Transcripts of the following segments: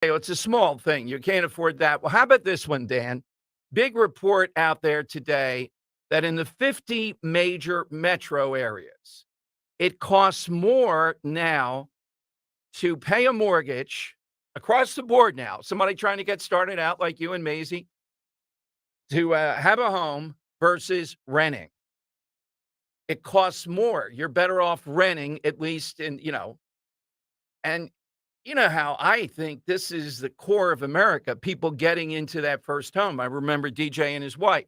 It's a small thing. You can't afford that. Well, how about this one, Dan? Big report out there today that in the 50 major metro areas, it costs more now to pay a mortgage across the board now. Somebody trying to get started out like you and Maisie to have a home versus renting. It costs more. You're better off renting, at least and you know how I think this is the core of America, people getting into that first home. I remember DJ and his wife,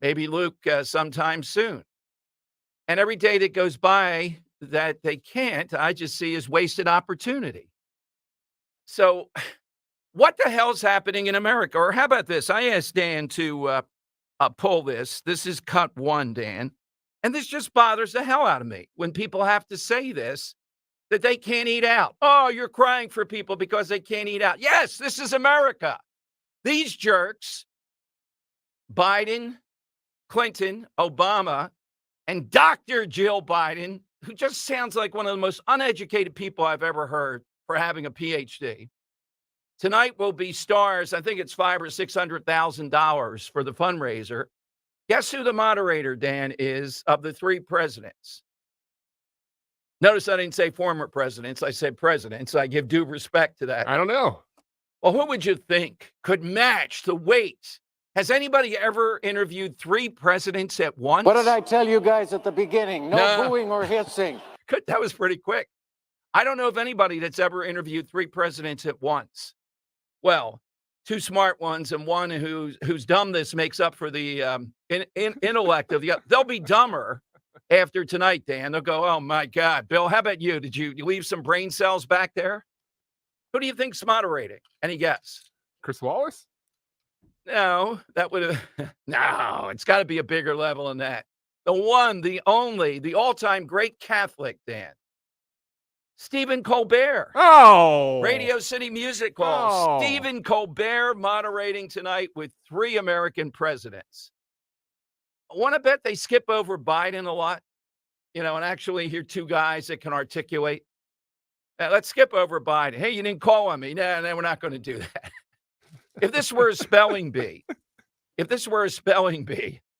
maybe Luke sometime soon. And every day that goes by that they can't, I just see as wasted opportunity. So what the hell's happening in America? Or how about this? I asked Dan to pull this. This is cut one, Dan. And this just bothers the hell out of me when people have to say this, that they can't eat out. Oh, you're crying for people because they can't eat out. Yes, this is America. These jerks, Biden, Clinton, Obama, and Dr. Jill Biden, who just sounds like one of the most uneducated people I've ever heard for having a PhD. Tonight will be stars. I think it's $500,000 or $600,000 for the fundraiser. Guess who the moderator, Dan, is of the three presidents? Notice I didn't say former presidents. I said presidents. I give due respect to that. I don't know. Well, who would you think could match the weight? Has anybody ever interviewed three presidents at once? What did I tell you guys at the beginning? No booing or hissing. Good. That was pretty quick. I don't know of anybody that's ever interviewed three presidents at once. Well, two smart ones and one whose dumbness makes up for the intellect of the other. They'll be dumber after tonight, Dan. They'll go, oh, my God. Bill, how about you? Did you leave some brain cells back there? Who do you think's moderating? Any guess? Chris Wallace? No, that would have. No, it's got to be a bigger level than that. The one, the only, the all-time great Catholic, Dan. Stephen Colbert. Oh. Radio City Music Hall. Oh. Stephen Colbert moderating tonight with three American presidents. I want to bet they skip over Biden a lot, and actually hear two guys that can articulate. Let's skip over Biden. Hey, you didn't call on me. No, we're not going to do that. If this were a spelling bee,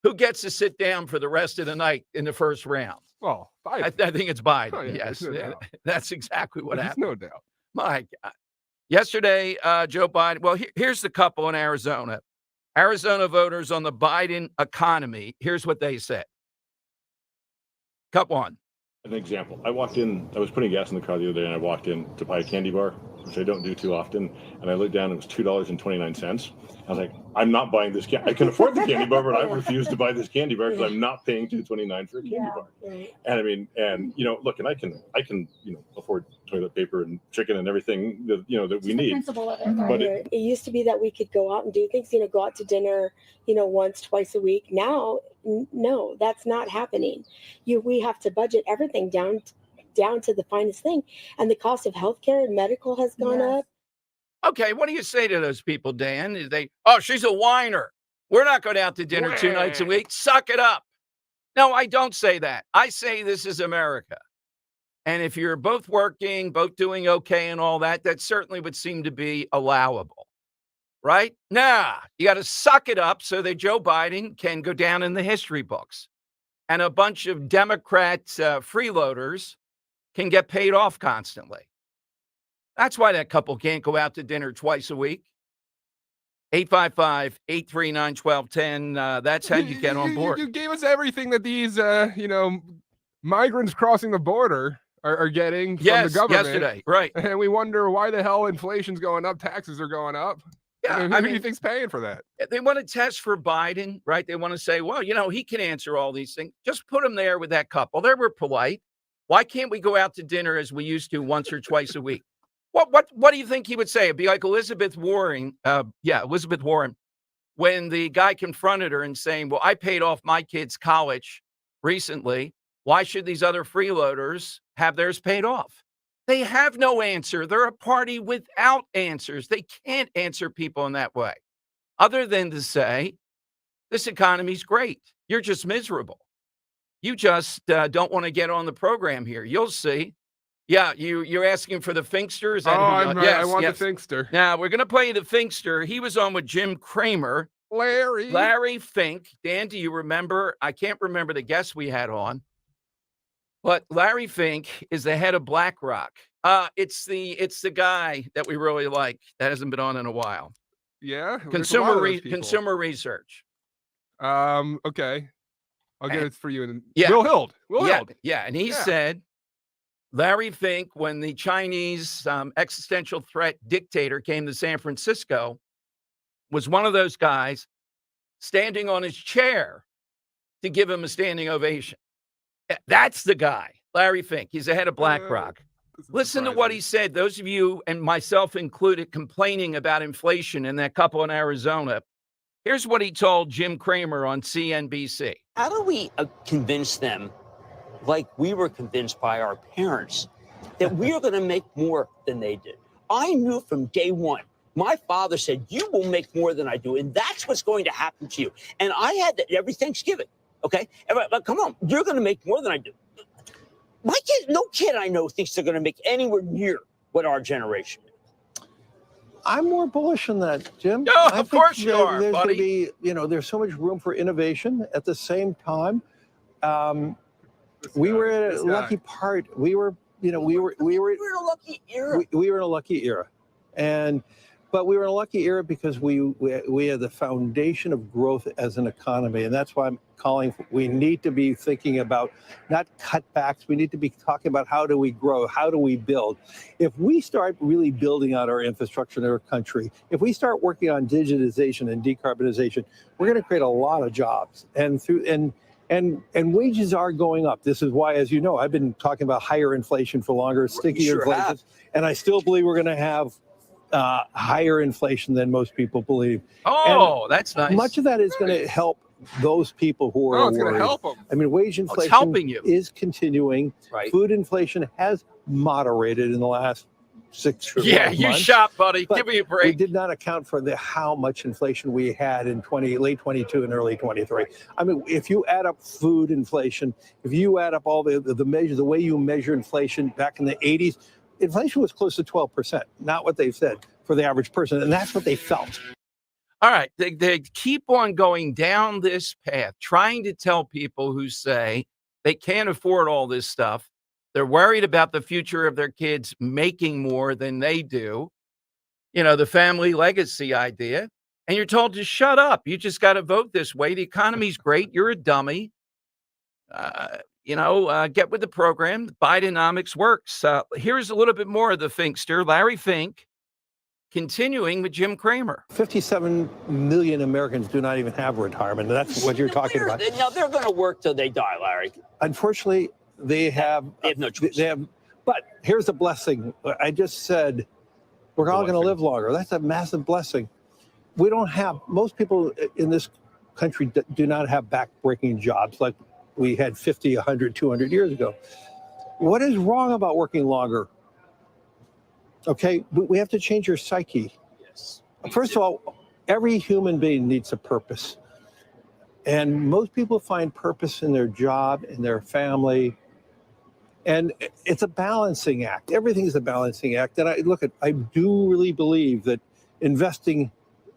who gets to sit down for the rest of the night in the first round? Well, Biden. I think it's Biden. Oh, yeah, yes, no that's exactly what happened. No doubt. My God. Yesterday, Joe Biden, well, here's the couple in Arizona. Arizona voters on the Biden economy. Here's what they said. Cut one. An example. I walked in, I was putting gas in the car the other day, and I walked in to buy a candy bar, which I don't do too often. And I looked down, it was $2.29. I was like, I'm not buying this candy. I can afford the candy bar, but I refuse to buy this candy bar because I'm not paying $2.29 for a candy bar. Right. And I mean, look, and I can, afford toilet paper and chicken and everything that we need. Principle of it, but it used to be that we could go out and do things, go out to dinner, once, twice a week. Now, no, that's not happening. We have to budget everything down to the finest thing. And the cost of healthcare and medical has gone up. Okay, what do you say to those people, Dan? She's a whiner. We're not going out to dinner 2 nights a week. Suck it up. No, I don't say that. I say this is America. And if you're both working, both doing okay and all that, that certainly would seem to be allowable. Right? Nah, you got to suck it up so that Joe Biden can go down in the history books. And a bunch of Democrat freeloaders can get paid off constantly. That's why that couple can't go out to dinner twice a week. 855-839-1210. That's how you get on board. You gave us everything that these, migrants crossing the border are getting from the government. Yesterday, right. And we wonder why the hell inflation's going up, taxes are going up. Yeah, who do you think's paying for that? They want to test for Biden, right? They want to say, well, he can answer all these things. Just put him there with that couple. They were polite. Why can't we go out to dinner as we used to once or twice a week? What do you think he would say? It'd be like Elizabeth Warren. Elizabeth Warren, when the guy confronted her and saying, well, I paid off my kids' college recently. Why should these other freeloaders have theirs paid off? They have no answer. They're a party without answers. They can't answer people in that way, other than to say, this economy's great. You're just miserable. You just don't want to get on the program here. You'll see. Yeah, you're asking for the Finkster? Is that I want the Finkster. Now, we're going to play the Finkster. He was on with Jim Cramer. Larry Fink. Dan, do you remember? I can't remember the guest we had on. But Larry Fink is the head of BlackRock. It's the guy that we really like that hasn't been on in a while. Yeah, consumer research. Okay, I'll get it for you. And yeah, Will Hild. Yeah, and he said Larry Fink, when the Chinese existential threat dictator came to San Francisco, was one of those guys standing on his chair to give him a standing ovation. That's the guy, Larry Fink. He's the head of BlackRock. Listen to what he said. Those of you, and myself included, complaining about inflation in that couple in Arizona. Here's what he told Jim Cramer on CNBC. How do we convince them, like we were convinced by our parents, that we are going to make more than they did? I knew from day one. My father said, you will make more than I do, and that's what's going to happen to you. And I had that every Thanksgiving, okay? But come on, you're going to make more than I do. My kid, no kid I know thinks they're going to make anywhere near what our generation is. I'm more bullish than that, Jim. No, of course you are, there's buddy. Going to be, there's so much room for innovation. At the same time, we were at a lucky part. We were in a lucky era. We were in a lucky era, but we were in a lucky era because we had the foundation of growth as an economy, and that's why I'm calling. We need to be thinking about not cutbacks. We need to be talking about how do we grow, how do we build. If we start really building out our infrastructure in our country, if we start working on digitization and decarbonization, we're going to create a lot of jobs, and wages are going up. This is why, as you know, I've been talking about higher inflation for longer, stickier inflation, and I still believe we're going to have higher inflation than most people believe. Oh, and that's nice. Much of that is going to help those people who are it's worried. going to help them. I mean, wage inflation is continuing. Right. Food inflation has moderated in the last 6 months. Yeah, you shot, buddy. Give me a break. We did not account for how much inflation we had in late 22 and early 23. I mean, if you add up food inflation, if you add up all the measures, the way you measure inflation back in the 80s, inflation was close to 12%, not what they said for the average person. And that's what they felt. All right. They keep on going down this path, trying to tell people who say they can't afford all this stuff. They're worried about the future of their kids making more than they do. The family legacy idea. And you're told to shut up. You just got to vote this way. The economy's great. You're a dummy. Get with the program. Bidenomics works. Here's a little bit more of the Finkster, Larry Fink, continuing with Jim Cramer. 57 million Americans do not even have retirement. That's what you're talking about. No, they're going to work till they die, Larry. Unfortunately, they have no choice. But here's the blessing. I just said we're all going to live longer. That's a massive blessing. We don't have, most people in this country do not have back-breaking jobs like we had 50, 100, 200 years ago. What is wrong about working longer? Okay, we have to change your psyche. Yes. First of all, every human being needs a purpose. And most people find purpose in their job, in their family. And it's a balancing act. Everything is a balancing act. And I do really believe that investing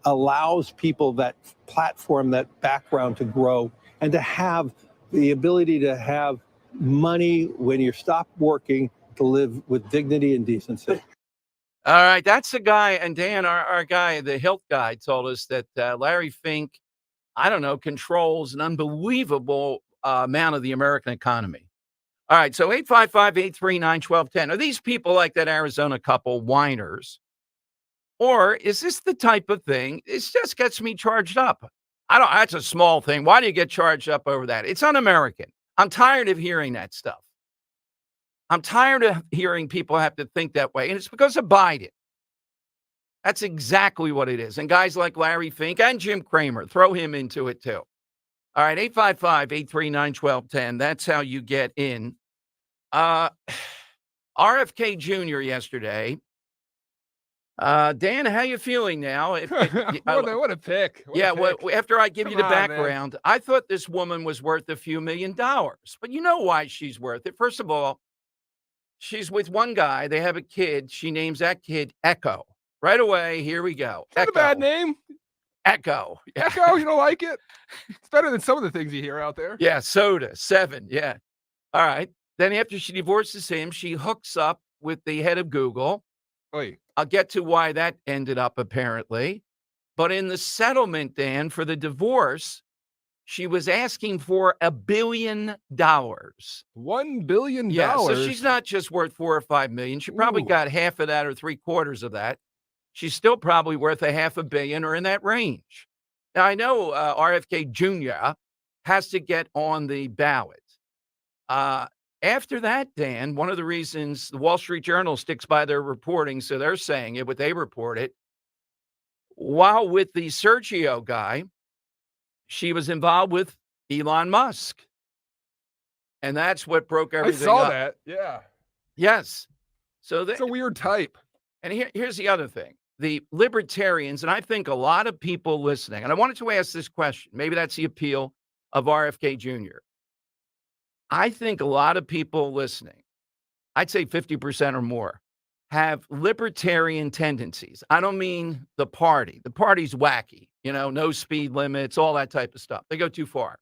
allows people that platform, that background to grow and to have the ability to have money when you stop working to live with dignity and decency. All right, that's the guy. And Dan, our guy, the Hilt guy, told us that Larry Fink, controls an unbelievable amount of the American economy. All right, so 855-839-1210. Are these people like that Arizona couple whiners? Or is this the type of thing, it just gets me charged up? That's a small thing. Why do you get charged up over that? It's un-American. I'm tired of hearing that stuff. I'm tired of hearing people have to think that way. And it's because of Biden. That's exactly what it is. And guys like Larry Fink and Jim Cramer, throw him into it too. All right, 855-839-1210. That's how you get in. RFK Jr. yesterday. Dan, how you feeling now? What a pick. After I give you the background, I thought this woman was worth a few $1 million. But you know why she's worth it. First of all, She's with one guy. They have a kid. She names that kid Echo. Right away, here we go. Not a bad name. Echo. Yeah. Echo, you don't like it? It's better than some of the things you hear out there. Yeah, Soda, 7. Yeah. All right. Then after she divorces him, she hooks up with the head of Google. Oy. I'll get to why that ended up apparently. But in the settlement, Dan, for the divorce, she was asking for $1 billion. $1 billion. Yeah, so she's not just worth 4 or 5 million. She probably Ooh. got half of that or 3/4 of that. She's still probably worth $500 million or in that range. Now, I know RFK Jr. has to get on the ballot. After that, Dan, one of the reasons the Wall Street Journal sticks by their reporting, so they're saying it, what they reported, while with the Sergio guy, she was involved with Elon Musk. And that's what broke everything up. I saw that. Yeah. Yes. So it's a weird type. And here's the other thing. The libertarians, and I think a lot of people listening, and I wanted to ask this question. Maybe that's the appeal of RFK Jr. I think a lot of people listening, I'd say 50% or more, have libertarian tendencies. I don't mean the party. The party's wacky, no speed limits, all that type of stuff. They go too far.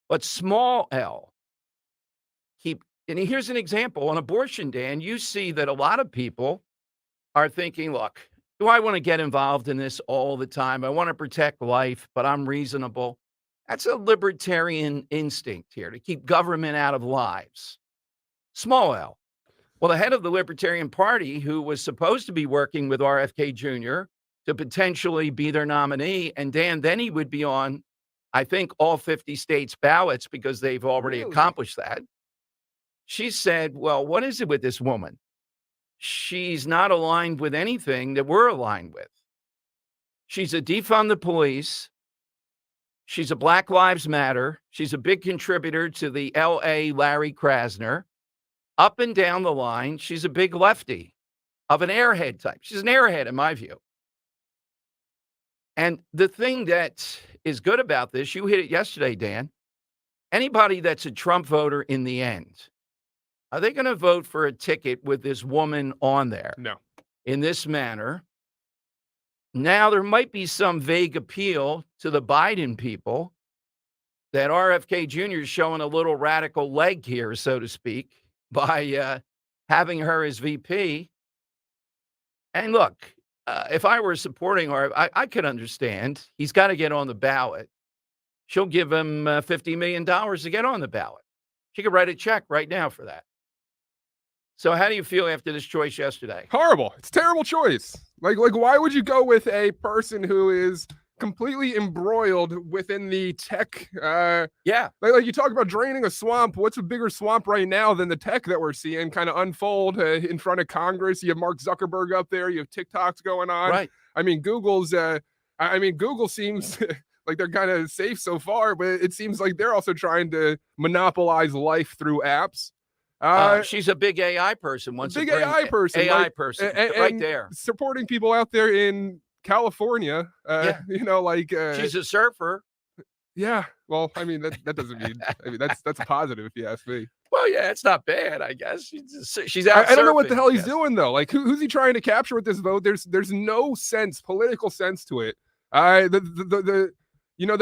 But small L, and here's an example on abortion, Dan. You see that a lot of people are thinking, look, do I want to get involved in this all the time? I want to protect life, but I'm reasonable. That's a libertarian instinct here, to keep government out of lives. Small L. Well, the head of the Libertarian Party, who was supposed to be working with RFK Jr. to potentially be their nominee, and Dan, then he would be on, I think, all 50 states' ballots because they've already accomplished that. She said, well, what is it with this woman? She's not aligned with anything that we're aligned with. She's a defund the police. She's a Black Lives Matter. She's a big contributor to the L.A. Larry Krasner. Up and down the line, she's a big lefty of an airhead type. She's an airhead in my view. And the thing that is good about this, you hit it yesterday, Dan. Anybody that's a Trump voter in the end, are they going to vote for a ticket with this woman on there? No. In this manner. Now, there might be some vague appeal to the Biden people that RFK Jr. is showing a little radical leg here, so to speak, by having her as VP. And look, if I were supporting her, I could understand. He's got to get on the ballot. She'll give him $50 million to get on the ballot. She could write a check right now for that. So how do you feel after this choice yesterday? Horrible. It's a terrible choice. Like, why would you go with a person who is completely embroiled within the tech? Yeah. Like you talk about draining a swamp. What's a bigger swamp right now than the tech that we're seeing kind of unfold in front of Congress? You have Mark Zuckerberg up there. You have TikToks going on. Right. I mean, Google seems like they're kind of safe so far, but it seems like they're also trying to monopolize life through apps. She's a big AI person. Big AI person. AI person. Right there. Supporting people out there in California. She's a surfer. Yeah. Well, I mean, that doesn't mean, that's a positive if you ask me. Well, yeah, it's not bad, I guess. She's out. I don't know what the hell he's doing though. Like who's he trying to capture with this vote? There's no political sense to it. The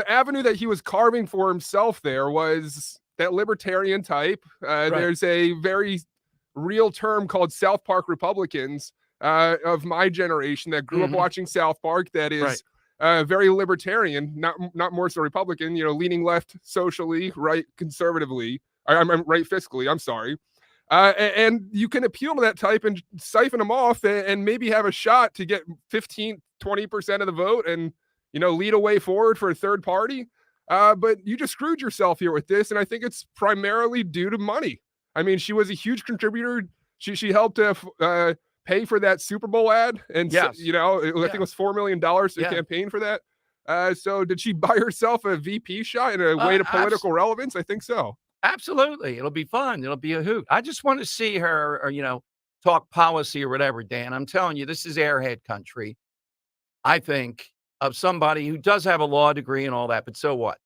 avenue that he was carving for himself there was that libertarian type. Right. There's a very real term called South Park Republicans of my generation that grew up watching South Park that is very libertarian, not more so Republican, leaning left socially, right conservatively. I'm right fiscally, I'm sorry. And you can appeal to that type and siphon them off and maybe have a shot to get 15, 20% of the vote and, lead a way forward for a third party. But you just screwed yourself here with this, and I think it's primarily due to money. I mean, she was a huge contributor. She helped pay for that Super Bowl ad, and yes. I think it was $4 million to campaign for that. So did she buy herself a VP shot in a way to political relevance? I think so. Absolutely, it'll be fun. It'll be a hoot. I just want to see her, talk policy or whatever. Dan, I'm telling you, this is airhead country. I think of somebody who does have a law degree and all that, but so what?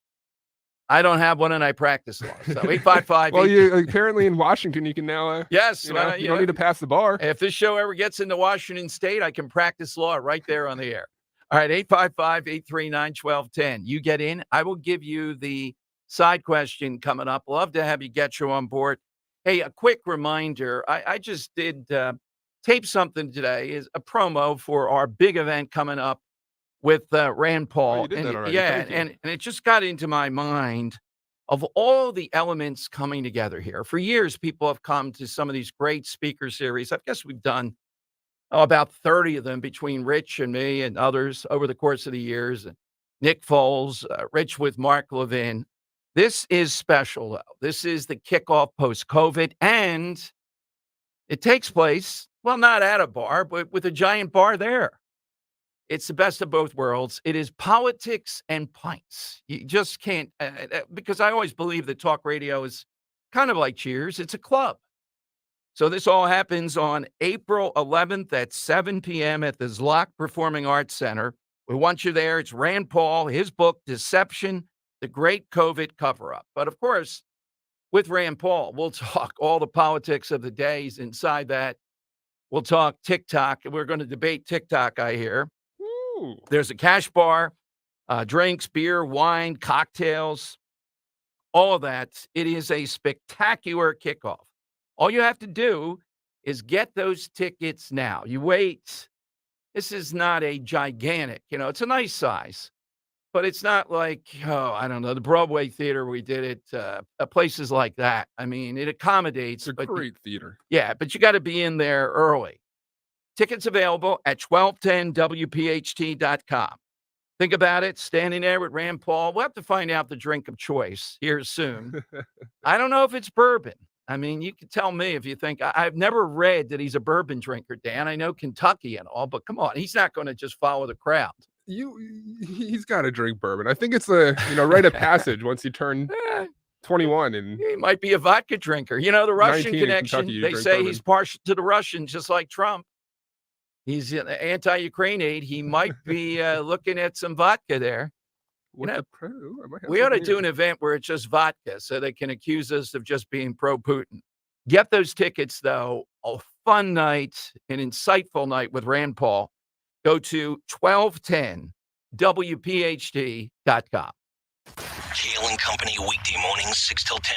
I don't have one, and I practice law. So 855. Well, you apparently in Washington, you can now. Yes, you don't need to pass the bar. If this show ever gets into Washington State, I can practice law right there on the air. All right, 855-839-1210. You get in. I will give you the side question coming up. Love to have you get you on board. Hey, a quick reminder. I just did tape something today, is a promo for our big event coming up with Rand Paul. Oh, you did that already. Yeah, Thank you. and it just got into my mind of all the elements coming together here. For years, people have come to some of these great speaker series. I guess we've done about 30 of them between Rich and me and others over the course of the years. And Nick Foles, Rich with Mark Levin. This is special, though. This is the kickoff post-COVID, and it takes place, well, not at a bar, but with a giant bar there. It's the best of both worlds. It is politics and pints. You just can't, because I always believe that talk radio is kind of like Cheers. It's a club. So this all happens on April 11th at 7 p.m. at the Zlock Performing Arts Center. We want you there. It's Rand Paul, his book, Deception, the Great COVID Cover-Up. But of course, with Rand Paul, we'll talk all the politics of the days inside that. We'll talk TikTok. We're going to debate TikTok, I hear. Ooh. There's a cash bar, drinks, beer, wine, cocktails, all of that. It is a spectacular kickoff. All you have to do is get those tickets now. You wait. This is not a gigantic, it's a nice size, but it's not like, I don't know, the Broadway theater we did it, places like that. I mean, it accommodates. It's a great theater. Yeah, but you got to be in there early. Tickets available at 1210wpht.com. Think about it, standing there with Rand Paul. We'll have to find out the drink of choice here soon. I don't know if it's bourbon. I mean, you can tell me if you think. I've never read that he's a bourbon drinker, Dan. I know Kentucky and all, but come on, he's not going to just follow the crowd. He's got to drink bourbon. I think it's the rite of passage once you turn 21, and he might be a vodka drinker. The Russian connection. They say bourbon. He's partial to the Russians, just like Trump. He's anti-Ukraine aid. He might be looking at some vodka there. We ought to do an event where it's just vodka so they can accuse us of just being pro-Putin. Get those tickets, though. A fun night, an insightful night with Rand Paul. Go to 1210wpht.com. Kale and Company weekday mornings 6 till 10.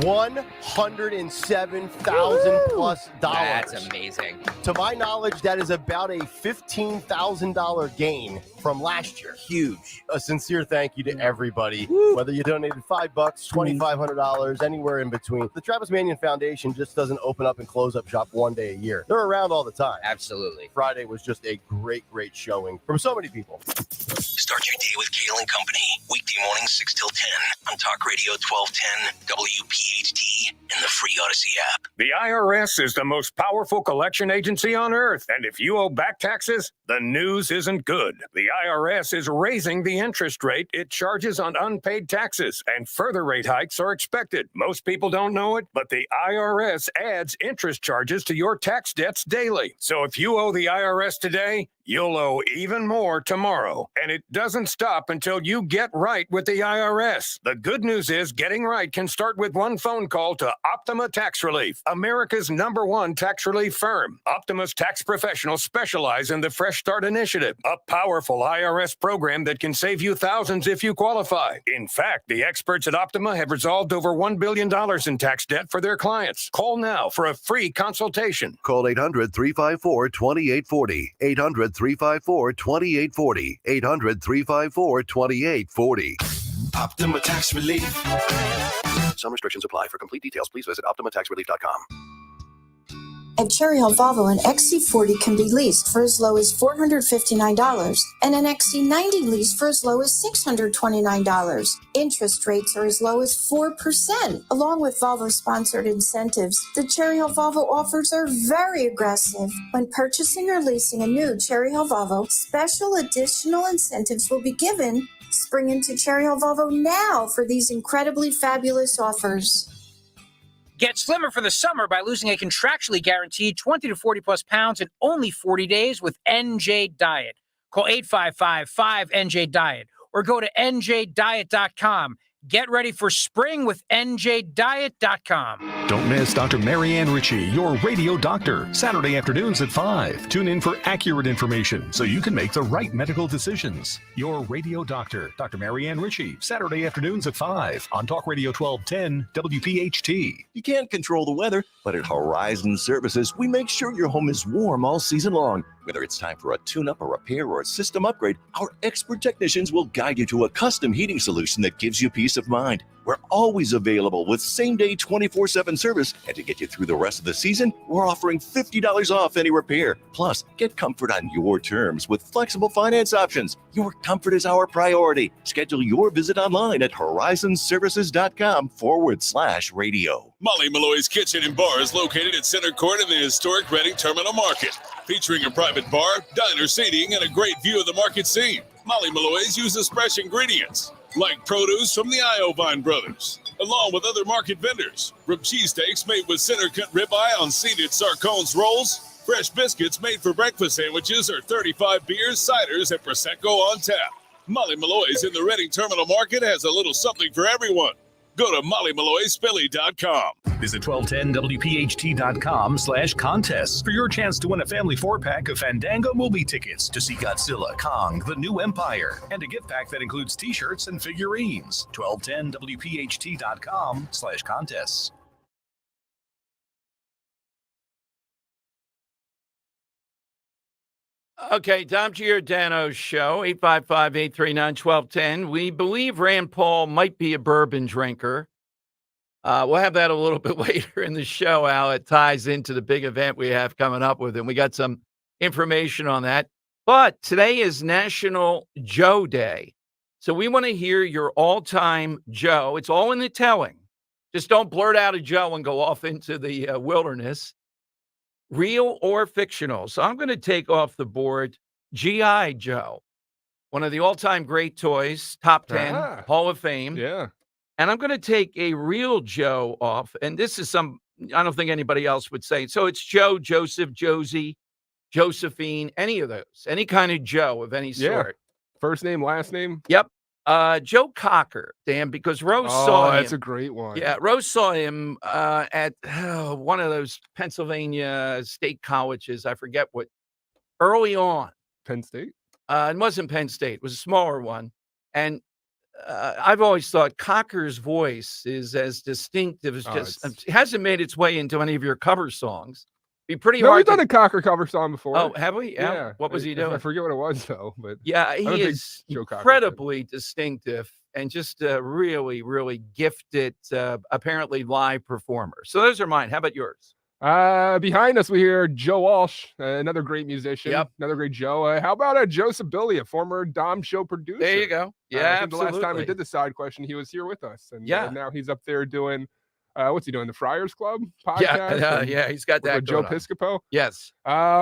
$107,000 plus. That's amazing. To my knowledge, that is about a $15,000 gain from last year. Huge. A sincere thank you to everybody, whether you donated $5, $2,500, anywhere in between. The Travis Manion Foundation just doesn't open up and close up shop one day a year. They're around all the time. Absolutely. Friday was just a great showing from so many people. Start your day with Kale and Company weekday mornings 6 till 10 on Talk Radio 1210, WPHT, and the free Odyssey app. The IRS is the most powerful collection agency on earth, and if you owe back taxes, the news isn't good. The IRS is raising the interest rate it charges on unpaid taxes, and further rate hikes are expected. Most people don't know it, but the IRS adds interest charges to your tax debts daily. So if you owe the IRS today, you'll owe even more tomorrow. And it doesn't stop until you get right with the IRS. The good news is getting right can start with one phone call to Optima Tax Relief, America's #1 tax relief firm. Optima's tax professionals specialize in the Fresh Start Initiative, a powerful IRS program that can save you thousands if you qualify. In fact, the experts at Optima have resolved over $1 billion in tax debt for their clients. Call now for a free consultation. Call 800-354-2840. 800-354-2840. 800-354-2840. Optima Tax Relief. Some restrictions apply. For complete details, please visit OptimaTaxRelief.com. At Cherry Hill Volvo, an XC40 can be leased for as low as $459 and an XC90 leased for as low as $629. Interest rates are as low as 4%. Along with Volvo-sponsored incentives, the Cherry Hill Volvo offers are very aggressive. When purchasing or leasing a new Cherry Hill Volvo, special additional incentives will be given. Spring into Cherry Hill Volvo now for these incredibly fabulous offers. Get slimmer for the summer by losing a contractually guaranteed 20 to 40 plus pounds in only 40 days with NJ Diet. Call 855-5NJ-DIET or go to njdiet.com. Get ready for spring with NJDiet.com. Don't miss Dr. Marianne Ritchie, your radio doctor, Saturday afternoons at 5. Tune in for accurate information so you can make the right medical decisions. Your radio doctor, Dr. Marianne Ritchie, Saturday afternoons at 5 on Talk Radio 1210 WPHT. You can't control the weather, but at Horizon Services, we make sure your home is warm all season long. Whether it's time for a tune-up, a repair, or a system upgrade, our expert technicians will guide you to a custom heating solution that gives you peace of mind. We're always available with same-day 24/7 service, and to get you through the rest of the season, we're offering $50 off any repair. Plus, get comfort on your terms with flexible finance options. Your comfort is our priority. Schedule your visit online at horizonservices.com/radio. Molly Malloy's Kitchen and Bar is located at Center Court in the historic Reading Terminal Market, featuring a private bar, diner seating, and a great view of the market scene. Molly Malloy's uses fresh ingredients, like produce from the Iovine brothers, along with other market vendors. From cheesesteaks made with center-cut ribeye on seeded Sarcones rolls, fresh biscuits made for breakfast sandwiches, or 35 beers, ciders, and Prosecco on tap. Molly Malloy's in the Reading Terminal Market has a little something for everyone. Go to mollymalloyspilly.com. Visit 1210WPHT.com/contests for your chance to win a family 4-pack of Fandango movie tickets to see Godzilla, Kong, The New Empire, and a gift pack that includes t-shirts and figurines. 1210WPHT.com/contests. Okay, Dom Giordano's show, 855-839-1210. We believe Rand Paul might be a bourbon drinker. We'll have that a little bit later in the show, how it ties into the big event we have coming up with him. We got some information on that. But today is National Joe Day. So we want to hear your all-time Joe. It's all in the telling. Just don't blurt out a Joe and go off into the wilderness. Real or fictional. So I'm going to take off the board G.I. Joe, one of the all-time great toys, top 10, Hall of Fame. Yeah. And I'm going to take a real Joe off. And this is I don't think anybody else would say. So it's Joe, Joseph, Josie, Josephine, any of those, any kind of Joe of any sort. First name, last name? Yep. Joe Cocker, Dan, because Rose saw him. That's a great one. Yeah, Rose saw him at one of those Pennsylvania state colleges. I forget what. Early on. Penn State? It wasn't Penn State. It was a smaller one. And I've always thought Cocker's voice is as distinctive as it hasn't made its way into any of your cover songs. Be pretty hard. We've done a Cocker cover song before. Oh, have we? Yeah. What was he doing? I forget what it was though, but yeah, he is incredibly distinctive and just a really, really gifted, apparently live performer. So those are mine. How about yours? Behind us, we hear Joe Walsh, another great musician. Yep. Another great Joe. How about Joseph Billy, a former Dom Show producer? There you go. Yeah, I think the last time we did the side question, he was here with us. And now he's up there doing, what's he doing? The Friars Club podcast? Yeah, he's got that with Joe on. Piscopo. Yes. I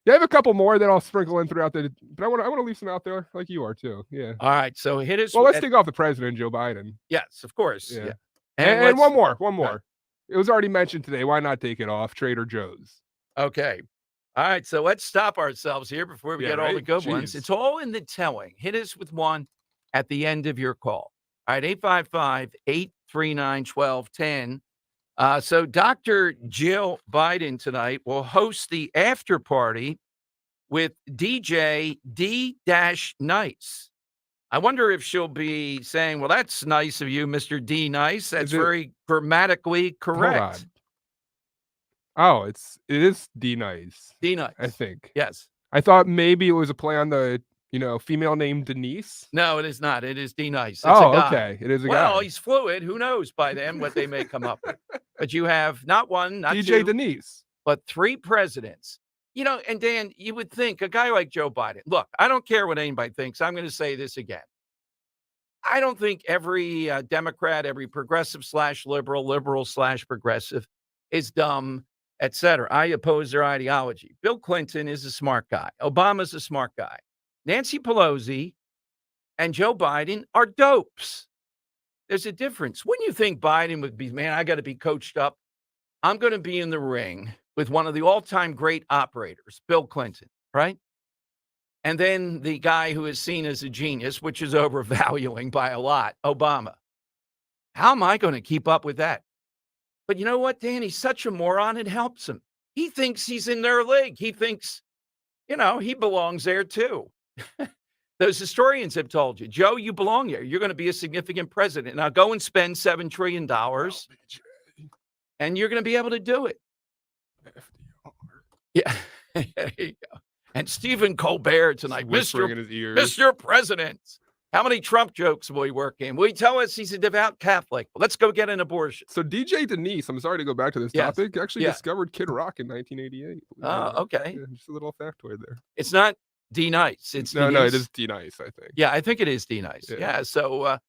have a couple more that I'll sprinkle in throughout but I want to leave some out there like you are too. Yeah. All right. So hit us. Well, let's take off the president, Joe Biden. Yes, of course. Yeah. And one more. It was already mentioned today. Why not take it off? Trader Joe's. Okay. All right. So let's stop ourselves here before we get all the good ones. It's all in the telling. Hit us with one at the end of your call. All right. 855-839-1210. So Dr. Jill Biden tonight will host the after party with DJ D-Nice. I wonder if she'll be saying, well, that's nice of you, Mr. D. Nice. That's very grammatically correct. Oh, it is D. Nice. D. Nice. I think. Yes. I thought maybe it was a play on the, female name Denise. No, it is not. It is D. Nice. It's a guy. Okay. It is a guy. Well, he's fluid. Who knows by then what they may come up with. But you have not one, not DJ two, Denise, but 3 presidents. And Dan, you would think a guy like Joe Biden, look, I don't care what anybody thinks. I'm going to say this again. I don't think every Democrat, every progressive / liberal / progressive is dumb, etc. I oppose their ideology. Bill Clinton is a smart guy. Obama's a smart guy. Nancy Pelosi and Joe Biden are dopes. There's a difference. Wouldn't you think Biden would be, man, I got to be coached up. I'm going to be in the ring with one of the all-time great operators, Bill Clinton, right? And then the guy who is seen as a genius, which is overvaluing by a lot, Obama. How am I going to keep up with that? But you know what, Dan? He's such a moron, it helps him. He thinks he's in their league. He thinks, he belongs there too. Those historians have told you, Joe, you belong here. You're going to be a significant president. Now go and spend $7 trillion, and you're going to be able to do it. Yeah, there you go. And Stephen Colbert tonight, whispering in his ears. Mr. President. How many Trump jokes will he work in? Will he tell us he's a devout Catholic? Let's go get an abortion. So DJ Denise, I'm sorry to go back to this topic, actually discovered Kid Rock in 1988. Oh, okay. Yeah, just a little factoid there. It's not D Nice. It's no, D-Nice. it is D Nice, I think. Yeah, I think it is D Nice. Yeah. So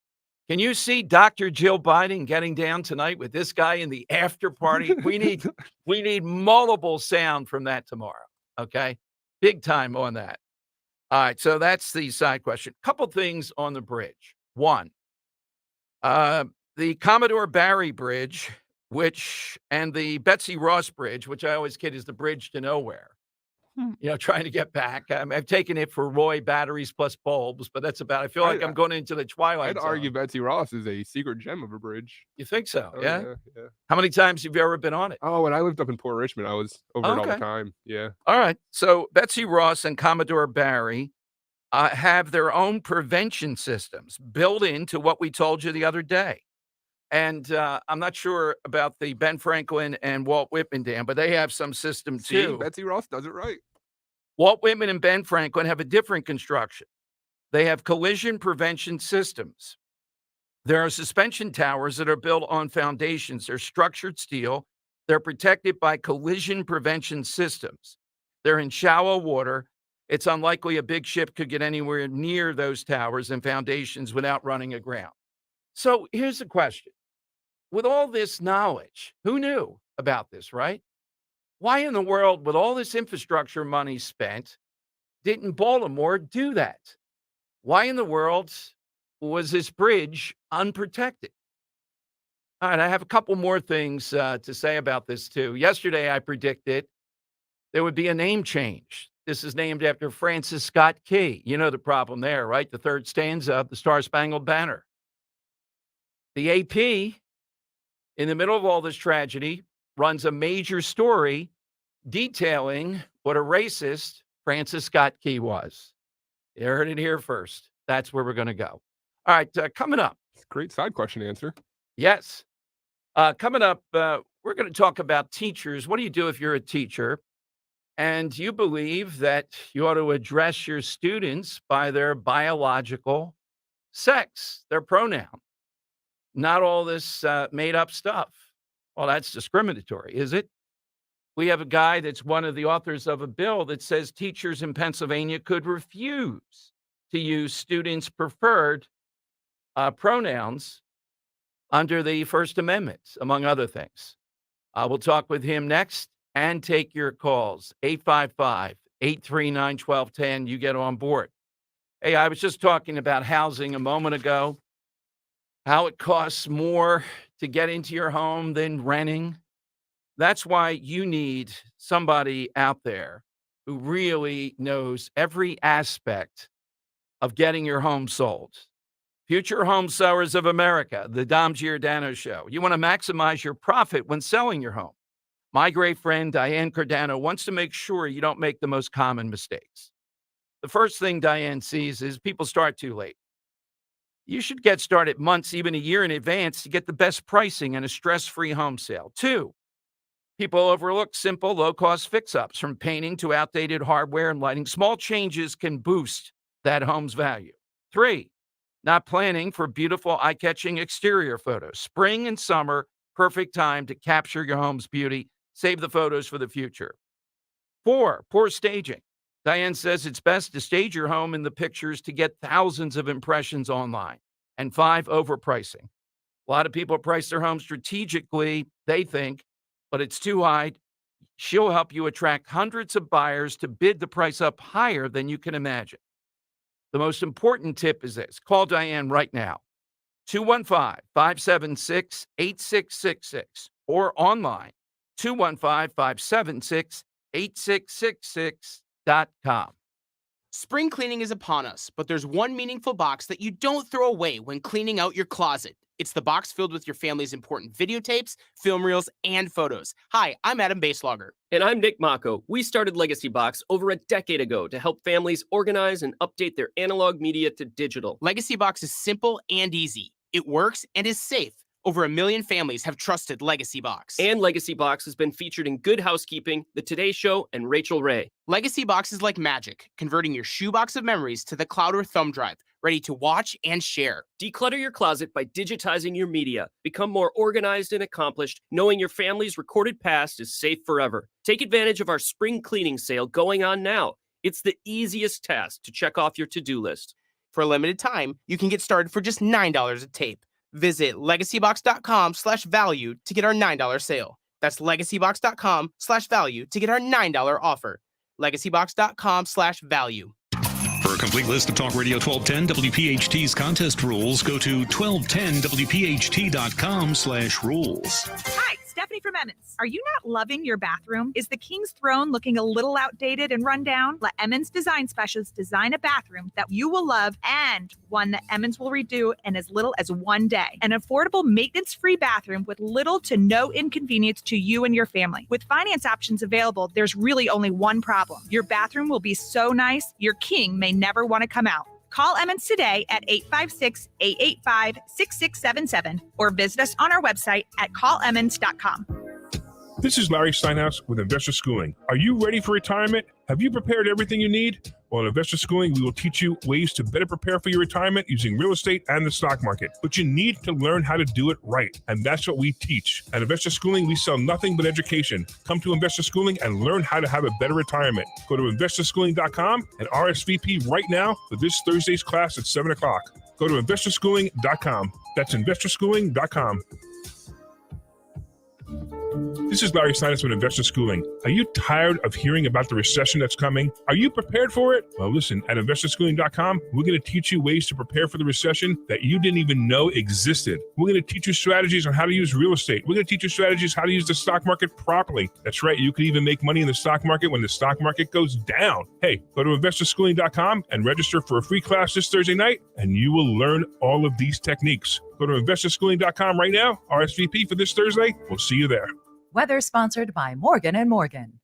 can you see Dr. Jill Biden getting down tonight with this guy in the after party? We need multiple sound from that tomorrow. Okay. Big time on that. All right, so that's the side question. Couple things on the bridge. One, the Commodore Barry Bridge, and the Betsy Ross Bridge, which I always kid is the bridge to nowhere. Trying to get back. I've taken it for Roy batteries plus bulbs, but that's about. I feel like I'm going into the twilight. I'd argue Betsy Ross is a secret gem of a bridge. You think so? Oh, yeah? Yeah. How many times have you ever been on it? Oh, when I lived up in Port Richmond, I was over it all the time. Yeah. All right. So Betsy Ross and Commodore Barry have their own prevention systems built into what we told you the other day. And I'm not sure about the Ben Franklin and Walt Whitman Dam, but they have some system too. See, Betsy Ross does it right. Walt Whitman and Ben Franklin have a different construction. They have collision prevention systems. There are suspension towers that are built on foundations. They're structured steel. They're protected by collision prevention systems. They're in shallow water. It's unlikely a big ship could get anywhere near those towers and foundations without running aground. So here's the question. With all this knowledge, who knew about this, right? Why in the world, with all this infrastructure money spent, didn't Baltimore do that? Why in the world was this bridge unprotected? All right, I have a couple more things to say about this, too. Yesterday, I predicted there would be a name change. This is named after Francis Scott Key. You know the problem there, right? The third stanza of the Star-Spangled Banner. The AP, in the middle of all this tragedy, runs a major story detailing what a racist Francis Scott Key was. You heard it here first. That's where we're going to go. All right, coming up. Great side question answer. Yes. Coming up, we're going to talk about teachers. What do you do if you're a teacher and you believe that you ought to address your students by their biological sex, their pronoun? Not all this made-up stuff. Well, that's discriminatory, is it? We have a guy that's one of the authors of a bill that says teachers in Pennsylvania could refuse to use students' preferred pronouns under the First Amendment, among other things. We'll talk with him next and take your calls. 855-839-1210. You get on board. Hey, I was just talking about housing a moment ago, how it costs more to get into your home than renting. That's why you need somebody out there who really knows every aspect of getting your home sold. Future Home Sellers of America, the Dom Giordano Show. You want to maximize your profit when selling your home. My great friend, Diane Cardano, wants to make sure you don't make the most common mistakes. The first thing Diane sees is people start too late. You should get started months, even a year in advance to get the best pricing and a stress-free home sale. 2, people overlook simple, low-cost fix-ups from painting to outdated hardware and lighting. Small changes can boost that home's value. 3, not planning for beautiful, eye-catching exterior photos. Spring and summer, perfect time to capture your home's beauty. Save the photos for the future. 4, poor staging. Diane says it's best to stage your home in the pictures to get thousands of impressions online. And 5, overpricing. A lot of people price their homes strategically, they think, but it's too high. She'll help you attract hundreds of buyers to bid the price up higher than you can imagine. The most important tip is this. Call Diane right now. 215-576-8666 or online. 215-576-8666.com. Spring cleaning is upon us, but there's one meaningful box that you don't throw away when cleaning out your closet. It's the box filled with your family's important videotapes, film reels, and photos. Hi, I'm Adam Baselogger. And I'm Nick Mako. We started Legacy Box over a decade ago to help families organize and update their analog media to digital. Legacy Box is simple and easy. It works and is safe. Over 1 million families have trusted Legacy Box. And Legacy Box has been featured in Good Housekeeping, The Today Show, and Rachel Ray. Legacy Box is like magic, converting your shoebox of memories to the cloud or thumb drive, ready to watch and share. Declutter your closet by digitizing your media. Become more organized and accomplished, knowing your family's recorded past is safe forever. Take advantage of our spring cleaning sale going on now. It's the easiest task to check off your to-do list. For a limited time, you can get started for just $9 a tape. Visit legacybox.com/value to get our $9 sale. That's legacybox.com/value to get our $9 offer. legacybox.com/value. For a complete list of Talk Radio 1210 WPHT's contest rules, go to 1210WPHT.com/rules. Hi, Stephanie from Emmons. Are you not loving your bathroom? Is the King's Throne looking a little outdated and run down? Let Emmons Design Specialists design a bathroom that you will love and one that Emmons will redo in as little as 1 day. An affordable, maintenance-free bathroom with little to no inconvenience to you and your family. With finance options available, there's really only one problem. Your bathroom will be so nice, your king may never want to come out. Call Emmons today at 856-885-6677 or visit us on our website at callemmons.com. This is Larry Steinhaus with Investor Schooling. Are you ready for retirement? Have you prepared everything you need? Well, at Investor Schooling, we will teach you ways to better prepare for your retirement using real estate and the stock market. But you need to learn how to do it right, and that's what we teach. At Investor Schooling, we sell nothing but education. Come to Investor Schooling and learn how to have a better retirement. Go to investorschooling.com and RSVP right now for this Thursday's class at 7 o'clock. Go to investorschooling.com. That's investorschooling.com. This is Larry Steinhaus with Investor Schooling. Are you tired of hearing about the recession that's coming? Are you prepared for it? Well, listen, at investorschooling.com, we're going to teach you ways to prepare for the recession that you didn't even know existed. We're going to teach you strategies on how to use real estate. We're going to teach you strategies how to use the stock market properly. That's right, you can even make money in the stock market when the stock market goes down. Hey, go to investorschooling.com and register for a free class this Thursday night, and you will learn all of these techniques. Go to investorschooling.com right now, RSVP for this Thursday. We'll see you there. Weather sponsored by Morgan & Morgan.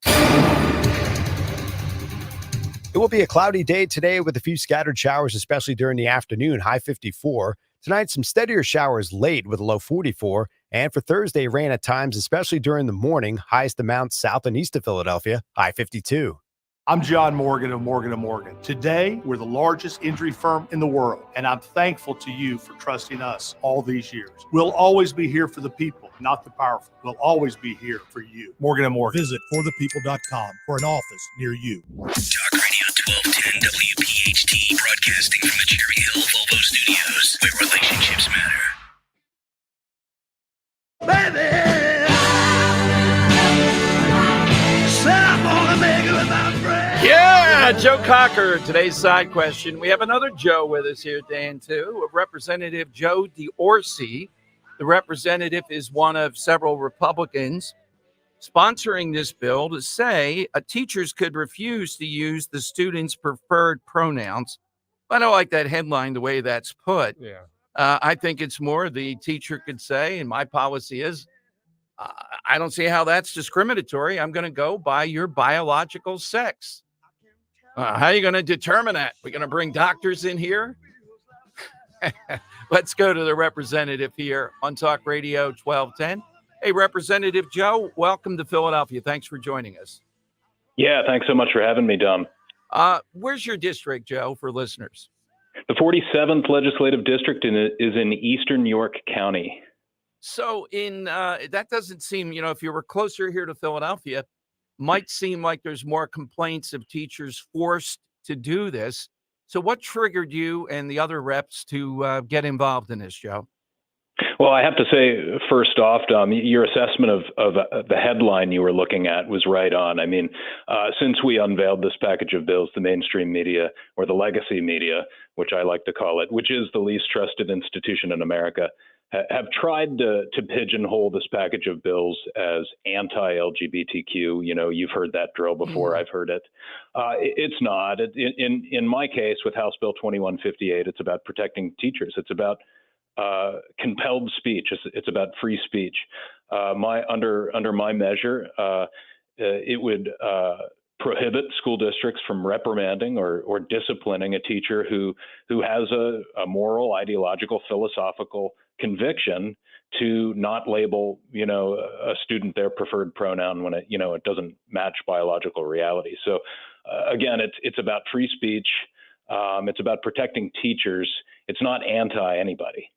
It will be a cloudy day today with a few scattered showers, especially during the afternoon, high 54. Tonight, some steadier showers late with a low 44. And for Thursday, rain at times, especially during the morning, highest amounts south and east of Philadelphia, high 52. I'm John Morgan of Morgan & Morgan. Today, we're the largest injury firm in the world, and I'm thankful to you for trusting us all these years. We'll always be here for the people, not the powerful. We'll always be here for you. Morgan & Morgan. Visit forthepeople.com for an office near you. Talk Radio 1210 WPHT, broadcasting from the Cherry Hill Volvo Studios, where relationships matter. Baby! Yeah, Joe Cocker, today's side question. We have another Joe with us here, Dan, too. Representative Joe DeOrsey. The representative is one of several Republicans sponsoring this bill to say teachers could refuse to use the students' preferred pronouns. I don't like that headline, the way that's put. Yeah. I think it's more the teacher could say, and my policy is, I don't see how that's discriminatory. I'm going to go by your biological sex. How are you going to determine that? We're going to bring doctors in here? Let's go to the representative here on Talk Radio 1210. Hey, Representative Joe, welcome to Philadelphia. Thanks for joining us. Yeah, thanks so much for having me, Dom. Where's your district, Joe, for listeners? The 47th Legislative District is in Eastern York County. So that doesn't seem, if you were closer here to Philadelphia, might seem like there's more complaints of teachers forced to do this. So what triggered you and the other reps to get involved in this, Joe? Well, I have to say, first off, Dom, your assessment of the headline you were looking at was right on. I mean, since we unveiled this package of bills, the mainstream media, or the legacy media, which I like to call it, which is the least trusted institution in America, have tried to pigeonhole this package of bills as anti-LGBTQ. You know, you've heard that drill before. I've heard it. It's not. In my case, with House Bill 2158, it's about protecting teachers. It's about compelled speech. It's about free speech. Under my measure, it would prohibit school districts from reprimanding or disciplining a teacher who has a moral, ideological, philosophical conviction to not label, a student their preferred pronoun when it doesn't match biological reality. So again, it's about free speech. It's about protecting teachers. It's not anti anybody.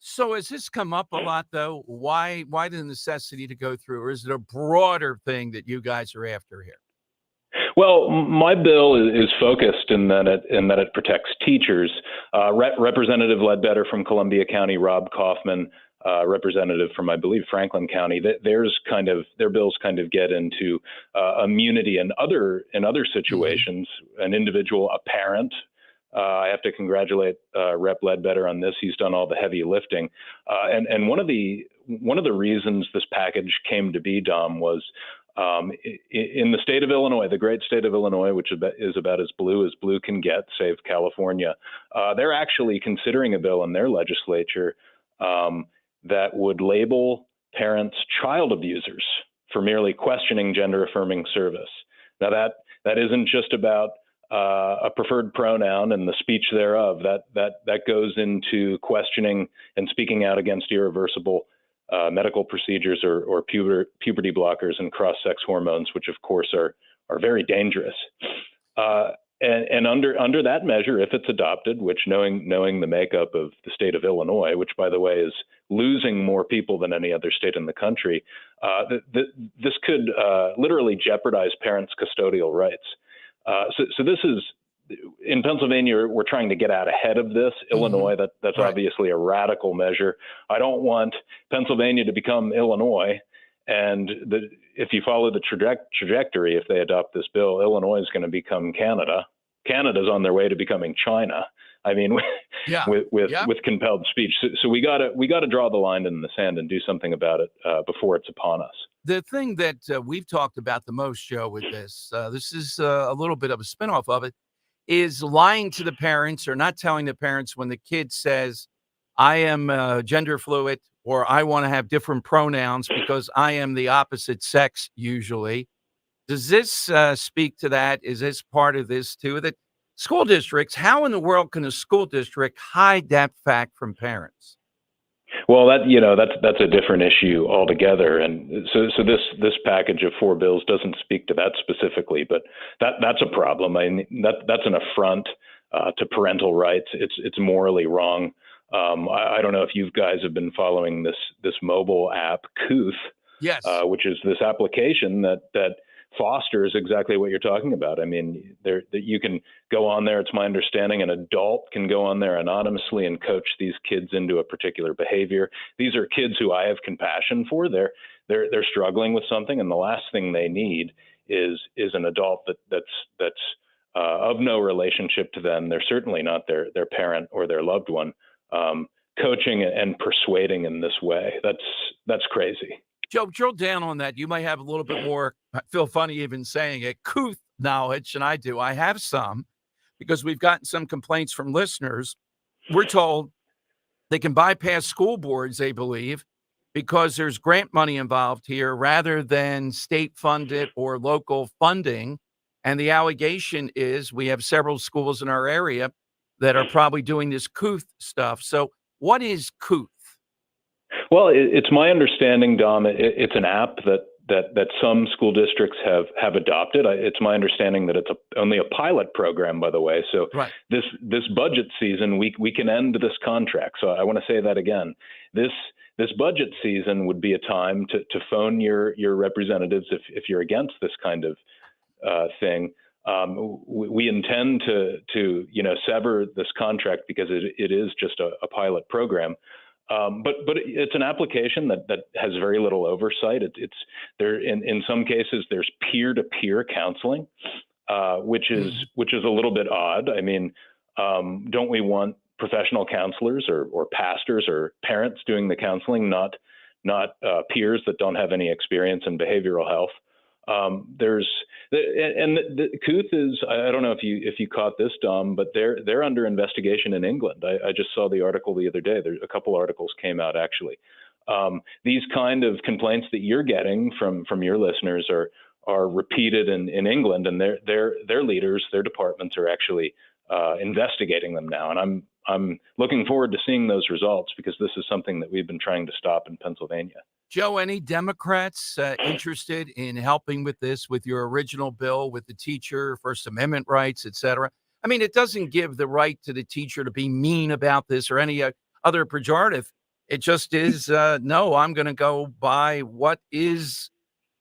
So has this come up a lot, though? Why the necessity to go through, or is it a broader thing that you guys are after here? Well, my bill is focused in that it protects teachers. Representative Ledbetter from Columbia County, Rob Kaufman, representative from, I believe, Franklin County. Their bills kind of get into immunity and other situations. An individual, a parent. I have to congratulate Rep Ledbetter on this. He's done all the heavy lifting. And one of the reasons this package came to be, Dom, was in the state of Illinois, the great state of Illinois, which is about as blue can get, save California. They're actually considering a bill in their legislature that would label parents child abusers for merely questioning gender-affirming service. Now, that isn't just about a preferred pronoun and the speech thereof. That goes into questioning and speaking out against irreversible medical procedures or puberty blockers and cross-sex hormones, which of course are very dangerous. And under that measure, if it's adopted, which knowing the makeup of the state of Illinois, which by the way is losing more people than any other state in the country, this could literally jeopardize parents' custodial rights. So this is, in Pennsylvania, we're trying to get out ahead of this. Illinois, that's right. Obviously a radical measure. I don't want Pennsylvania to become Illinois. And if you follow the trajectory, if they adopt this bill, Illinois is going to become Canada. Canada's on their way to becoming China. I mean, with compelled speech. So we got to draw the line in the sand and do something about it before it's upon us. The thing that we've talked about the most, Joe, with this is a little bit of a spinoff of it, is lying to the parents or not telling the parents when the kid says, I am gender fluid, or I want to have different pronouns because I am the opposite sex usually. Does this speak to that? Is this part of this too? That school districts, how in the world can a school district hide that fact from parents? Well, that's a different issue altogether, and so this package of 4 bills doesn't speak to that specifically, but that's a problem. I mean, that's an affront to parental rights. It's morally wrong. I don't know if you guys have been following this mobile app, Couth, yes, which is this application that fosters exactly what you're talking about. I mean, that you can go on there. It's my understanding an adult can go on there anonymously and coach these kids into a particular behavior. These are kids who I have compassion for. They're struggling with something, and the last thing they need is an adult that's of no relationship to them. They're certainly not their parent or their loved one. Coaching and persuading in this way. That's crazy. Joe, drill down on that. You might have a little bit more, I feel funny even saying it, Couth knowledge than I do. I have some because we've gotten some complaints from listeners. We're told they can bypass school boards, they believe, because there's grant money involved here rather than state funded or local funding. And the allegation is we have several schools in our area that are probably doing this Couth stuff. So what is Couth? Well, it's my understanding, Dom, it's an app that some school districts have adopted. It's my understanding that it's only a pilot program, by the way. So right. This budget season, we can end this contract. So I want to say that again. This budget season would be a time to phone your representatives if you're against this kind of thing. We intend to sever this contract because it is just a pilot program. But it's an application that has very little oversight. It's there in some cases there's peer-to-peer counseling, which is a little bit odd. I mean, don't we want professional counselors or pastors or parents doing the counseling, not peers that don't have any experience in behavioral health. The Kooth is, I don't know if you caught this, Dom, but they're under investigation in England. I just saw the article the other day. There's a couple articles came out actually. These kind of complaints that you're getting from your listeners are repeated in England, and their leaders, their departments are actually investigating them now. And I'm looking forward to seeing those results, because this is something that we've been trying to stop in Pennsylvania. Joe, any Democrats interested in helping with this, with your original bill, with the teacher, First Amendment rights, et cetera? I mean, it doesn't give the right to the teacher to be mean about this or any other pejorative. It just is, no, I'm going to go by what is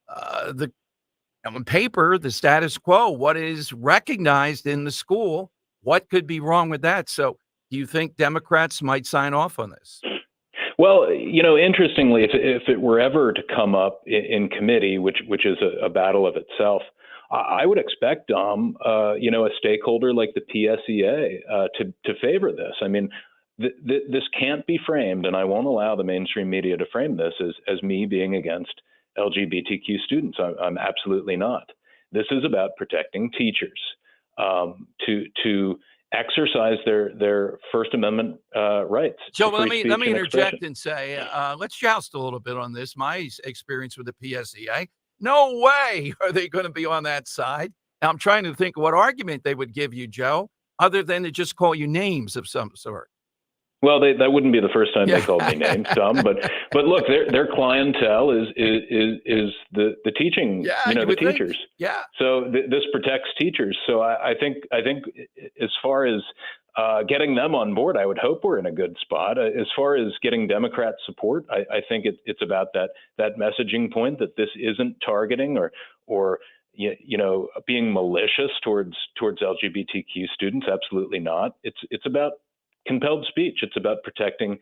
on paper, the status quo, what is recognized in the school. What could be wrong with that? So do you think Democrats might sign off on this? Well, interestingly, if it were ever to come up in committee, which is a battle of itself, I would expect, Dom, a stakeholder like the PSEA to favor this. I mean, this can't be framed, and I won't allow the mainstream media to frame this as me being against LGBTQ students. I'm absolutely not. This is about protecting teachers to exercise their First Amendment rights. Joe, let me interject and say, let's joust a little bit on this. My experience with the PSEA, no way are they going to be on that side. Now, I'm trying to think of what argument they would give you, Joe, other than to just call you names of some sort. Well, that wouldn't be the first time they called me names, Tom. But look, their clientele is the teaching, the teachers. Think. Yeah. So this protects teachers. So I think as far as getting them on board, I would hope we're in a good spot. As far as getting Democrat support, I think it's about that messaging point that this isn't targeting or being malicious towards LGBTQ students. Absolutely not. It's about compelled speech. It's about protecting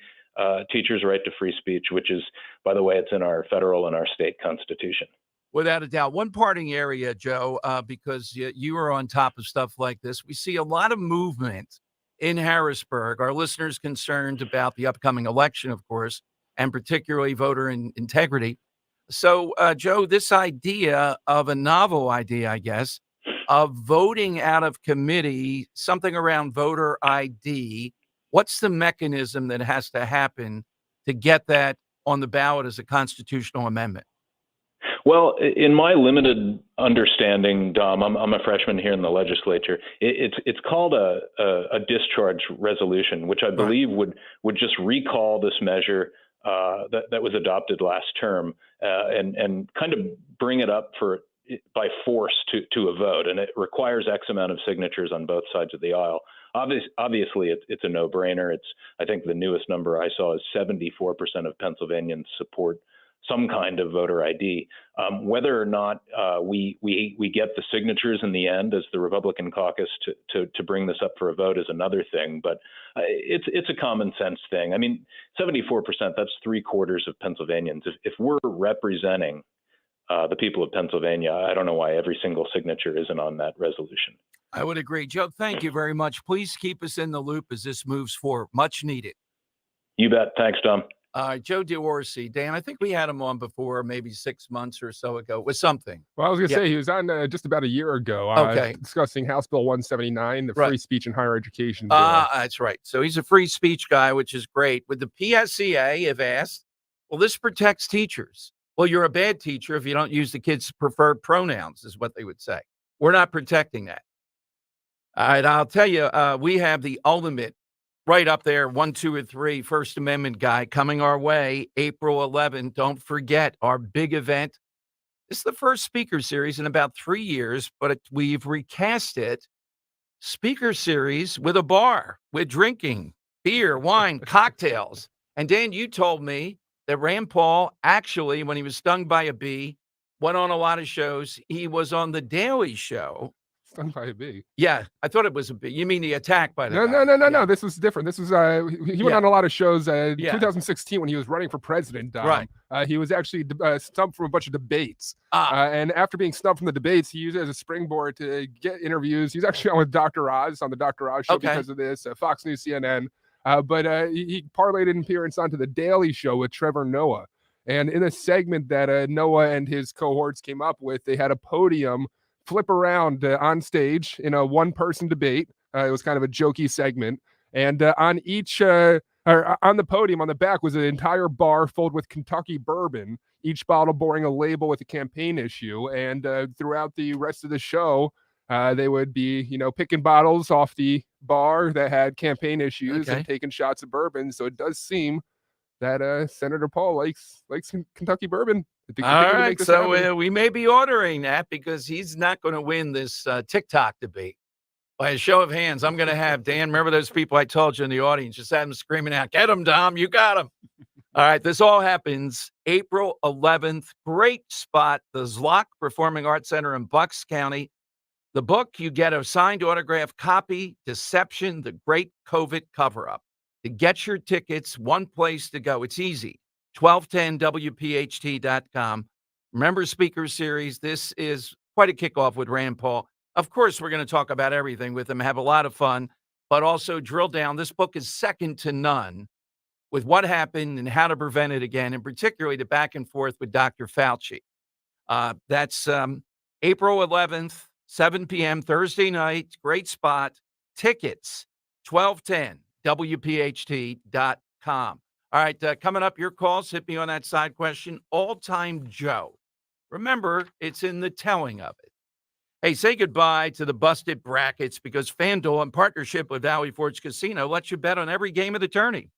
teachers' right to free speech, which is, by the way, it's in our federal and our state constitution. Without a doubt. One parting area, Joe, because you are on top of stuff like this. We see a lot of movement in Harrisburg. Our listeners concerned about the upcoming election, of course, and particularly voter integrity. So, Joe, this idea of a novel idea, I guess, of voting out of committee, something around voter ID. What's the mechanism that has to happen to get that on the ballot as a constitutional amendment? Well, in my limited understanding, Dom, I'm a freshman here in the legislature. It's called a discharge resolution, which I believe would just recall this measure that was adopted last term and kind of bring it up by force to a vote. And it requires X amount of signatures on both sides of the aisle. Obviously, it's a no-brainer. I think the newest number I saw is 74% of Pennsylvanians support some kind of voter ID. Whether or not we get the signatures in the end as the Republican caucus to bring this up for a vote is another thing. But it's a common sense thing. I mean, 74%, that's 3/4 of Pennsylvanians. If we're representing the people of Pennsylvania, I don't know why every single signature isn't on that resolution. I would agree. Joe, thank you very much. Please keep us in the loop as this moves forward. Much needed. You bet. Thanks, Tom. Joe DeOrsi. Dan, I think we had him on before, maybe 6 months or so ago, with something. Well, I was going to say, he was on just about a year ago discussing House Bill 179, the Free Speech and Higher Education Bill. That's right. So he's a free speech guy, which is great. With the PSEA, have asked, well, this protects teachers. Well, you're a bad teacher if you don't use the kids' preferred pronouns, is what they would say. We're not protecting that. All right, I'll tell you, we have the ultimate right up there, 1, 2, or 3 First Amendment guy coming our way, April 11th. Don't forget our big event. This is the first speaker series in about 3 years, but we've recast it. Speaker series with a bar, with drinking, beer, wine, cocktails. And Dan, you told me that Rand Paul actually, when he was stung by a bee, went on a lot of shows. He was on The Daily Show. Stung by a bee? Yeah, I thought it was a bee. You mean the attack by the No. This was different. This was he went on a lot of shows. 2016 when he was running for president. Right. He was actually stumped from a bunch of debates. And after being stumped from the debates, he used it as a springboard to get interviews. He's actually on with Dr. Oz on the Dr. Oz show because of this. Fox News, CNN. But he parlayed an appearance onto The Daily Show with Trevor Noah. And in a segment that Noah and his cohorts came up with, they had a podium flip around on stage in a one-person debate. It was kind of a jokey segment. And on each, or on the podium on the back was an entire bar filled with Kentucky bourbon, each bottle bearing a label with a campaign issue. And throughout the rest of the show, they would be, picking bottles off the bar that had campaign issues and taking shots of bourbon. So it does seem that Senator Paul likes Kentucky bourbon. All right, so we may be ordering that because he's not going to win this TikTok debate. By a show of hands, I'm going to have Dan. Remember those people I told you in the audience? Just have them screaming out, "Get him, Dom! You got him!" All right, this all happens April 11th. Great spot, the Zlock Performing Arts Center in Bucks County. The book, you get a signed autograph copy, Deception, the Great COVID Cover-Up. To get your tickets, one place to go. It's easy, 1210WPHT.com. Remember Speaker Series. This is quite a kickoff with Rand Paul. Of course, we're going to talk about everything with him, have a lot of fun, but also drill down. This book is second to none with what happened and how to prevent it again, and particularly the back and forth with Dr. Fauci. That's April 11th, 7 p.m., Thursday night. Great spot. Tickets, 1210WPHT.com. All right, coming up, your calls. Hit me on that side question. All-time Joe. Remember, it's in the telling of it. Hey, say goodbye to the busted brackets because FanDuel, in partnership with Valley Forge Casino, lets you bet on every game of the tourney.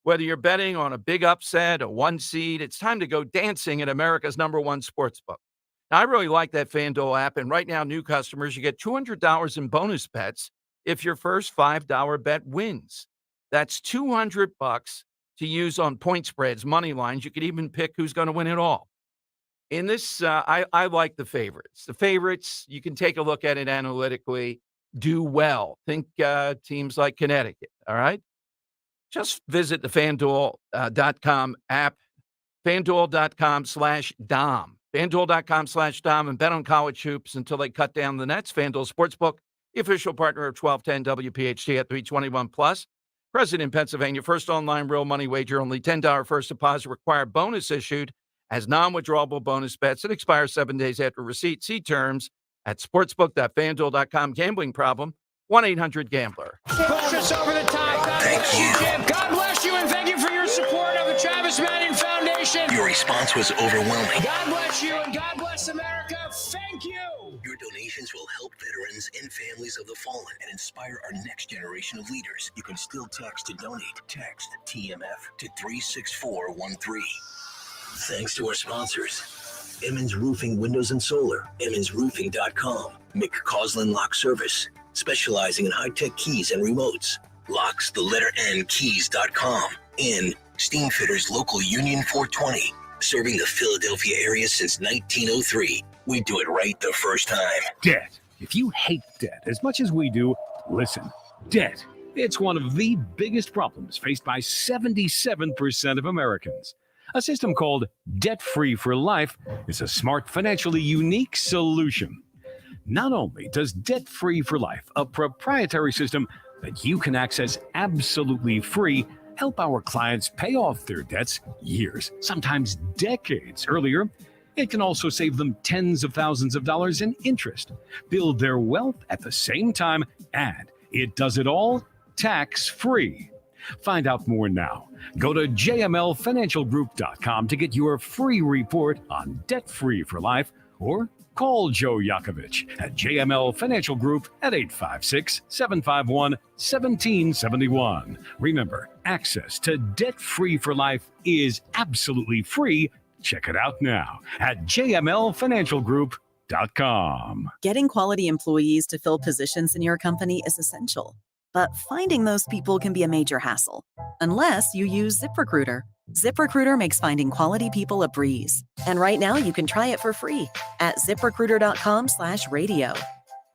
Whether you're betting on a big upset, a one seed, it's time to go dancing at America's #1 sportsbook. Now, I really like that FanDuel app, and right now, new customers, you get $200 in bonus bets if your first $5 bet wins. That's $200 to use on point spreads, money lines. You could even pick who's going to win it all. In this, I like the favorites. The favorites, you can take a look at it analytically, do well. Think teams like Connecticut, all right? Just visit the FanDuel.com app, FanDuel.com/Dom. FanDuel.com/Dom and bet on college hoops until they cut down the nets. FanDuel Sportsbook, the official partner of 1210 WPHT at 321 plus. Present in Pennsylvania. First online real money wager, only $10 first deposit required. Bonus issued as non-withdrawable bonus bets that expire 7 days after receipt. See terms at sportsbook.fanduel.com. Gambling problem, 1-800-GAMBLER. Push us over the top. Thank you. God bless you and thank you for your support of the Travis Manning Foundation. Your response was overwhelming. God bless you and God bless America. Thank you. Your donations will help veterans and families of the fallen and inspire our next generation of leaders. You can still text to donate. Text TMF to 36413. Thanks to our sponsors, Emmons Roofing Windows and Solar, EmmonsRoofing.com, McCausland Lock Service, specializing in high-tech keys and remotes, Locks, the letter N, keys.com, and Steamfitters Local Union 420, serving the Philadelphia area since 1903. We do it right the first time. Debt. If you hate debt as much as we do, listen. Debt. It's one of the biggest problems faced by 77% of Americans. A system called Debt Free for Life is a smart, financially unique solution. Not only does Debt Free for Life, a proprietary system that you can access absolutely free, help our clients pay off their debts years, sometimes decades earlier, it can also save them tens of thousands of dollars in interest, build their wealth at the same time, and it does it all tax-free. Find out more now. Go to jmlfinancialgroup.com to get your free report on Debt Free for Life, or call Joe Yakovich at JML Financial Group at 856-751-1771. Remember, access to Debt Free for Life is absolutely free. Check it out now at jmlfinancialgroup.com. Getting quality employees to fill positions in your company is essential. But finding those people can be a major hassle, unless you use ZipRecruiter. ZipRecruiter makes finding quality people a breeze. And right now you can try it for free at ZipRecruiter.com/radio.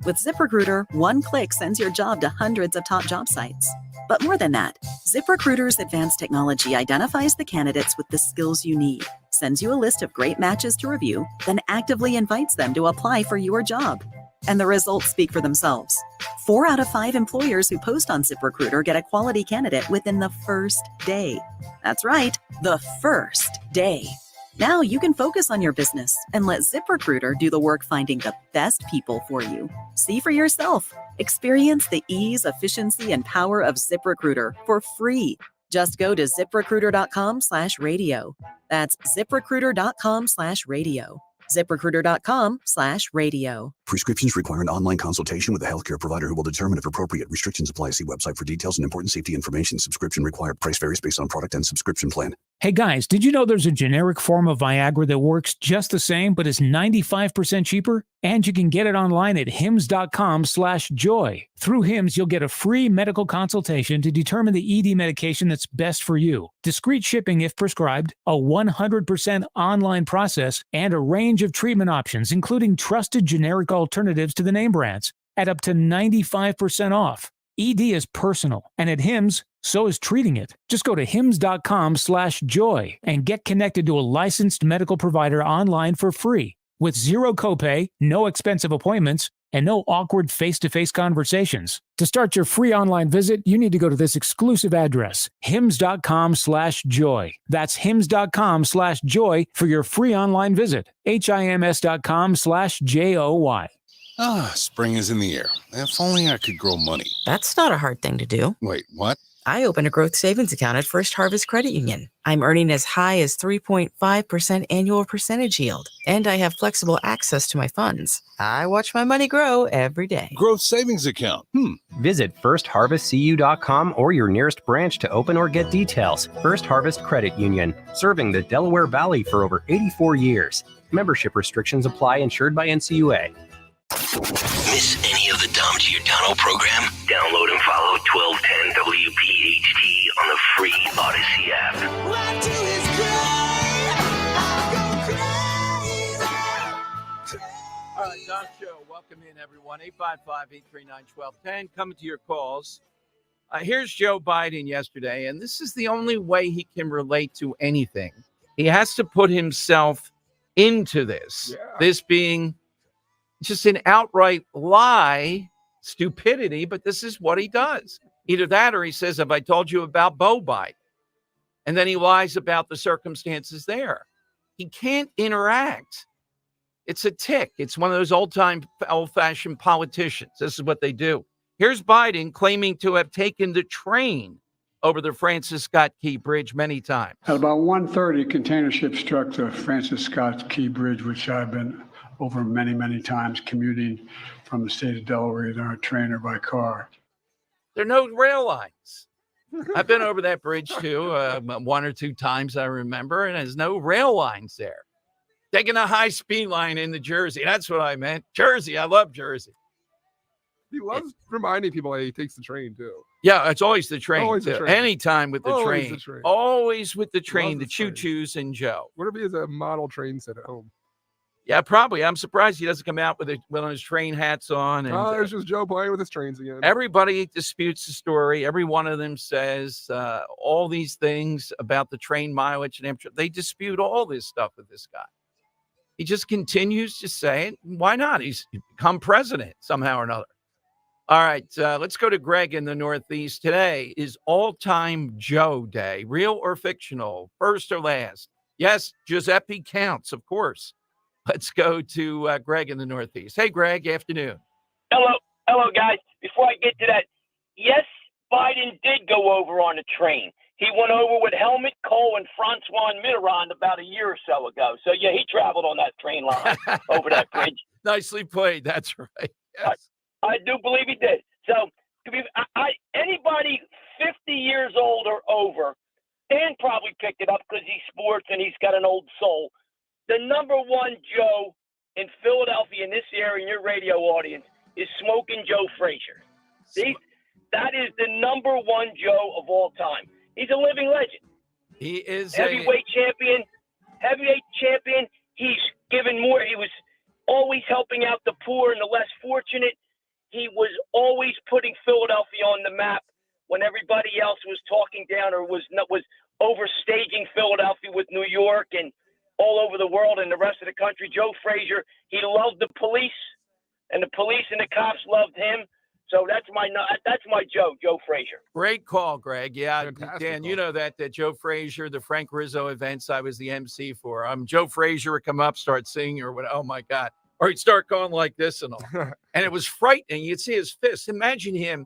With ZipRecruiter, one click sends your job to hundreds of top job sites. But more than that, ZipRecruiter's advanced technology identifies the candidates with the skills you need, sends you a list of great matches to review, then actively invites them to apply for your job. and the results speak for themselves. 4 out of 5 employers who post on ZipRecruiter get a quality candidate within the first day. That's right, the first day. Now you can focus on your business and let ZipRecruiter do the work finding the best people for you. See for yourself. Experience the ease, efficiency, and power of ZipRecruiter for free. Just go to ZipRecruiter.com/radio. That's ZipRecruiter.com/radio. ZipRecruiter.com/radio. Prescriptions require an online consultation with a healthcare provider who will determine if appropriate. Restrictions apply. See website for details and important safety information. Subscription required. Price varies based on product and subscription plan. Hey guys, did you know there's a generic form of Viagra that works just the same but is 95% cheaper? And you can get it online at hims.com/joy. Through Hims, you'll get a free medical consultation to determine the ED medication that's best for you. Discreet shipping if prescribed, a 100% online process, and a range of treatment options, including trusted generic alternatives to the name brands, at up to 95% off. ED is personal, and at Hims, so is treating it. Just go to hims.com/joy and get connected to a licensed medical provider online for free with zero copay, no expensive appointments, and no awkward face-to-face conversations. To start your free online visit, you need to go to this exclusive address, hims.com/joy. That's hims.com/joy for your free online visit. hims.com/joy. Ah, spring is in the air. If only I could grow money. That's not a hard thing to do. Wait, what? I opened a growth savings account at First Harvest Credit Union. I'm earning as high as 3.5% annual percentage yield, and I have flexible access to my funds. I watch my money grow every day. Growth savings account. Visit firstharvestcu.com or your nearest branch to open or get details. First Harvest Credit Union, serving the Delaware Valley for over 84 years. Membership restrictions apply. Insured by NCUA. Miss any of the Dom Giordano program? Download and follow 1210 WPHT on the free Odyssey app. All right, Don Show. Welcome in, everyone. 855-839-1210. Coming to your calls. Here's Joe Biden yesterday, and this is the only way he can relate to anything. He has to put himself into this. This being just an outright lie, stupidity, but this is what he does. Either that or he says, have I told you about Beau Biden? And then he lies about the circumstances there. He can't interact. It's a tick. It's one of those old-fashioned politicians. This is what they do. Here's Biden claiming to have taken the train over the Francis Scott Key Bridge many times. At about 1:30, a container ship struck the Francis Scott Key Bridge, which I've been over many, many times commuting from the state of Delaware, either on a train or by car. There are no rail lines. I've been over that bridge too, 1 or 2 times I remember, and there's no rail lines there. Taking a high-speed line into Jersey. That's what I meant. Jersey. I love Jersey. He loves reminding people that he takes the train too. Yeah, it's always the train. Always the train. Anytime with the Always train. the train. Always with the train, Loves the the train. choo-choos and Joe. What if he has a model train set at home? Yeah, probably. I'm surprised he doesn't come out with one of his train hats on. And There's just Joe playing with his trains again. everybody disputes the story. Every one of them says all these things about the train mileage and they dispute all this stuff with this guy. He just continues to say it. Why not? He's become president somehow or another. All right, let's go to Greg in the Northeast. Today is all-time Joe Day, real or fictional, first or last. Yes, Giuseppe counts, of course. Let's go to Greg in the Northeast. Hey, Greg, afternoon. Hello, guys. Before I get to that, yes, Biden did go over on a train. He went over with Helmut Kohl and Francois Mitterrand about a year or so ago. So, yeah, he traveled on that train line over that bridge. Nicely played. That's right. Yes. I do believe he did. So, anybody 50 years old or over, Dan probably picked it up because he's sports and he's got an old soul. The number one Joe in Philadelphia, in this area, in your radio audience, is Smoking Joe Frazier. That is the number one Joe of all time. He's a living legend. He is heavyweight champion. He's given more. He was always helping out the poor and the less fortunate. He was always putting Philadelphia on the map when everybody else was talking down or was overstaging Philadelphia with New York and all over the world and the rest of the country. Joe Frazier, he loved the police. and the police and the cops loved him. So that's my Joe Frazier. Great call, Greg. Yeah, Fantastic Dan, call. you know that Joe Frazier, the Frank Rizzo events, I was the MC for. Joe Frazier would come up, start singing, or what? Oh my God! Or he'd start going like this and all, and it was frightening. You'd see his fist. Imagine him,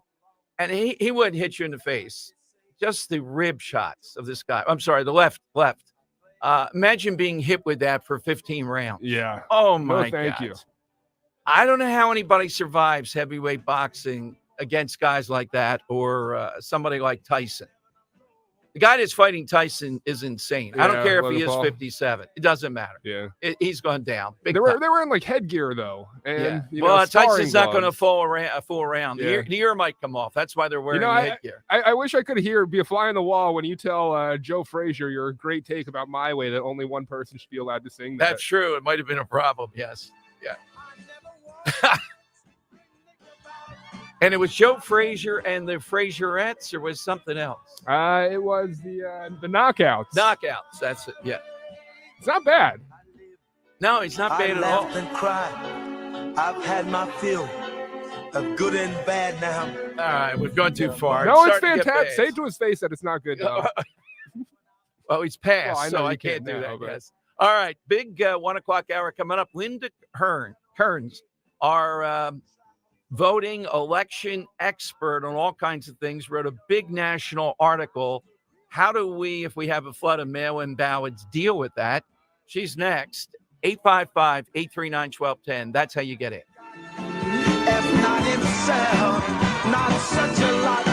and he wouldn't hit you in the face. Just the rib shots of this guy. I'm sorry, the left. Imagine being hit with that for 15 rounds. Yeah. Oh No, my thank God. you. I don't know how anybody survives heavyweight boxing against guys like that, or somebody like Tyson. The guy that's fighting Tyson is insane. I don't Yeah, care if Logan he is Paul. 57. It doesn't matter. Yeah. He's gone down. Big They were time. in like headgear though, and Yeah. Well, Tyson's not going to sparring fall around. Yeah. The ear might come off. That's why they're wearing headgear. I wish I could be a fly on the wall when you tell Joe Frazier your great take about My Way that only one person should be allowed to sing that. That's true. It might have been a problem. Yes. Yeah. And it was Joe Frazier and the Frazierettes, or was something else? It was the Knockouts. Knockouts. That's it. Yeah. It's not bad. No, it's not bad at all. and cried. I've had my fill of good and bad now. All right, we've gone too far. No, it's starting to get fantastic. Say bad. to his face that it's not good though. Well, he's passed, Well, I know so you I can't do can't that. now, but- Yes. All right, big 1 o'clock hour coming up. Linda Kearns, our voting election expert on all kinds of things, wrote a big national article. How do we, if we have a flood of mail-in ballots, deal with that? She's next. 855-839-1210. That's how you get in. Not himself, not such a lot.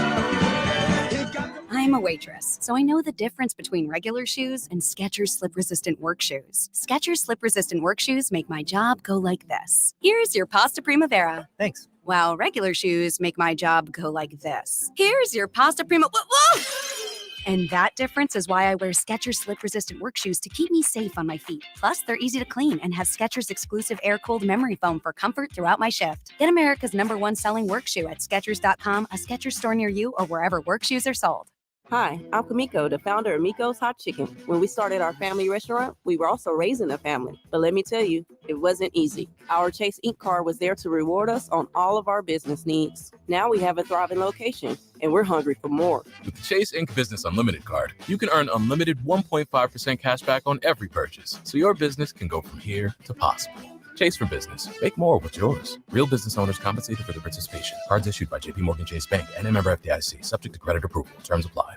I'm a waitress, so I know the difference between regular shoes and Skechers slip-resistant work shoes. Skechers slip-resistant work shoes make my job go like this. Here's your pasta primavera. Thanks. While regular shoes make my job go like this. Here's your pasta whoa! And that difference is why I wear Skechers slip-resistant work shoes to keep me safe on my feet. Plus, they're easy to clean and have Skechers exclusive air-cooled memory foam for comfort throughout my shift. Get America's #1 selling work shoe at Skechers.com, a Skechers store near you, or wherever work shoes are sold. Hi, I'm Kamiko, the founder of Miko's Hot Chicken. When we started our family restaurant, we were also raising a family. But let me tell you, it wasn't easy. Our Chase Ink card was there to reward us on all of our business needs. Now we have a thriving location, and we're hungry for more. With the Chase Ink Business Unlimited card, you can earn unlimited 1.5% cash back on every purchase, so your business can go from here to possible. Chase for business. Make more with yours. Real business owners compensated for their participation. Cards issued by JPMorgan Chase Bank and a member FDIC. Subject to credit approval. Terms apply.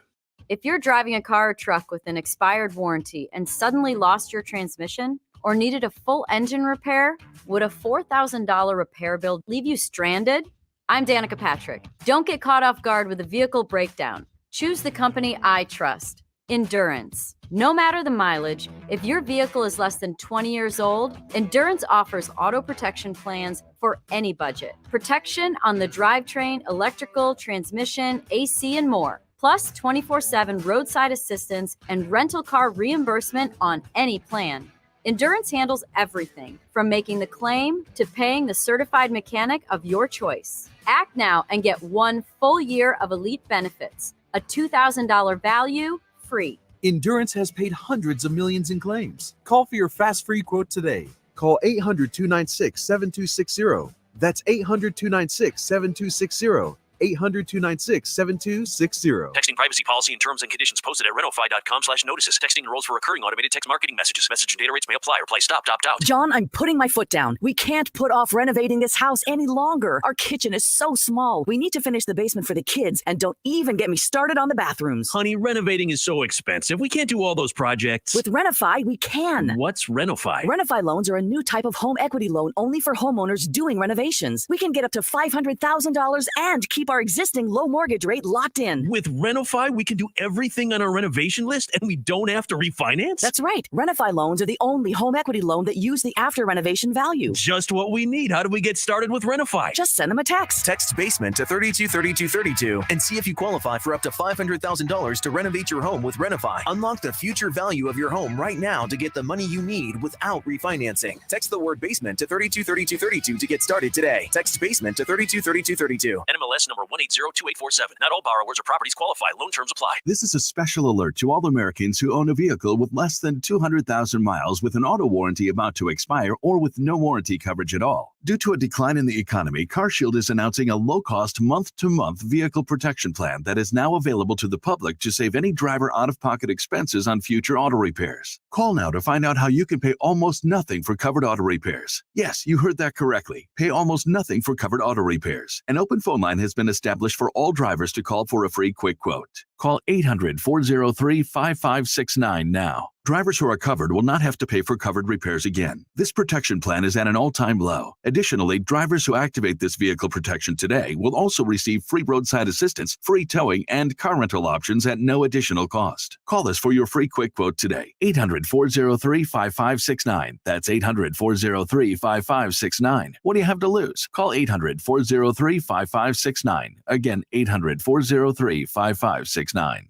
If you're driving a car or truck with an expired warranty and suddenly lost your transmission or needed a full engine repair, would a $4,000 repair bill leave you stranded? I'm Danica Patrick. Don't get caught off guard with a vehicle breakdown. Choose the company I trust. Endurance. No matter the mileage, if your vehicle is less than 20 years old, Endurance offers auto protection plans for any budget. Protection on the drivetrain, electrical, transmission, AC, and more. Plus 24/7 roadside assistance and rental car reimbursement on any plan. Endurance handles everything from making the claim to paying the certified mechanic of your choice. Act now and get 1 full year of elite benefits, a $2,000 value, free. Endurance has paid hundreds of millions in claims. Call for your fast free quote today. Call 800-296-7260. That's 800-296-7260. 800-296-7260. Texting privacy policy and terms and conditions posted at renofi.com/notices. Texting enrolls for recurring automated text marketing messages. Message and data rates may apply. Reply stop, opt out. John, I'm putting my foot down. We can't put off renovating this house any longer. Our kitchen is so small. We need to finish the basement for the kids, and don't even get me started on the bathrooms. Honey, renovating is so expensive. We can't do all those projects. With Renofi, we can. What's Renofi? Renofi loans are a new type of home equity loan only for homeowners doing renovations. We can get up to $500,000 and keep our existing low mortgage rate locked in. With Renofi, we can do everything on our renovation list and we don't have to refinance? That's right. Renofi loans are the only home equity loan that use the after renovation value. Just what we need. How do we get started with Renofi? Just send them a text. Text BASEMENT to 323232 and see if you qualify for up to $500,000 to renovate your home with Renofi. Unlock the future value of your home right now to get the money you need without refinancing. Text the word BASEMENT to 323232 to get started today. Text BASEMENT to 323232. NMLS number 1802847. Not all borrowers or properties qualify. Loan terms apply. This is a special alert to all Americans who own a vehicle with less than 200,000 miles with an auto warranty about to expire or with no warranty coverage at all. Due to a decline in the economy, CarShield is announcing a low-cost month-to-month vehicle protection plan that is now available to the public to save any driver out-of-pocket expenses on future auto repairs. Call now to find out how you can pay almost nothing for covered auto repairs. Yes, you heard that correctly. Pay almost nothing for covered auto repairs. An open phone line has been established for all drivers to call for a free quick quote. Call 800-403-5569 now. Drivers who are covered will not have to pay for covered repairs again. This protection plan is at an all-time low. Additionally, drivers who activate this vehicle protection today will also receive free roadside assistance, free towing, and car rental options at no additional cost. Call us for your free quick quote today. 800-403-5569. That's 800-403-5569. What do you have to lose? Call 800-403-5569. Again, 800-403-5569.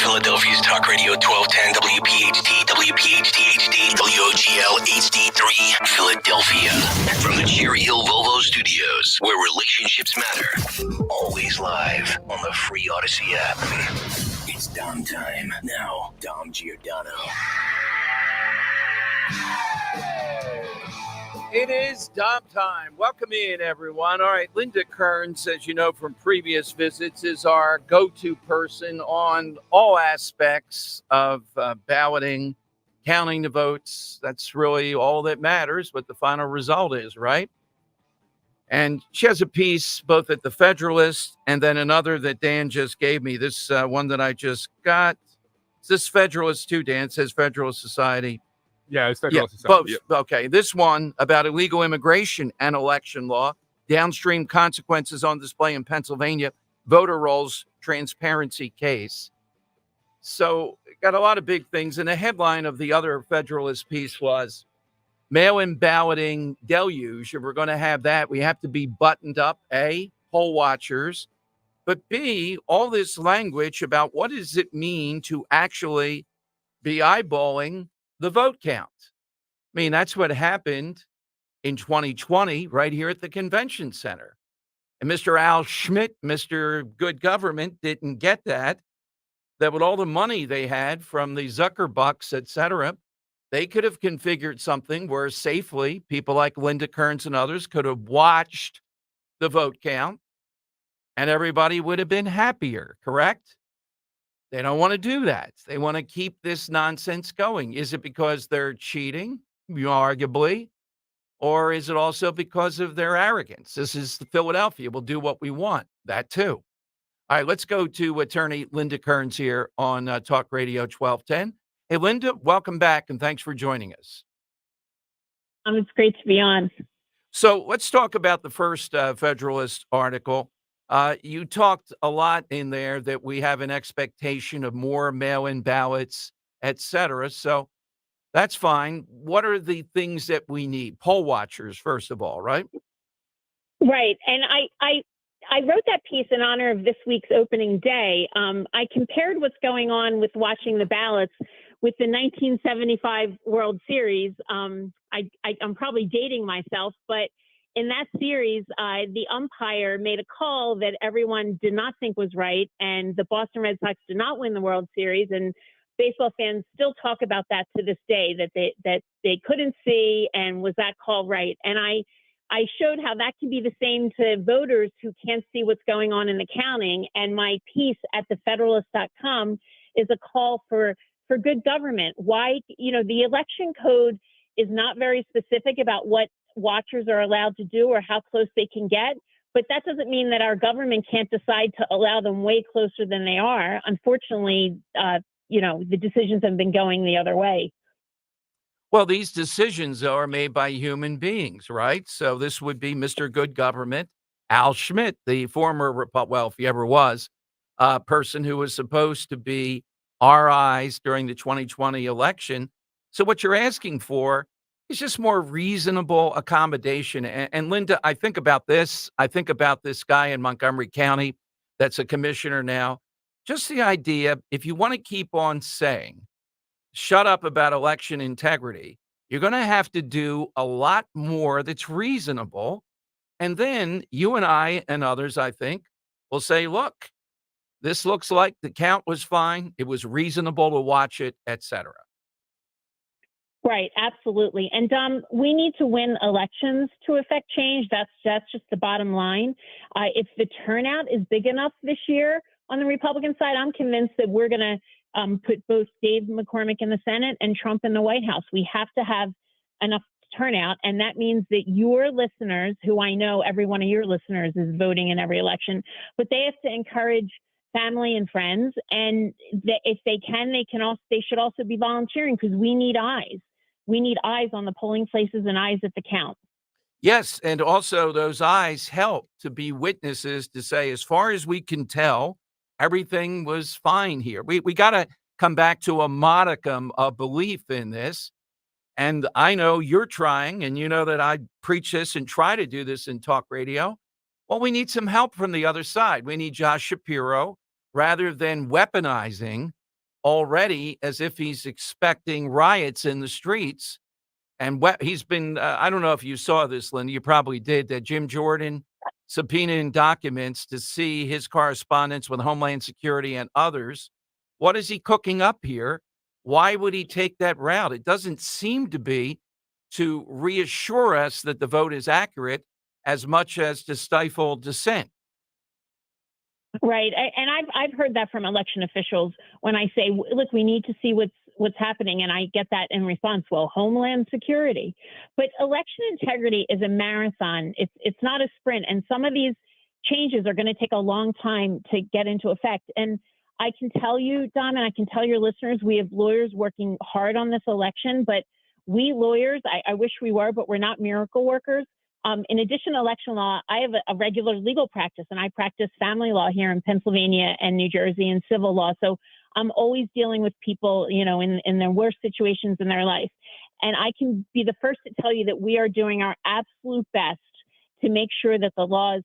Philadelphia's Talk Radio 1210 WPHT, WPHT-HD, WOGL HD3, Philadelphia. From the Cherry Hill Volvo Studios, where relationships matter. Always live on the free Odyssey app. It's Dom time. Now, Dom Giordano. It is Dom time. Welcome in, everyone. All right, Linda Kearns, as you know from previous visits, is our go-to person on all aspects of balloting, counting the votes. That's really all that matters, what the final result is, right? And she has a piece both at the Federalist and then another that Dan just gave me. This one that I just got. Is this Federalist too, Dan? It says Federalist Society. Yeah, it's Federalist Society. Both. Yep. Okay, this one about illegal immigration and election law, downstream consequences on display in Pennsylvania, voter rolls transparency case. So got a lot of big things. And the headline of the other Federalist piece was mail-in balloting deluge. If we're going to have that, we have to be buttoned up, A, poll watchers, but B, all this language about what does it mean to actually be eyeballing the vote count. I mean, that's what happened in 2020 right here at the convention center. And Mr. Al Schmidt, Mr. Good Government, didn't get that with all the money they had from the Zuckerbucks, et cetera, they could have configured something where safely people like Linda Kearns and others could have watched the vote count and everybody would have been happier, correct? They don't want to do that. They want to keep this nonsense going. Is it because they're cheating, arguably, or is it also because of their arrogance? This is Philadelphia. We'll do what we want. That too. All right, let's go to attorney Linda Kearns here on Talk Radio 1210. Hey, Linda, welcome back, and thanks for joining us. It's great to be on. So let's talk about the first Federalist article. You talked a lot in there that we have an expectation of more mail-in ballots, et cetera. So that's fine. What are the things that we need? Poll watchers, first of all, right? Right. And I wrote that piece in honor of this week's opening day. I compared what's going on with watching the ballots with the 1975 World Series. I'm probably dating myself, but in that series, the umpire made a call that everyone did not think was right, and the Boston Red Sox did not win the World Series. And baseball fans still talk about that to this day, that they couldn't see, and was that call right? And I showed how that can be the same to voters who can't see what's going on in the counting. And my piece at thefederalist.com is a call for good government. Why, the election code is not very specific about what watchers are allowed to do or how close they can get, but that doesn't mean that our government can't decide to allow them way closer than they are. Unfortunately, the decisions have been going the other way. Well, these decisions are made by human beings, right? So this would be Mr. Good Government, Al Schmidt, the former, if he ever was, person who was supposed to be our eyes during the 2020 election. So what you're asking for is just more reasonable accommodation. And Linda, I think about this. I think about this guy in Montgomery County that's a commissioner now. Just the idea, if you want to keep on saying, shut up about election integrity, you're going to have to do a lot more that's reasonable. And then you and I and others, I think, will say, look, this looks like the count was fine. It was reasonable to watch it, et cetera. Right, absolutely. And Dom, we need to win elections to affect change. That's just the bottom line. If the turnout is big enough this year on the Republican side, I'm convinced that we're going to put both Dave McCormick in the Senate and Trump in the White House. We have to have enough turnout, and that means that your listeners, who I know every one of your listeners is voting in every election, but they have to encourage family and friends, and if they can, they should also be volunteering, because we need eyes. We need eyes on the polling places and eyes at the count. Yes, and also those eyes help to be witnesses to say, as far as we can tell, everything was fine here. We got to come back to a modicum of belief in this. And I know you're trying, and you know that I preach this and try to do this in talk radio. Well, we need some help from the other side. We need Josh Shapiro, rather than weaponizing already as if he's expecting riots in the streets. And he's been, I don't know if you saw this, Linda, you probably did, that Jim Jordan subpoenaing documents to see his correspondence with Homeland Security and others. What is he cooking up here? Why would he take that route? It doesn't seem to be to reassure us that the vote is accurate as much as to stifle dissent. Right, and I've heard that from election officials when I say, look, we need to see what's happening, and I get that in response, well, Homeland Security. But election integrity is a marathon. It's not a sprint, and some of these changes are going to take a long time to get into effect. And I can tell you, Dom, and I can tell your listeners, we have lawyers working hard on this election, but we lawyers, I wish we were, but we're not miracle workers. In addition to election law, I have a regular legal practice, and I practice family law here in Pennsylvania and New Jersey, and civil law. So I'm always dealing with people, in their worst situations in their life. And I can be the first to tell you that we are doing our absolute best to make sure that the law is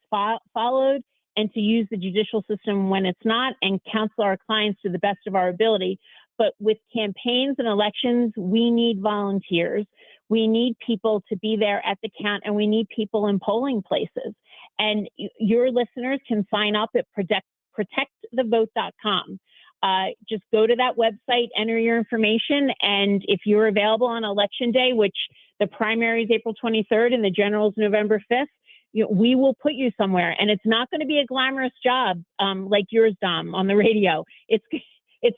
followed, and to use the judicial system when it's not, and counsel our clients to the best of our ability. But with campaigns and elections, we need volunteers. We need people to be there at the count, and we need people in polling places. And your listeners can sign up at protectthevote.com. Just go to that website, enter your information, and if you're available on election day, which the primary is April 23rd and the general is November 5th, we will put you somewhere. And it's not going to be a glamorous job like yours, Dom, on the radio. It's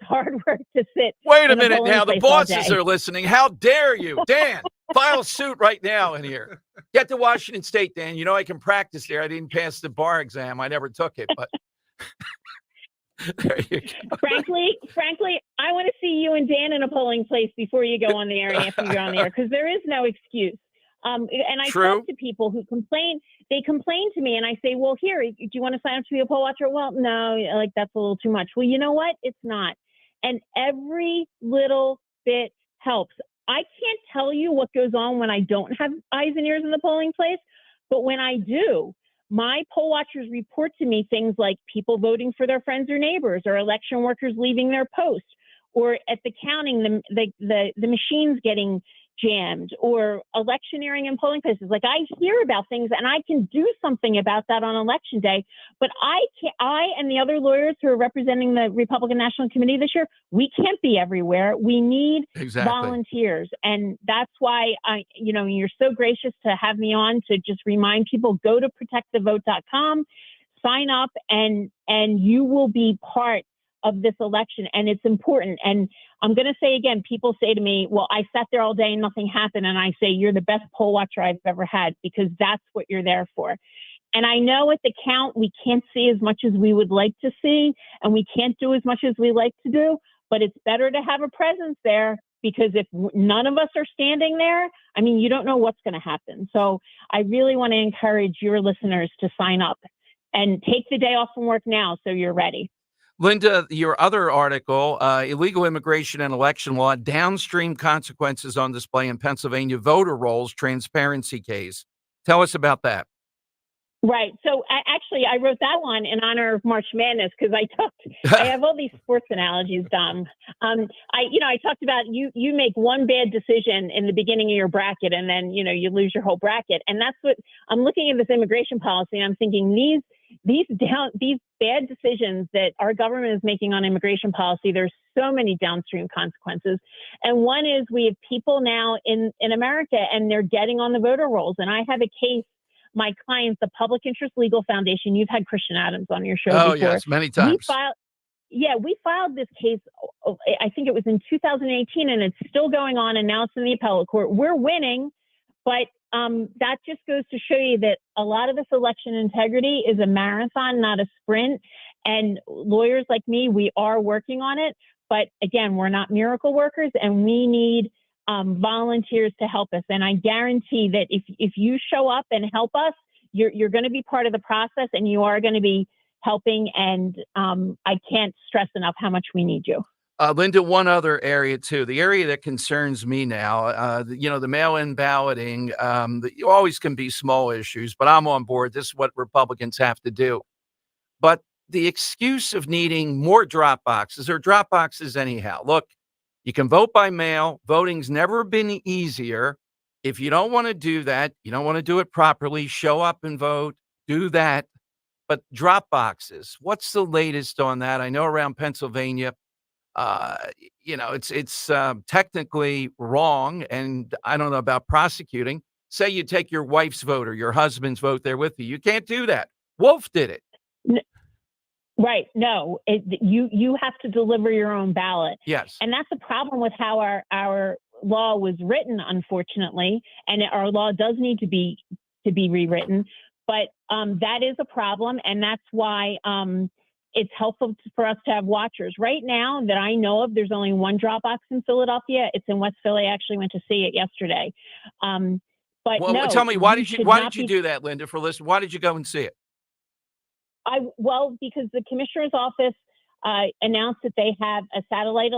hard work to sit. Wait a minute now. The bosses are listening. How dare you? Dan, file suit right now in here. Get to Washington State, Dan. You know I can practice there. I didn't pass the bar exam. I never took it, but there you go. Frankly, I want to see you and Dan in a polling place before you go on the air and after you're on the air, because there is no excuse. And I talk to people who complain. They complain to me, and I say, well, here, do you want to sign up to be a poll watcher? Well, no, like that's a little too much. Well, you know what? It's not. And every little bit helps. I can't tell you what goes on when I don't have eyes and ears in the polling place, but when I do, my poll watchers report to me things like people voting for their friends or neighbors, or election workers leaving their post, or at the counting, the machines getting jammed, or electioneering in polling places. Like, I hear about things, and I can do something about that on election day. But I and the other lawyers who are representing the Republican National Committee this year, we can't be everywhere. We need volunteers, and that's why you're so gracious to have me on to just remind people: go to protectthevote.com, sign up, and you will be part of this election. And it's important. And I'm going to say again, people say to me, well, I sat there all day and nothing happened. And I say, you're the best poll watcher I've ever had, because that's what you're there for. And I know at the count, we can't see as much as we would like to see, and we can't do as much as we like to do, but it's better to have a presence there, because if none of us are standing there, I mean, you don't know what's going to happen. So I really want to encourage your listeners to sign up and take the day off from work now, so you're ready. Linda, your other article, Illegal Immigration and Election Law, Downstream Consequences on Display in Pennsylvania Voter Rolls Transparency Case. Tell us about that. Right. So I wrote that one in honor of March Madness, because I have all these sports analogies, Dom. I talked about you make one bad decision in the beginning of your bracket, and then, you lose your whole bracket. And that's what I'm looking at, this immigration policy, and I'm thinking these bad decisions that our government is making on immigration policy, there's so many downstream consequences. And one is we have people now in America and they're getting on the voter rolls. And I have a case, my client, the Public Interest Legal Foundation, you've had Christian Adams on your show before. Yes, many times. We filed this case, I think it was in 2018, and it's still going on, and now it's in the appellate court. We're winning, but that just goes to show you that a lot of this election integrity is a marathon, not a sprint. And lawyers like me, we are working on it. But again, we're not miracle workers, and we need volunteers to help us. And I guarantee that if you show up and help us, you're going to be part of the process, and you are going to be helping. And I can't stress enough how much we need you. Linda, one other area too, the area that concerns me now, the mail-in balloting, you always can be small issues, but I'm on board. This is what Republicans have to do. But the excuse of needing more drop boxes or drop boxes anyhow. Look, you can vote by mail. Voting's never been easier. If you don't want to do that, you don't want to do it properly, show up and vote, do that. But drop boxes, what's the latest on that? I know around Pennsylvania, it's technically wrong, and I don't know about prosecuting. Say you take your wife's vote or your husband's vote there with you. You can't do that. Wolf did it. Right. No, you have to deliver your own ballot. Yes. And that's the problem with how our law was written, unfortunately. And our law does need to be rewritten. But that is a problem. And that's why it's helpful for us to have watchers. Right now that I know of, there's only one drop box in Philadelphia. It's in West Philly. I actually went to see it yesterday. But well, no, tell me, why did you do that, Linda, for listeners? Why did you go and see it? Because the commissioner's office announced that they have a satellite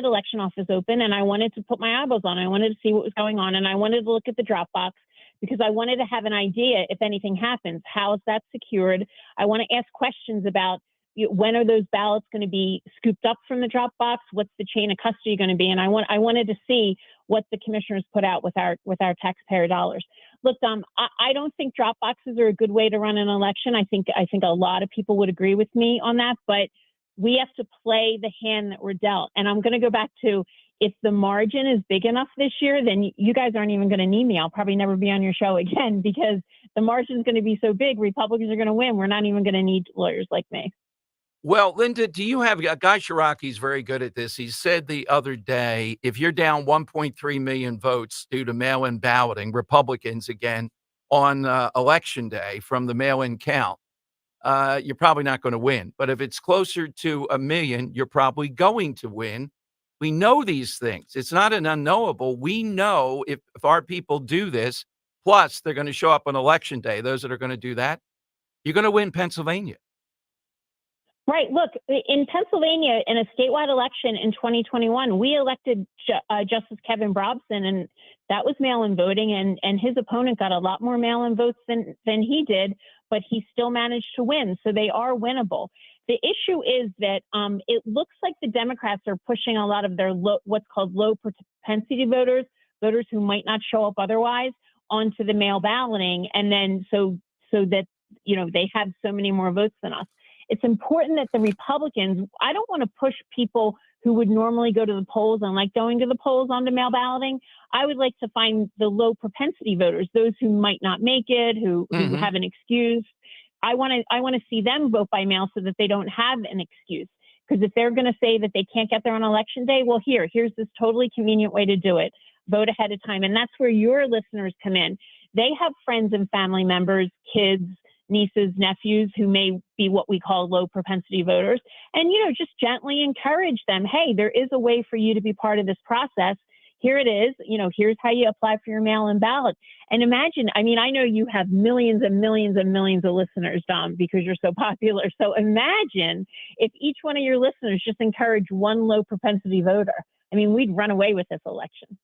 election office open, and I wanted to put my eyeballs on it. I wanted to see what was going on, and I wanted to look at the drop box because I wanted to have an idea if anything happens. How is that secured? I want to ask questions about when are those ballots going to be scooped up from the drop box? What's the chain of custody going to be? And I wanted to see what the commissioners put out with our taxpayer dollars. Look, I don't think drop boxes are a good way to run an election. I think a lot of people would agree with me on that, but we have to play the hand that we're dealt. And I'm going to go back to, if the margin is big enough this year, then you guys aren't even going to need me. I'll probably never be on your show again because the margin is going to be so big. Republicans are going to win. We're not even going to need lawyers like me. Well, Linda, do you have Guy Shiraki's very good at this? He said the other day, if you're down 1.3 million votes due to mail-in balloting, Republicans again on election day from the mail-in count, you're probably not going to win. But if it's closer to 1 million, you're probably going to win. We know these things. It's not an unknowable. We know if our people do this, plus they're going to show up on election day, those that are going to do that, you're going to win Pennsylvania. Right. Look, in Pennsylvania, in a statewide election in 2021, we elected Justice Kevin Brobson, and that was mail-in voting, and his opponent got a lot more mail-in votes than he did, but he still managed to win. So they are winnable. The issue is that it looks like the Democrats are pushing a lot of their what's called low propensity voters who might not show up otherwise, onto the mail balloting, and then so that they have so many more votes than us. It's important that the Republicans, I don't want to push people who would normally go to the polls and like going to the polls onto mail balloting. I would like to find the low propensity voters, those who might not make it, who have an excuse. I want to see them vote by mail so that they don't have an excuse. Because if they're going to say that they can't get there on election day, well, here's this totally convenient way to do it. Vote ahead of time. And that's where your listeners come in. They have friends and family members, kids, nieces, nephews who may be what we call low propensity voters. And, just gently encourage them. Hey, there is a way for you to be part of this process. Here it is. Here's how you apply for your mail-in ballot. And imagine, I know you have millions and millions and millions of listeners, Dom, because you're so popular. So imagine if each one of your listeners just encouraged one low propensity voter. We'd run away with this election.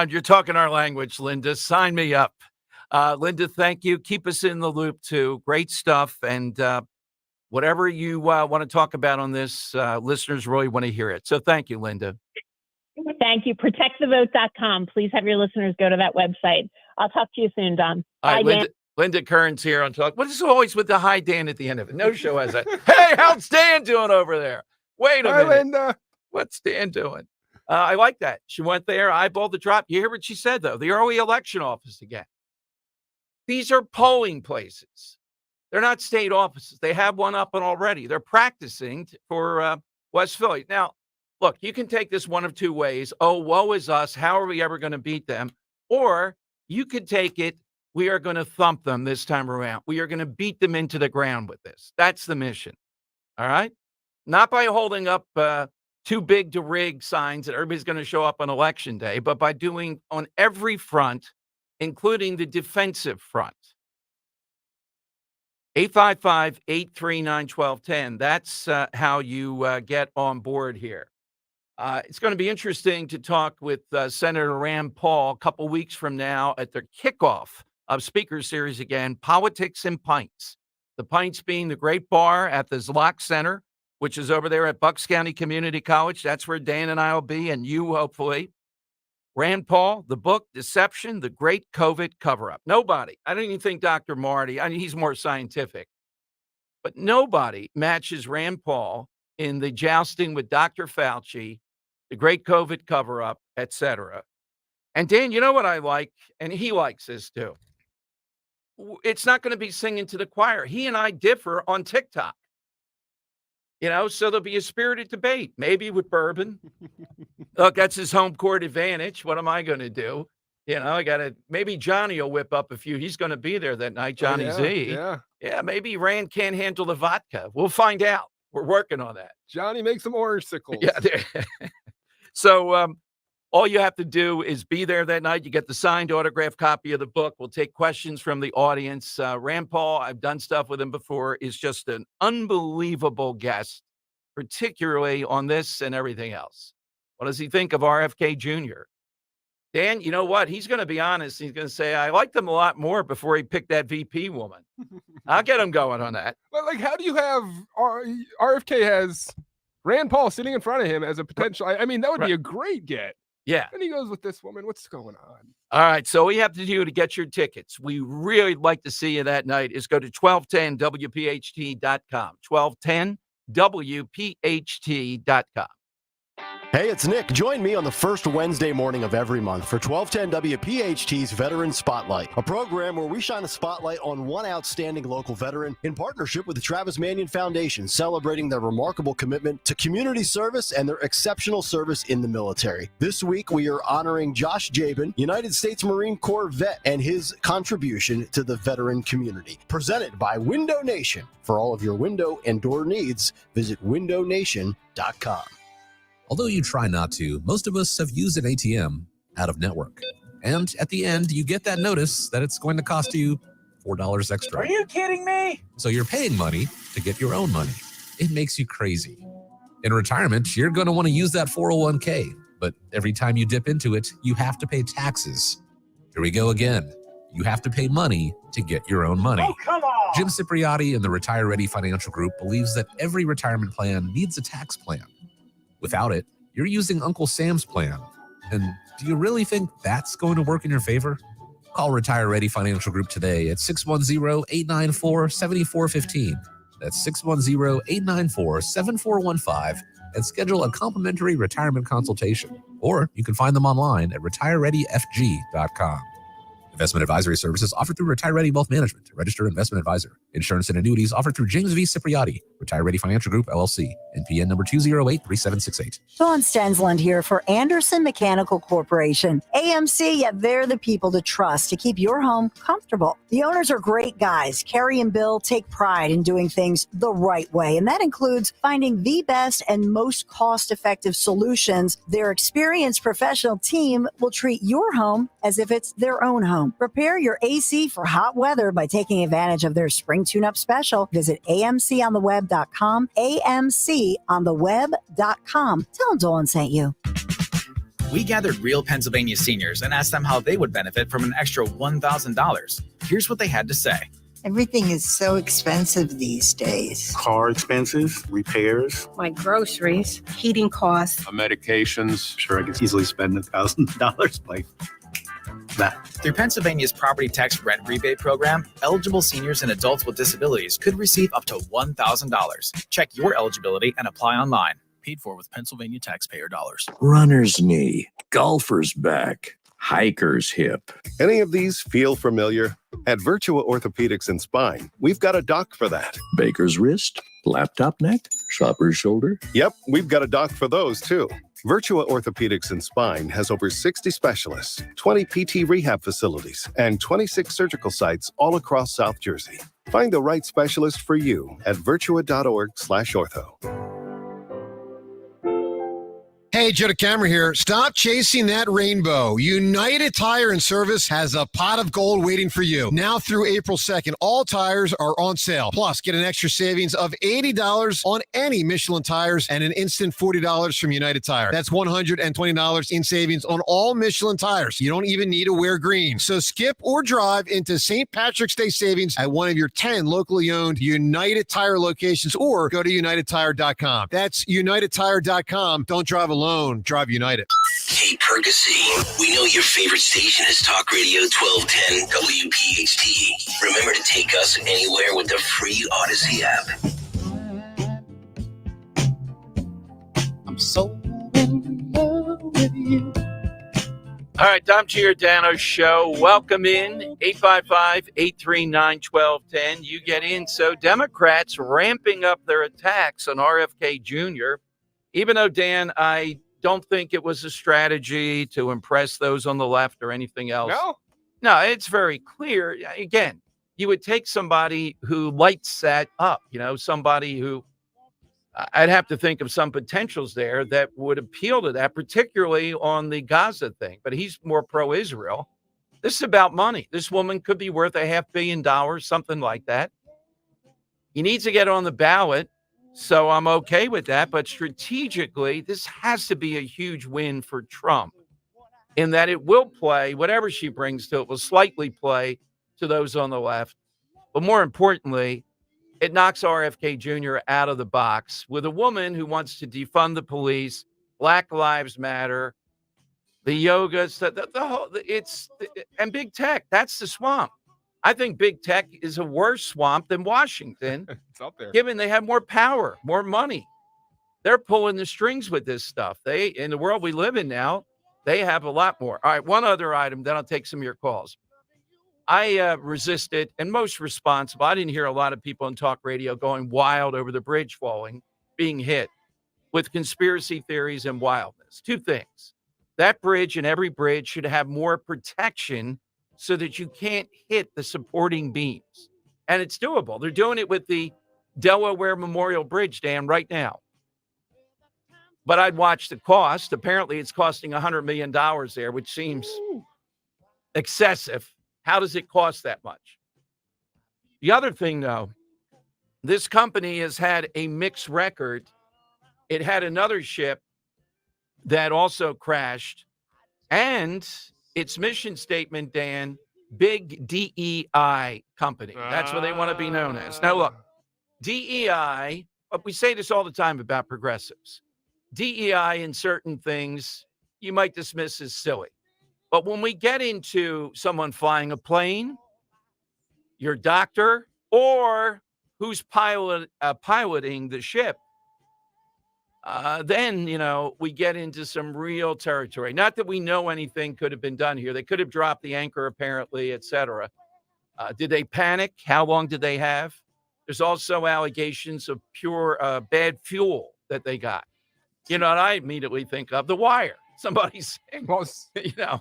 You're talking our language, Linda. Sign me up. Linda, thank you. Keep us in the loop, too. Great stuff. And whatever you want to talk about on this, listeners really want to hear it. So thank you, Linda. Thank you. ProtectTheVote.com. Please have your listeners go to that website. I'll talk to you soon, Don. All right, Bye, Linda. Dan. Linda Kern's here on Talk. What is always with the hi, Dan, at the end of it? No show has that. Hey, how's Dan doing over there? Wait a Hi, minute. Linda. What's Dan doing? I like that. She went there, eyeballed the drop. You hear what she said, though? The early election office again. These are polling places. They're not state offices. They have one up and already. They're practicing for West Philly. Now, look, you can take this one of two ways. Oh, woe is us. How are we ever going to beat them? Or you could take it, we are going to thump them this time around. We are going to beat them into the ground with this. That's the mission. All right? Not by holding up too big to rig signs that everybody's going to show up on election day, but by doing on every front, including the defensive front. 855-839-1210. That's how you get on board here. It's going to be interesting to talk with Senator Rand Paul a couple weeks from now at the kickoff of Speaker Series again, Politics and Pints. The Pints being the great bar at the Zlock Center, which is over there at Bucks County Community College. That's where Dan and I will be, and you, hopefully. Rand Paul, the book, Deception, the Great COVID Cover-Up. Nobody, I don't even think Dr. Marty, I mean, he's more scientific, but nobody matches Rand Paul in the jousting with Dr. Fauci, the Great COVID Cover-Up, etc. And Dan, you know what I like? And he likes this too. It's not going to be singing to the choir. He and I differ on TikTok. You know, so there'll be a spirited debate, maybe with bourbon. Look, that's his home court advantage. What am I going to do? You know, I got to, maybe Johnny will whip up a few. He's going to be there that night, Johnny Z. Yeah, maybe Rand can't handle the vodka. We'll find out. We're working on that. Johnny, make some orange sickles. Yeah. So all you have to do is be there that night. You get the signed autographed copy of the book. We'll take questions from the audience. Rand Paul, I've done stuff with him before, is just an unbelievable guest, particularly on this and everything else. What does he think of RFK Jr.? Dan, you know what? He's going to be honest. He's going to say, I liked him a lot more before he picked that VP woman. I'll get him going on that. But like, how do you have RFK has Rand Paul sitting in front of him as a potential? I mean, that would be a great get. Yeah. And he goes with this woman. What's going on? All right. So all you have to do to get your tickets, we really like to see you that night, is go to 1210WPHT.com. 1210WPHT.com. Hey, it's Nick. Join me on the first Wednesday morning of every month for 1210 WPHT's Veteran Spotlight, a program where we shine a spotlight on one outstanding local veteran in partnership with the Travis Manion Foundation, celebrating their remarkable commitment to community service and their exceptional service in the military. This week, we are honoring Josh Jabin, United States Marine Corps vet, and his contribution to the veteran community. Presented by Window Nation. For all of your window and door needs, visit windownation.com. Although you try not to, most of us have used an ATM out of network. And at the end, you get that notice that it's going to cost you $4 extra. Are you kidding me? So you're paying money to get your own money. It makes you crazy. In retirement, you're going to want to use that 401k, but every time you dip into it, you have to pay taxes. Here we go again. You have to pay money to get your own money. Oh, come on! Jim Cipriotti and the Retire Ready Financial Group believes that every retirement plan needs a tax plan. Without it, you're using Uncle Sam's plan. And do you really think that's going to work in your favor? Call Retire Ready Financial Group today at 610-894-7415. That's 610-894-7415 and schedule a complimentary retirement consultation. Or you can find them online at retirereadyfg.com. Investment advisory services offered through Retire Ready Wealth Management, a registered investment advisor. Insurance and annuities offered through James V. Cipriotti, Retire Ready Financial Group, LLC, NPN number 2083768. Dawn Stensland here for Anderson Mechanical Corporation. AMC, yeah, they're the people to trust to keep your home comfortable. The owners are great guys. Carrie and Bill take pride in doing things the right way, and that includes finding the best and most cost-effective solutions. Their experienced professional team will treat your home as if it's their own home. Prepare your AC for hot weather by taking advantage of their spring tune-up special. Visit amcontheweb.com, amcontheweb.com. Tell them Dawn sent you. We gathered real Pennsylvania seniors and asked them how they would benefit from an extra $1,000. Here's what they had to say. Everything is so expensive these days. Car expenses, repairs, My groceries, heating costs. medications. Sure, I could easily spend $1,000 like. that. Through Pennsylvania's property tax rent rebate program, eligible seniors and adults with disabilities could receive up to $1,000. Check your eligibility and apply online. Paid for with Pennsylvania taxpayer dollars. Runner's knee, golfer's back, hiker's hip. Any of these feel familiar? At Virtua Orthopedics and Spine, we've got a doc for that. Baker's wrist, laptop neck, shopper's shoulder. Yep, we've got a doc for those too. Virtua Orthopedics and Spine has over 60 specialists, 20 PT rehab facilities, and 26 surgical sites all across South Jersey. Find the right specialist for you at virtua.org/ortho. Hey, Joe DeCamera here. Stop chasing that rainbow. United Tire and Service has a pot of gold waiting for you. Now through April 2nd, all tires are on sale. Plus, get an extra savings of $80 on any Michelin tires and an instant $40 from United Tire. That's $120 in savings on all Michelin tires. You don't even need to wear green. So skip or drive into St. Patrick's Day savings at one of your 10 locally owned United Tire locations or go to UnitedTire.com. That's UnitedTire.com. Don't drive alone. Drive United. Hey, Percy, we know your favorite station is Talk Radio 1210 WPHT. Remember to take us anywhere with the free Odyssey app. I'm so in love with you. All right, Dom Giordano Show. Welcome in, 855-839-1210. You get in. So Democrats ramping up their attacks on RFK Jr., even though, Dan, I don't think it was a strategy to impress those on the left or anything else. No, it's very clear. Again, you would take somebody who lights that up, somebody who I'd have to think of some potentials there that would appeal to that, particularly on the Gaza thing. But he's more pro-Israel. This is about money. This woman could be worth $500 million, something like that. He needs to get on the ballot. So I'm okay with that. But strategically, this has to be a huge win for Trump in that it will play, whatever she brings to it, will slightly play to those on the left. But more importantly, it knocks RFK Jr. out of the box with a woman who wants to defund the police, Black Lives Matter, the yoga, and big tech. That's the swamp. I think big tech is a worse swamp than Washington. It's up there. Given they have more power, more money. They're pulling the strings with this stuff. In the world we live in now, they have a lot more. All right, one other item, then I'll take some of your calls. I resisted, and most responsible. I didn't hear a lot of people on talk radio going wild over the bridge falling, being hit with conspiracy theories and wildness. Two things. That bridge and every bridge should have more protection so that you can't hit the supporting beams. And it's doable. They're doing it with the Delaware Memorial Bridge, Dan, right now. But I'd watch the cost. Apparently, it's costing $100 million there, which seems excessive. How does it cost that much? The other thing, though, this company has had a mixed record. It had another ship that also crashed, and its mission statement, Dan, big DEI company. That's what they want to be known as. Now, look, DEI, we say this all the time about progressives. DEI in certain things you might dismiss as silly. But when we get into someone flying a plane, your doctor, or who's piloting the ship, then, we get into some real territory. Not that we know anything could have been done here. They could have dropped the anchor, apparently, et cetera. Did they panic? How long did they have? There's also allegations of pure bad fuel that they got. You know what I immediately think of? The Wire. Somebody's saying,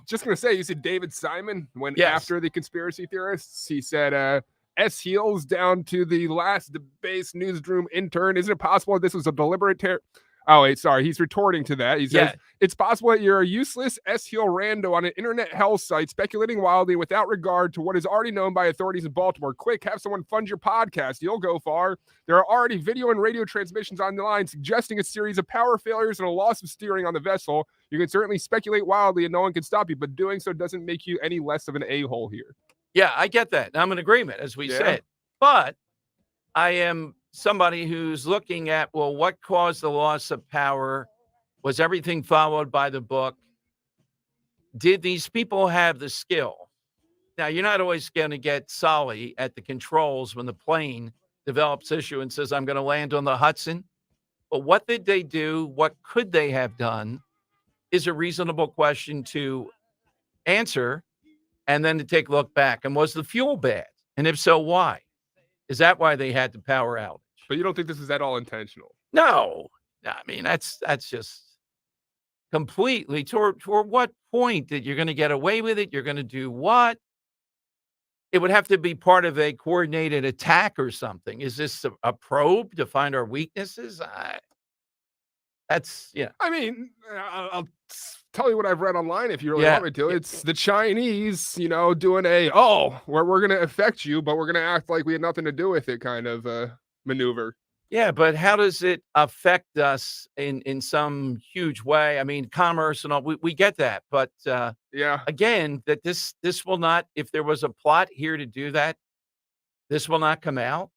just going to say, you see David Simon, when Yes. after the conspiracy theorists, he said, S heels down to the last debased newsroom intern. Isn't it possible this was a deliberate Oh, wait, sorry. He's retorting to that. He says, it's possible that you're a useless S-heel rando on an internet hell site speculating wildly without regard to what is already known by authorities in Baltimore. Quick, have someone fund your podcast. You'll go far. There are already video and radio transmissions on the line suggesting a series of power failures and a loss of steering on the vessel. You can certainly speculate wildly and no one can stop you, but doing so doesn't make you any less of an a-hole here. Yeah, I get that. I'm in agreement, as we said. But I am somebody who's looking at, well, what caused the loss of power? Was everything followed by the book? Did these people have the skill? Now, you're not always going to get Solly at the controls when the plane develops issue and says, I'm going to land on the Hudson. But what did they do? What could they have done is a reasonable question to answer and then to take a look back. And was the fuel bad? And if so, why? Is that why they had the power outage? But you don't think this is at all intentional? No. I mean, that's just completely toward what point that you're going to get away with it? You're going to do what? It would have to be part of a coordinated attack or something. Is this a probe to find our weaknesses? That's, yeah. I mean, I'll tell you what I've read online if you really Yeah. want me to. It's the Chinese, doing we're going to affect you, but we're going to act like we had nothing to do with it kind of maneuver. Yeah, but how does it affect us in some huge way? I mean, commerce and all, we get that. But yeah, again, that this will not, if there was a plot here to do that, this will not come out.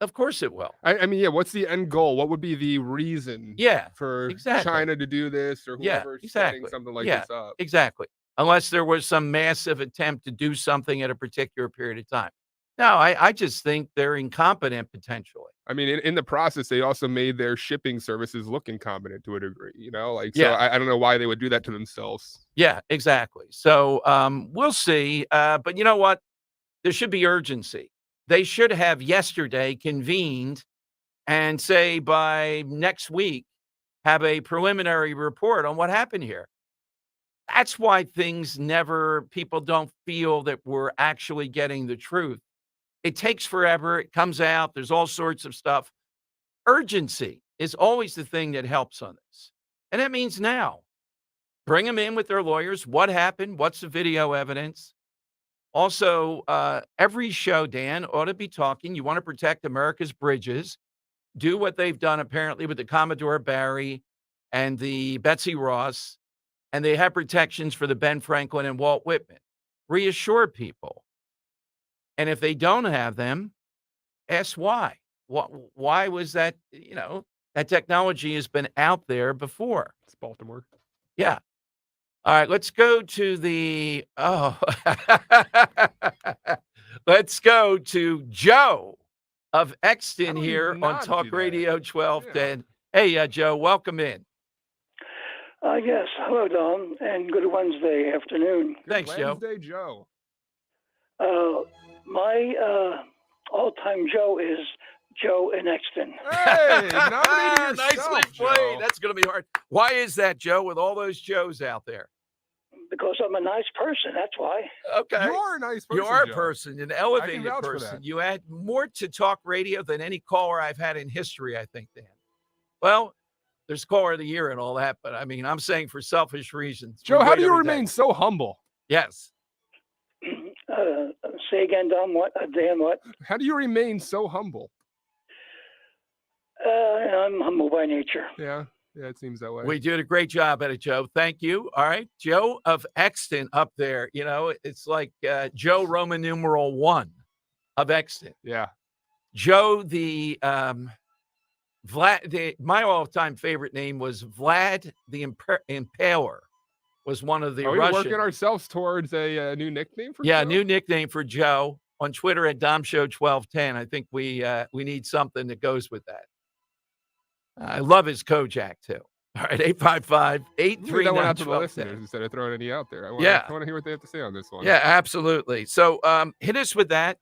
Of course it will. I mean, yeah, what's the end goal? What would be the reason for exactly. China to do this or whoever's setting something like this up? Exactly. Unless there was some massive attempt to do something at a particular period of time. No, I just think they're incompetent potentially. I mean, in the process, they also made their shipping services look incompetent to a degree, So Yeah. I don't know why they would do that to themselves. Yeah, exactly. So we'll see. But you know what? There should be urgency. They should have yesterday convened and say by next week, have a preliminary report on what happened here. That's why people don't feel that we're actually getting the truth. It takes forever. It comes out. There's all sorts of stuff. Urgency is always the thing that helps on this. And that means now. Bring them in with their lawyers. What happened? What's the video evidence? Also, every show, Dan, ought to be talking. You want to protect America's bridges. Do what they've done apparently with the Commodore Barry and the Betsy Ross. And they have protections for the Ben Franklin and Walt Whitman. Reassure people. And if they don't have them, ask why. Why was that, that technology has been out there before. It's Baltimore. Yeah. All right, let's go to let's go to Joe of Exton here on Talk Radio 1210. Hey, Joe, welcome in. Yes. Hello, Don, and good Wednesday afternoon. Thanks, Joe. Wednesday, Joe. My all-time Joe is Joe in Exton. Hey, nominated nicely yourself, played. Joe. That's going to be hard. Why is that, Joe, with all those Joes out there? Because I'm a nice person, that's why. Okay. You're a nice person, You are a Joe. person, an I elevated can vouch for person. that. You add more to talk radio than any caller I've had in history, I think, Dan. Well, there's caller of the year and all that, but I mean, I'm saying for selfish reasons. Joe, we how wait do you every day. remain so humble? Yes. Say again, Don, what? Dan, what? How do you remain so humble? I'm humble by nature. Yeah, it seems that way. We did a great job at it, Joe. Thank you. All right. Joe of Exton up there. It's like Joe Roman numeral 1 of Exton. Yeah. Joe, my all-time favorite name was Vlad the Impaler. Was one of the Are we Russian. working ourselves towards a new nickname for Yeah, Joe? new nickname for Joe on Twitter at DomShow1210. I think we need something that goes with that. I love his Kojak too. All right, 855-839-1210. That one out to the listeners instead of throwing any out there. I want to hear what they have to say on this one. Yeah, absolutely. So hit us with that.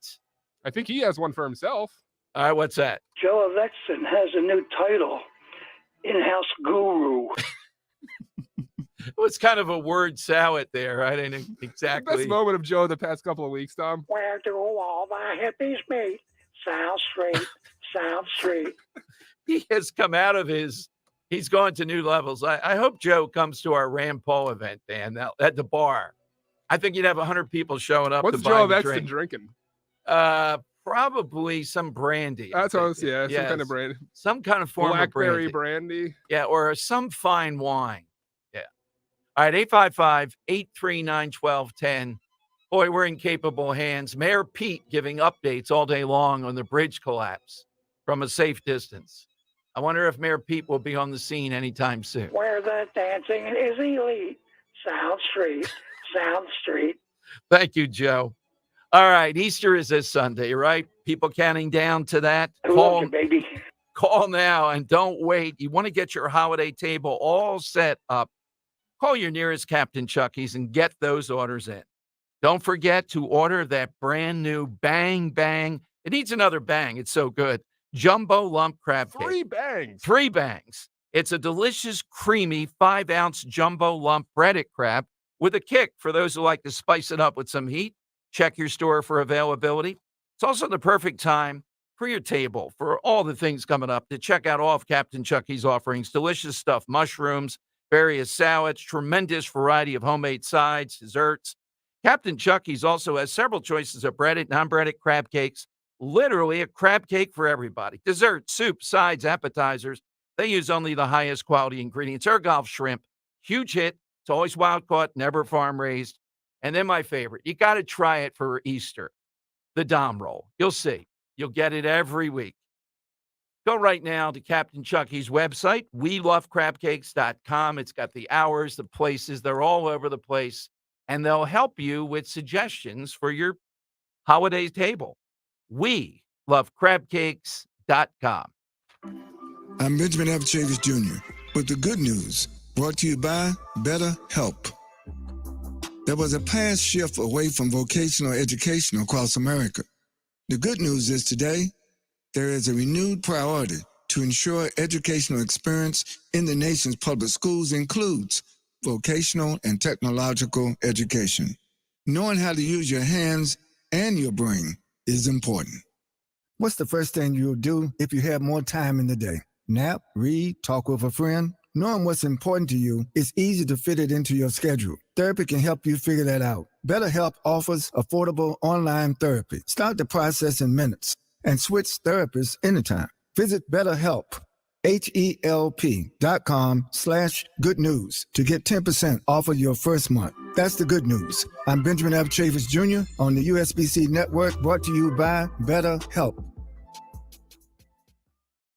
I think he has one for himself. All right, what's that? Joe of Exton has a new title, In-House Guru. It was kind of a word salad there. I didn't exactly. The best moment of Joe the past couple of weeks, Tom. Where do all the hippies meet? South Street, South Street. He has come out of he's gone to new levels. I hope Joe comes to our Rand Paul event, Dan, at the bar. I think you'd have 100 people showing up. What's to Joe buy of the Exton drink. drinking? Probably some brandy. That's what I was, some kind of brandy. Some kind of form Blackberry of brandy. Yeah, or some fine wine. Yeah. All right, 855-839-1210. Boy, we're in capable hands. Mayor Pete giving updates all day long on the bridge collapse from a safe distance. I wonder if Mayor Pete will be on the scene anytime soon. Where the dancing is elite. Sound Street, Sound Street. Thank you, Joe. All right, Easter is this Sunday, right? People counting down to that. Who loves you, baby? Call now and don't wait. You want to get your holiday table all set up. Call your nearest Captain Chucky's and get those orders in. Don't forget to order that brand new Bang Bang. It needs another bang. It's so good. Jumbo lump crab cake. 3 bangs. 3 bangs. It's a delicious, creamy 5-ounce jumbo lump breaded crab with a kick for those who like to spice it up with some heat. Check your store for availability. It's also the perfect time for your table, for all the things coming up, to check out all of Captain Chucky's offerings. Delicious stuff, mushrooms, various salads, tremendous variety of homemade sides, desserts. Captain Chucky's also has several choices of breaded, non-breaded crab cakes. Literally a crab cake for everybody. Dessert, soup, sides, appetizers. They use only the highest quality ingredients. Ergolf shrimp, huge hit. It's always wild caught, never farm raised. And then my favorite, you got to try it for Easter, the Dom roll. You'll see. You'll get it every week. Go right now to Captain Chucky's website, welovecrabcakes.com. It's got the hours, the places. They're all over the place. And they'll help you with suggestions for your holiday table. welovecrabcakes.com. I'm Benjamin F. Chavis Jr. with the good news, brought to you by BetterHelp. There was a past shift away from vocational education across America. The good news is today, there is a renewed priority to ensure educational experience in the nation's public schools includes vocational and technological education. Knowing how to use your hands and your brain is important. What's the first thing you'll do if you have more time in the day? Nap, read, talk with a friend? Knowing what's important to you is easy to fit it into your schedule. Therapy can help you figure that out. BetterHelp offers affordable online therapy. Start the process in minutes and switch therapists anytime. Visit BetterHelp, HELP.com/good news to get 10% off of your first month. That's the good news. I'm Benjamin F. Chavis Jr. on the USBC Network, brought to you by BetterHelp.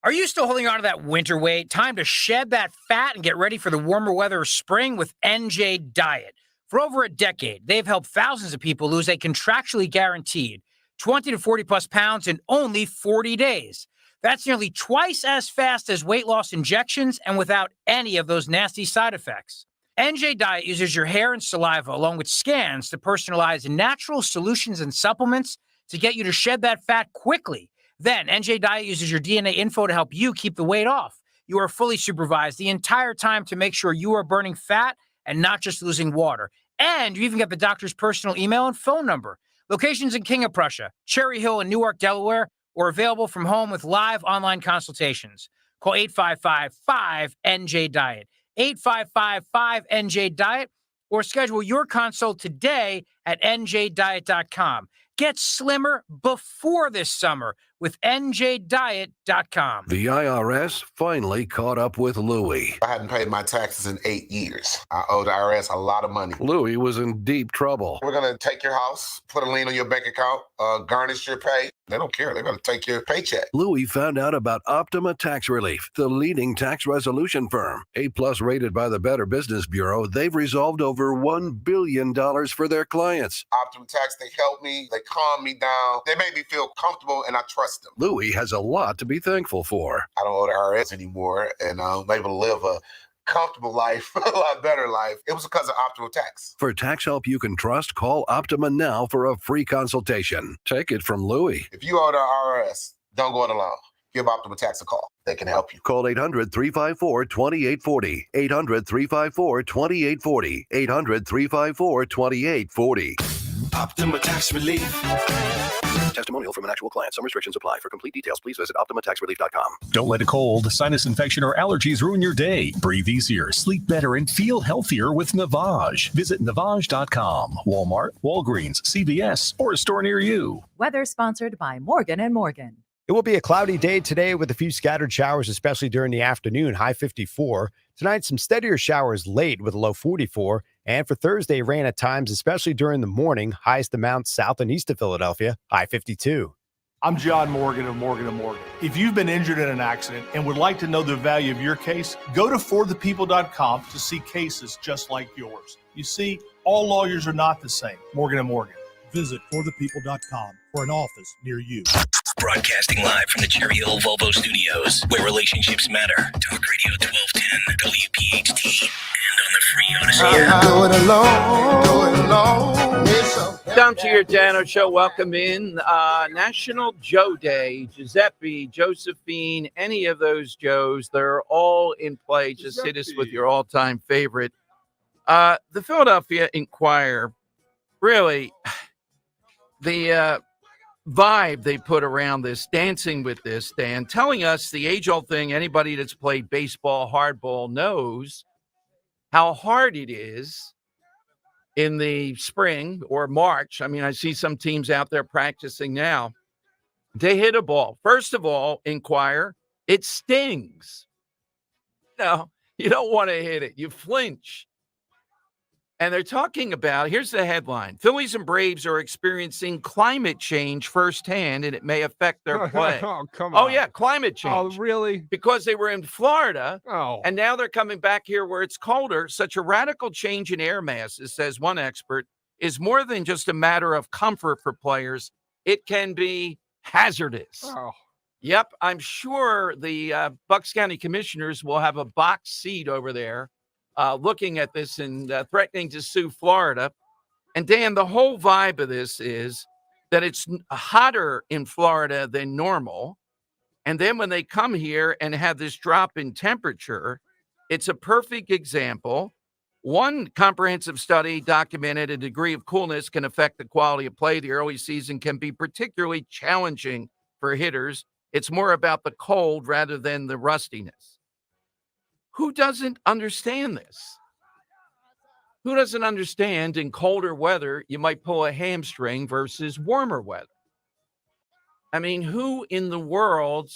Are you still holding on to that winter weight? Time to shed that fat and get ready for the warmer weather of spring with NJ Diet. For over a decade, they've helped thousands of people lose a contractually guaranteed 20 to 40 plus pounds in only 40 days. That's nearly twice as fast as weight loss injections and without any of those nasty side effects. NJ Diet uses your hair and saliva along with scans to personalize natural solutions and supplements to get you to shed that fat quickly. Then NJ Diet uses your DNA info to help you keep the weight off. You are fully supervised the entire time to make sure you are burning fat and not just losing water. And you even get the doctor's personal email and phone number. Locations in King of Prussia, Cherry Hill, and Newark, Delaware, or available from home with live online consultations. Call 855-5NJ-DIET, 855-5NJ-DIET, or schedule your consult today at njdiet.com. Get slimmer before this summer with njdiet.com. The IRS finally caught up with Louie. I hadn't paid my taxes in 8 years. I owe the IRS a lot of money. Louie was in deep trouble. We're going to take your house, put a lien on your bank account, garnish your pay. They don't care. They're going to take your paycheck. Louie found out about Optima Tax Relief, the leading tax resolution firm. A-plus rated by the Better Business Bureau, they've resolved over $1 billion for their clients. Optima Tax, they help me. They calm me down. They make me feel comfortable, and I trust them. Louie has a lot to be thankful for. I don't owe the IRS anymore, and I'm able to live a comfortable life, a lot better life. It was because of Optima Tax. For tax help you can trust, call Optima now for a free consultation. Take it from Louie. If you owe the IRS, don't go it alone. Give Optima Tax a call. They can help you. Call 800-354-2840. 800-354-2840. 800-354-2840. Optima Tax Relief. Testimonial from an actual client. Some restrictions apply. For complete details, please visit OptimaTaxRelief.com. Don't let a cold, sinus infection, or allergies ruin your day. Breathe easier, sleep better, and feel healthier with Navage. Visit Navage.com. Walmart, Walgreens, CVS, or a store near you. Weather sponsored by Morgan & Morgan. It will be a cloudy day today with a few scattered showers, especially during the afternoon, high 54. Tonight, some steadier showers late with a low 44. And for Thursday, rain at times, especially during the morning, highest amounts south and east of Philadelphia, high 52. I'm John Morgan of Morgan & Morgan. If you've been injured in an accident and would like to know the value of your case, go to forthepeople.com to see cases just like yours. You see, all lawyers are not the same. Morgan & Morgan. Visit forthepeople.com for an office near you. Broadcasting live from the Cherry Hill Volvo Studios, where relationships matter. Talk Radio 1210, WPHT, and on the free Odyssey app. Do it alone. Down to your Dano Show. Welcome in. National Joe Day. Giuseppe, Josephine, any of those Joes, they're all in play. Just hit us with your all-time favorite. The Philadelphia Inquirer, really, the vibe they put around this, dancing with this, Dan, telling us the age-old thing anybody that's played baseball, hardball knows how hard it is in the spring or March. I mean, I see some teams out there practicing now. They hit a ball. First of all, Inquire, it stings. No, you don't want to hit it. You flinch. And they're talking about, here's the headline: Phillies and Braves are experiencing climate change firsthand, and it may affect their play. Oh, come on. Oh, yeah, climate change. Oh, really? Because they were in Florida, Oh. and now they're coming back here where it's colder. Such a radical change in air masses, says one expert, is more than just a matter of comfort for players. It can be hazardous. Oh. Yep, I'm sure the Bucks County commissioners will have a box seat over there looking at this and threatening to sue Florida. And Dan, the whole vibe of this is that it's hotter in Florida than normal. And then when they come here and have this drop in temperature, it's a perfect example. One comprehensive study documented a degree of coolness can affect the quality of play. The early season can be particularly challenging for hitters. It's more about the cold rather than the rustiness. Who doesn't understand this? Who doesn't understand in colder weather, you might pull a hamstring versus warmer weather? I mean, who in the world,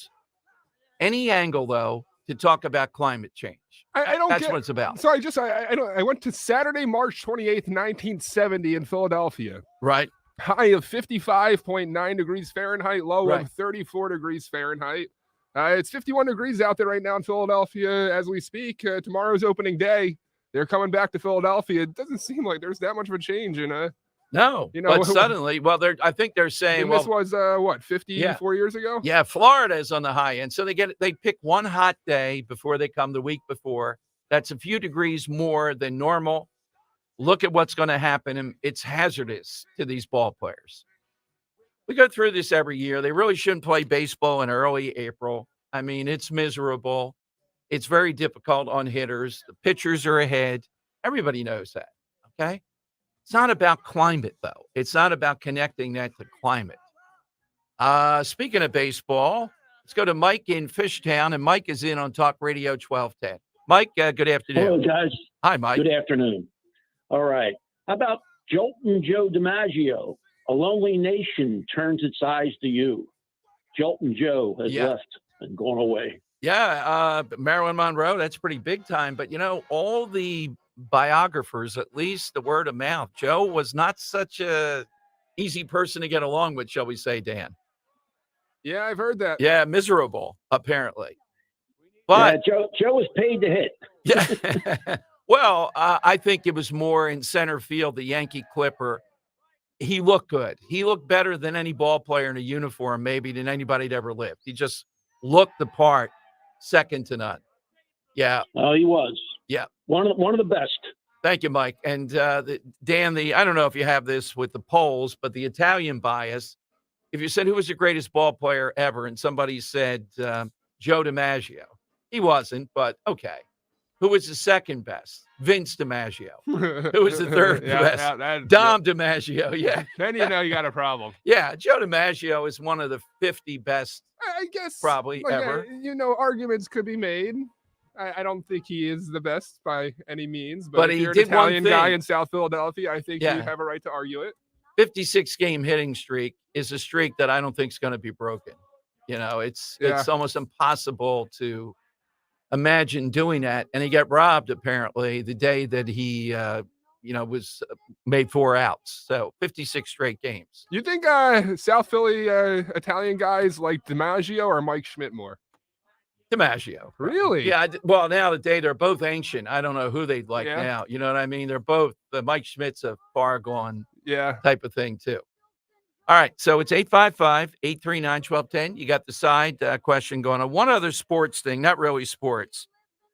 any angle though, to talk about climate change? I don't That's get, what it's about. So I went to Saturday, March 28th, 1970 in Philadelphia. Right. High of 55.9 degrees Fahrenheit, low Right. of 34 degrees Fahrenheit. It's 51 degrees out there right now in Philadelphia as we speak. Tomorrow's opening day. They're coming back to Philadelphia. It doesn't seem like there's that much of a change in No, you know, but suddenly, well, I think they're saying, and this was what, 54 years ago? Yeah, Florida is on the high end. So they pick one hot day before they come the week before. That's a few degrees more than normal. Look at what's going to happen, and it's hazardous to these ball players. We go through this every year. They really shouldn't play baseball in early April. I mean, it's miserable. It's very difficult on hitters. The pitchers are ahead. Everybody knows that, okay? It's not about climate, though. It's not about connecting that to climate. Speaking of baseball, let's go to Mike in Fishtown, and Mike is in on Talk Radio 1210. Mike, good afternoon. Hello, guys. Hi, Mike. Good afternoon. All right. How about Jolton Joe DiMaggio? A lonely nation turns its eyes to you. Jolton Joe has left and gone away. Yeah, Marilyn Monroe, that's pretty big time. But, all the biographers, at least the word of mouth, Joe was not such a easy person to get along with, shall we say, Dan? Yeah, I've heard that. Yeah, miserable, apparently. But Joe was paid to hit. Yeah. Well, I think it was more in center field, the Yankee Clipper. He looked good. He looked better than any ball player in a uniform, maybe, than anybody that ever lived. He just looked the part, second to none. Yeah. Oh, he was. Yeah. One of the best. Thank you, Mike. And Dan, I don't know if you have this with the polls, but the Italian bias, if you said who was the greatest ball player ever, and somebody said Joe DiMaggio, he wasn't, but okay. Who was the second best? Vince DiMaggio. Who was the third best? Dom DiMaggio. Yeah. Then you know you got a problem. Yeah, Joe DiMaggio is one of the 50 best, I guess, probably ever. Arguments could be made. I don't think he is the best by any means, But if he you're did an Italian one thing. guy in South Philadelphia, I think you Yeah. have a right to argue it. 56-game hitting streak is a streak that I don't think is going to be broken. It's almost impossible to imagine doing that. And he got robbed, apparently, the day that he was made 4 outs. So 56 straight games. You think South Philly Italian guys like DiMaggio or Mike Schmidt more? DiMaggio. Really? Yeah. Well, now they're both ancient. I don't know who they'd like now. You know what I mean? They're both. Mike Schmidt's a far gone type of thing too. All right. So it's 855-839-1210. You got the side question going on. One other sports thing, not really sports.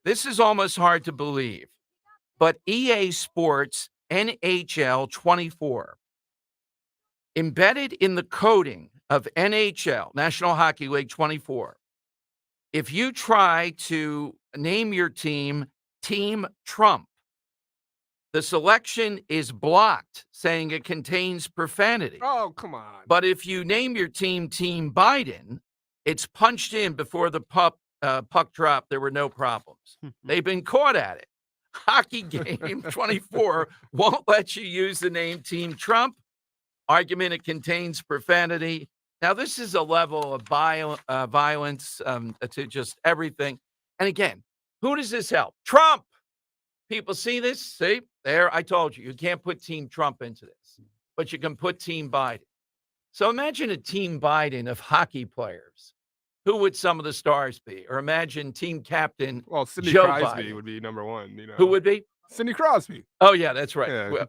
This is almost hard to believe, but EA Sports NHL 24, embedded in the coding of NHL, National Hockey League 24, if you try to name your team Team Trump, the selection is blocked, saying it contains profanity. Oh, come on. But if you name your team Team Biden, it's punched in before the puck drop. There were no problems. They've been caught at it. Hockey Game 24 won't let you use the name Team Trump. Argument it contains profanity. Now, this is a level of violence to just everything. And again, who does this help? Trump. People see this? See? There, I told you. You can't put Team Trump into this, but you can put Team Biden. So imagine a Team Biden of hockey players. Who would some of the stars be? Or imagine team captain Sidney Joe Crosby Biden. would be number one. Who would be? Sidney Crosby. Oh, yeah, that's right. Yeah, Well,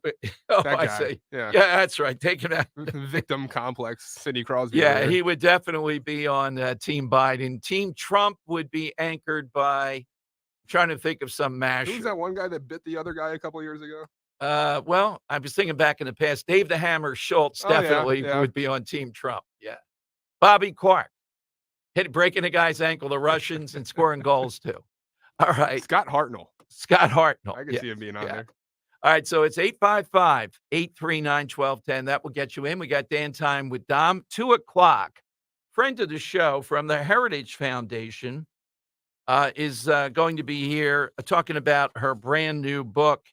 that I guy. see. Yeah. That's right. Take him out. Victim complex, Sidney Crosby. Yeah, there. he would definitely be on Team Biden. Team Trump would be anchored by, I'm trying to think of some mash. Who's that one guy that bit the other guy a couple years ago? Well, I was thinking back in the past, Dave the Hammer Schultz Oh, yeah, definitely yeah. would be on Team Trump. Yeah. Bobby Clark, breaking a guy's ankle, the Russians, and scoring goals too. All right. Scott Hartnell. Scott Hartnell. I could see him being on there. All right, so it's 855-839-1210. That will get you in. We got Dan Time with Dom. 2 o'clock. Friend of the show from the Heritage Foundation is going to be here talking about her brand new book,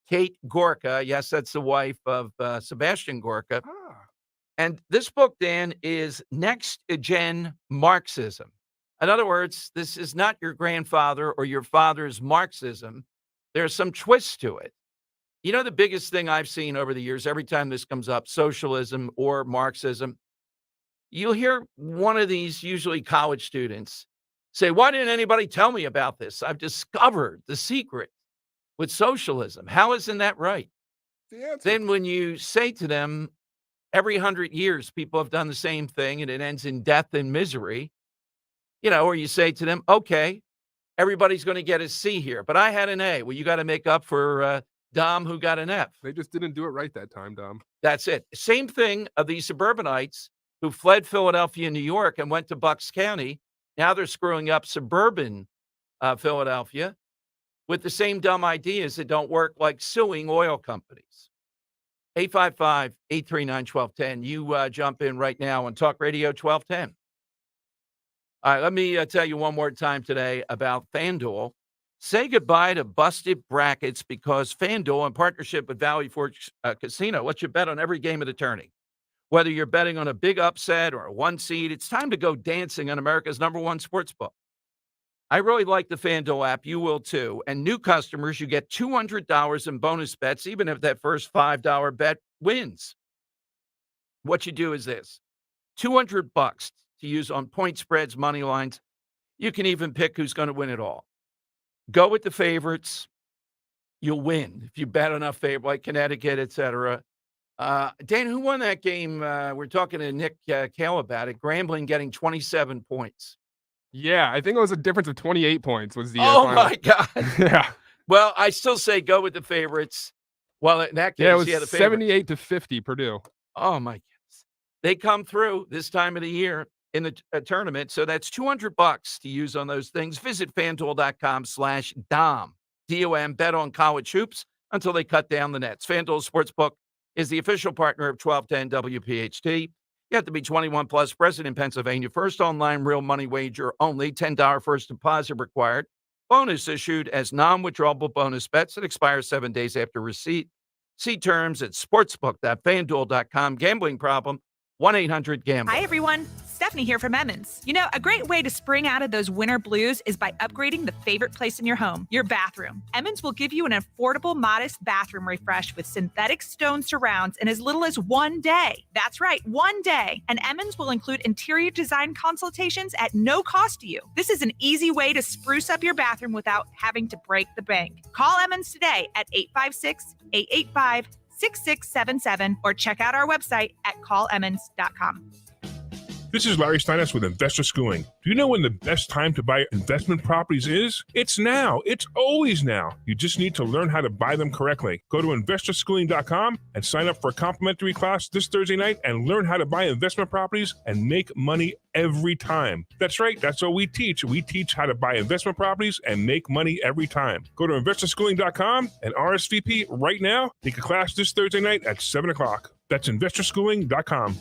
Kate Gorka. Yes, that's the wife of Sebastian Gorka. And this book, Dan, is next-gen Marxism. In other words, this is not your grandfather or your father's Marxism. There's some twist to it. You know, the biggest thing I've seen over the years, every time this comes up, socialism or Marxism, you'll hear one of these, usually college students, say, why didn't anybody tell me about this? I've discovered the secret with socialism. How isn't that right? Then when you say to them, every 100 years, people have done the same thing and it ends in death and misery, or you say to them, okay, everybody's going to get a C here, but I had an A. Well, you got to make up for Dom, who got an F. They just didn't do it right that time, Dom. That's it. Same thing of these suburbanites who fled Philadelphia, New York, and went to Bucks County. Now they're screwing up suburban Philadelphia with the same dumb ideas that don't work, like suing oil companies. 855-839-1210. You jump in right now on Talk Radio 1210. All right, let me tell you one more time today about FanDuel. Say goodbye to busted brackets because FanDuel, in partnership with Valley Forge Casino, lets you bet on every game of the tourney. Whether you're betting on a big upset or a 1 seed, it's time to go dancing on America's #1 sportsbook. I really like the FanDuel app. You will too. And new customers, you get $200 in bonus bets, even if that first $5 bet wins. What you do is this: $200 to use on point spreads, money lines. You can even pick who's going to win it all. Go with the favorites. You'll win if you bet enough favorite, like Connecticut, etc. Dan, who won that game? We're talking to Nick Kale about it. Grambling getting 27 points. Yeah, I think it was a difference of 28 points was the Oh, final. my God. Yeah. Well, I still say go with the favorites. Well, in that case, Yeah, it was the favorites. 78-50 Purdue. Oh, my goodness. They come through this time of the year in the tournament. So that's $200 to use on those things. Visit FanDuel.com/Dom. DOM. Bet on college hoops until they cut down the nets. FanDuel Sportsbook is the official partner of 1210 WPHT. You have to be 21 plus, present in Pennsylvania. First online real money wager only. $10 first deposit required. Bonus issued as non-withdrawable bonus bets that expire 7 days after receipt. See terms at sportsbook.fanduel.com. Gambling problem, 1-800-GAMBLER. Hi, everyone. Step Stephanie here from Emmons. You know, a great way to spring out of those winter blues is by upgrading the favorite place in your home, your bathroom. Emmons will give you an affordable, modest bathroom refresh with synthetic stone surrounds in as little as 1 day. That's right, 1 day. And Emmons will include interior design consultations at no cost to you. This is an easy way to spruce up your bathroom without having to break the bank. Call Emmons today at 856-885-6677 or check out our website at callemmons.com. This is Larry Steinitz with Investor Schooling. Do you know when the best time to buy investment properties is? It's now. It's always now. You just need to learn how to buy them correctly. Go to investorschooling.com and sign up for a complimentary class this Thursday night and learn how to buy investment properties and make money every time. That's right. That's what we teach. We teach how to buy investment properties and make money every time. Go to investorschooling.com and RSVP right now. Take a class this Thursday night at 7 o'clock. That's investorschooling.com.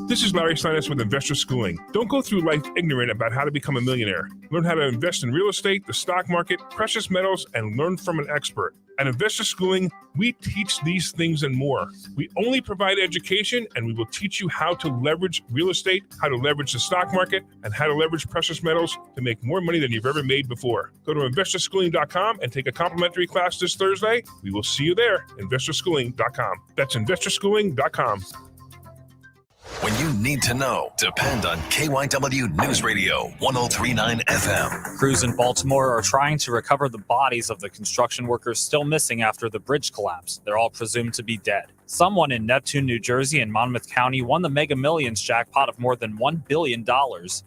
This is Larry Steinitz with Investor Schooling. Don't go through life ignorant about how to become a millionaire. Learn how to invest in real estate, the stock market, precious metals, and learn from an expert. At Investor Schooling, we teach these things and more. We only provide education, and we will teach you how to leverage real estate, how to leverage the stock market, and how to leverage precious metals to make more money than you've ever made before. Go to investorschooling.com and take a complimentary class this Thursday. We will see you there, investorschooling.com. That's investorschooling.com. When you need to know, depend on KYW News Radio 103.9 FM. Crews in Baltimore are trying to recover the bodies of the construction workers still missing after the bridge collapse. They're all presumed to be dead. Someone in Neptune, New Jersey and Monmouth County won the Mega Millions jackpot of more than $1 billion.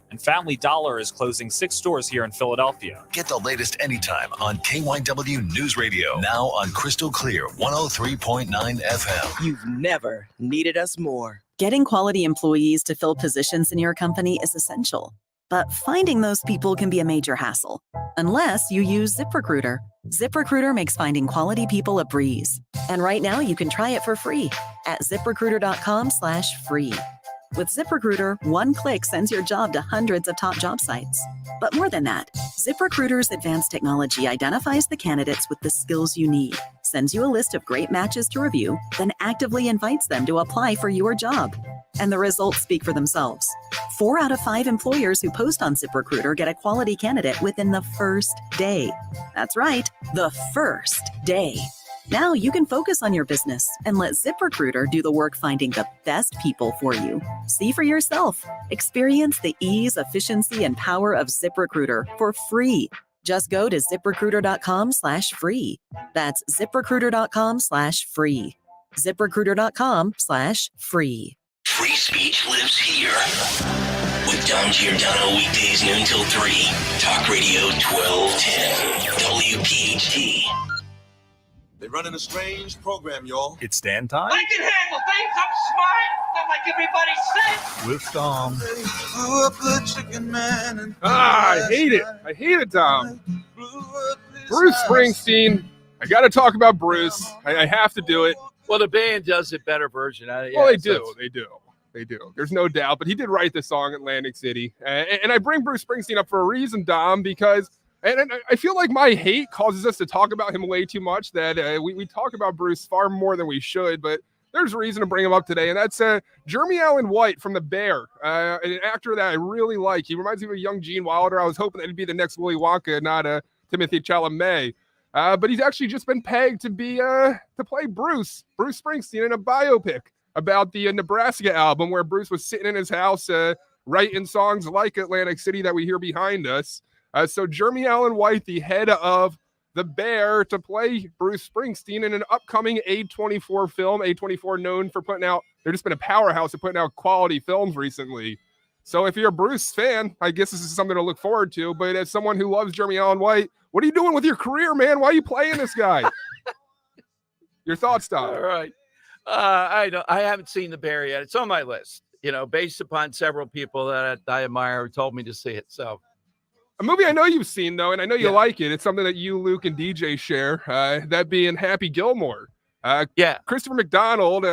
And Family Dollar is closing 6 stores here in Philadelphia. Get the latest anytime on KYW News Radio. Now on Crystal Clear 103.9 FM. You've never needed us more. Getting quality employees to fill positions in your company is essential, but finding those people can be a major hassle, unless you use ZipRecruiter. ZipRecruiter makes finding quality people a breeze. And right now you can try it for free at ZipRecruiter.com/free. With ZipRecruiter, one click sends your job to hundreds of top job sites. But more than that, ZipRecruiter's advanced technology identifies the candidates with the skills you need, sends you a list of great matches to review, then actively invites them to apply for your job. And the results speak for themselves. 4 out of 5 employers who post on ZipRecruiter get a quality candidate within the first day. That's right, the first day. Now you can focus on your business and let ZipRecruiter do the work finding the best people for you. See for yourself. Experience the ease, efficiency, and power of ZipRecruiter for free. Just go to ZipRecruiter.com/free. That's ZipRecruiter.com/free. ZipRecruiter.com/free. Free speech lives here. With Dom Giordano weekdays noon till 3. Talk Radio 1210. WPHT. They're running a strange program, y'all. It's Dan time I can handle things. I'm smart. Not like everybody says. with Dom. Blew up the chicken man and I hate it. I hate it, Tom. Bruce Springsteen. I got to talk about Bruce. I have to do it. Well, the band does a better version. Well, they do. They do. There's no doubt. But he did write the song Atlantic City. And I bring Bruce Springsteen up for a reason, Dom, because and I feel like my hate causes us to talk about him way too much, that we talk about Bruce far more than we should. But there's a reason to bring him up today, and that's Jeremy Allen White from The Bear, an actor that I really like. He reminds me of a young Gene Wilder. I was hoping that he'd be the next Willy Wonka, not Timothée Chalamet. But he's actually just been pegged to be to play Bruce Springsteen in a biopic about the Nebraska album, where Bruce was sitting in his house writing songs like Atlantic City that we hear behind us. So Jeremy Allen White, the head of The Bear, to play Bruce Springsteen in an upcoming A24 film. A24 known for they've just been a powerhouse of putting out quality films recently. So if you're a Bruce fan, I guess this is something to look forward to. But as someone who loves Jeremy Allen White, what are you doing with your career, man? Why are you playing this guy? Your thoughts, Tom? All right. I haven't seen The Bear yet. It's on my list, based upon several people that I admire who told me to see it. So a movie I know you've seen, though, and I know you like it. It's something that you, Luke, and DJ share, that being Happy Gilmore. Christopher McDonald,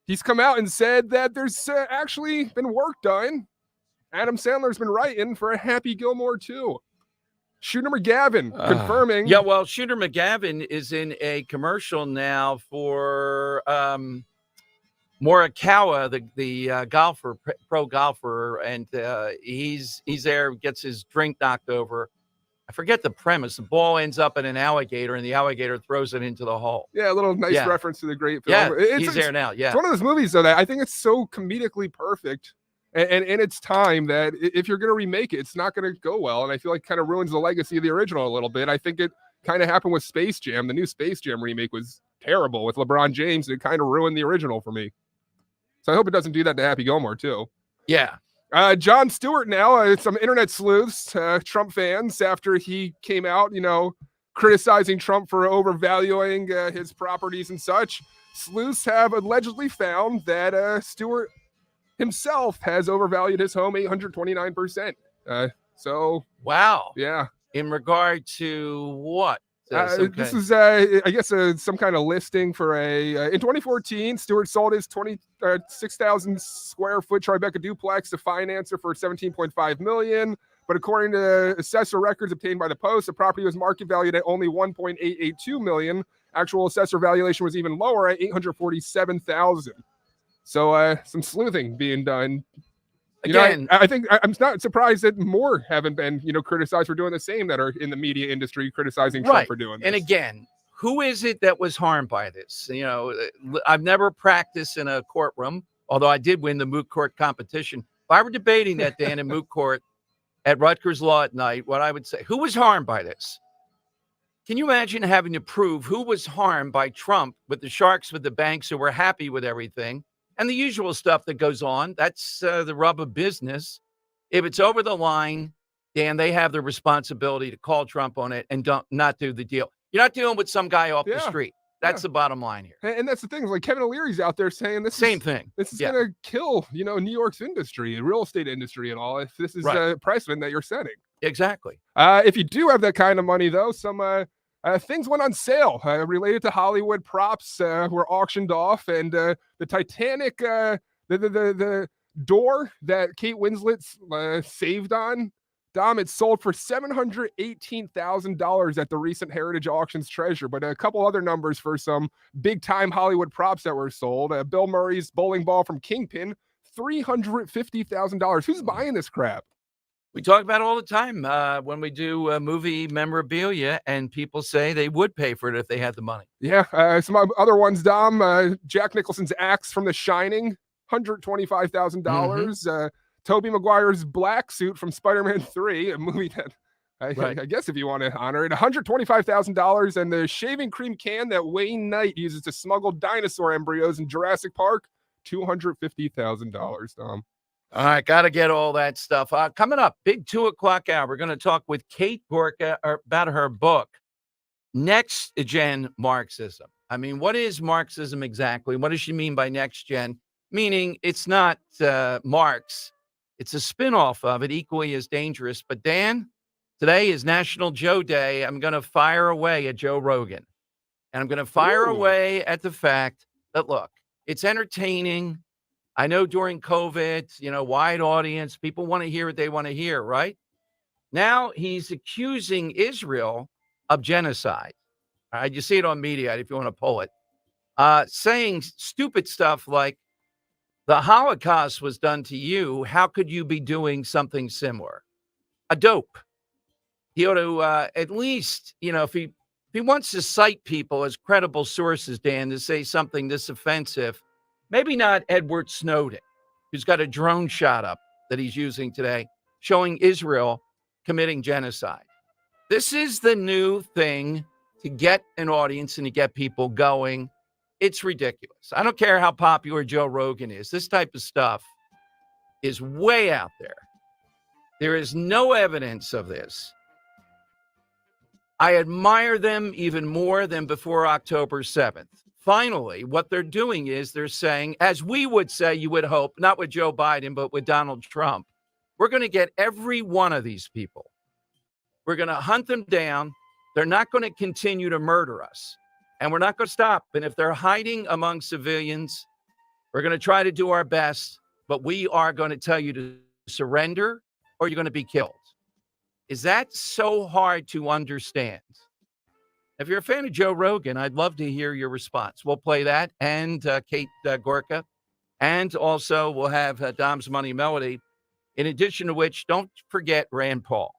he's come out and said that there's actually been work done. Adam Sandler's been writing for a Happy Gilmore 2. Shooter McGavin confirming. Yeah, well, Shooter McGavin is in a commercial now for Morikawa, the golfer, pro golfer, and he's there, gets his drink knocked over. I forget the premise. The ball ends up in an alligator, and the alligator throws it into the hole. Yeah, a little nice Yeah. reference to the great Yeah, film. he's there now. Yeah. It's one of those movies, though, that I think it's so comedically perfect and in its time that if you're going to remake it, it's not going to go well. And I feel like it kind of ruins the legacy of the original a little bit. I think it kind of happened with Space Jam. The new Space Jam remake was terrible with LeBron James. It kind of ruined the original for me. So I hope it doesn't do that to Happy Gilmore, too. Yeah. Jon Stewart now, some internet sleuths, Trump fans, after he came out, criticizing Trump for overvaluing his properties and such. Sleuths have allegedly found that Stewart himself has overvalued his home 829%. So wow. Yeah. In regard to what? This is, I guess, some kind of listing for in 2014, Stewart sold his 26,000 square foot Tribeca duplex to Financer for $17.5 million. But according to assessor records obtained by the Post, the property was market valued at only $1.882 million. Actual assessor valuation was even lower at $847,000. So some sleuthing being done. Again, I think I'm not surprised that more haven't been, criticized for doing the same, that are in the media industry criticizing Trump for doing this. And again, who is it that was harmed by this? I've never practiced in a courtroom, although I did win the moot court competition. If I were debating that, Dan, in moot court at Rutgers Law at night, what I would say, who was harmed by this? Can you imagine having to prove who was harmed by Trump with the sharks, with the banks who were happy with everything? And the usual stuff that goes on, that's the rub of business. If it's over the line, Dan, they have the responsibility to call Trump on it and not do the deal. You're not dealing with some guy off the street. That's the bottom line here. And that's the thing. Like Kevin O'Leary's out there saying this same thing. This is going to kill, New York's industry, real estate industry and all. If this is a precedent that you're setting. Exactly. If you do have that kind of money, though, some things went on sale related to Hollywood props were auctioned off, and the Titanic, the door that Kate Winslet saved on, Dom, it sold for $718,000 at the recent Heritage Auctions treasure. But a couple other numbers for some big-time Hollywood props that were sold. Bill Murray's bowling ball from Kingpin, $350,000. Who's buying this crap? We talk about it all the time when we do movie memorabilia, and people say they would pay for it if they had the money. Yeah, some other ones, Dom. Jack Nicholson's axe from The Shining, $125,000. Tobey Maguire's black suit from Spider-Man 3, a movie that I guess if you want to honor it, $125,000. And the shaving cream can that Wayne Knight uses to smuggle dinosaur embryos in Jurassic Park, $250,000, Dom. All right, got to get all that stuff. Coming up, big 2:00 hour, we're going to talk with Kate Gorka about her book, Next Gen Marxism. I mean, what is Marxism exactly? What does she mean by next gen? Meaning it's not Marx. It's a spinoff of it, equally as dangerous. But Dan, today is National Joe Day. I'm going to fire away at Joe Rogan. And I'm going to fire away at the fact that, look, it's entertaining. I know during COVID, wide audience, people want to hear what they want to hear, right? Now he's accusing Israel of genocide. All right, you see it on media if you want to pull it. Saying stupid stuff like, the Holocaust was done to you. How could you be doing something similar? A dope. He ought to at least, if he wants to cite people as credible sources, Dan, to say something this offensive, maybe not Edward Snowden, who's got a drone shot up that he's using today, showing Israel committing genocide. This is the new thing to get an audience and to get people going. It's ridiculous. I don't care how popular Joe Rogan is. This type of stuff is way out there. There is no evidence of this. I admire them even more than before October 7th. Finally, what they're doing is they're saying, as we would say, you would hope, not with Joe Biden, but with Donald Trump, we're going to get every one of these people. We're going to hunt them down. They're not going to continue to murder us. And we're not going to stop. And if they're hiding among civilians, we're going to try to do our best, but we are going to tell you to surrender or you're going to be killed. Is that so hard to understand? If you're a fan of Joe Rogan, I'd love to hear your response. We'll play that and Kate Gorka And also, we'll have Dom's Money Melody. In addition to which, don't forget Rand Paul.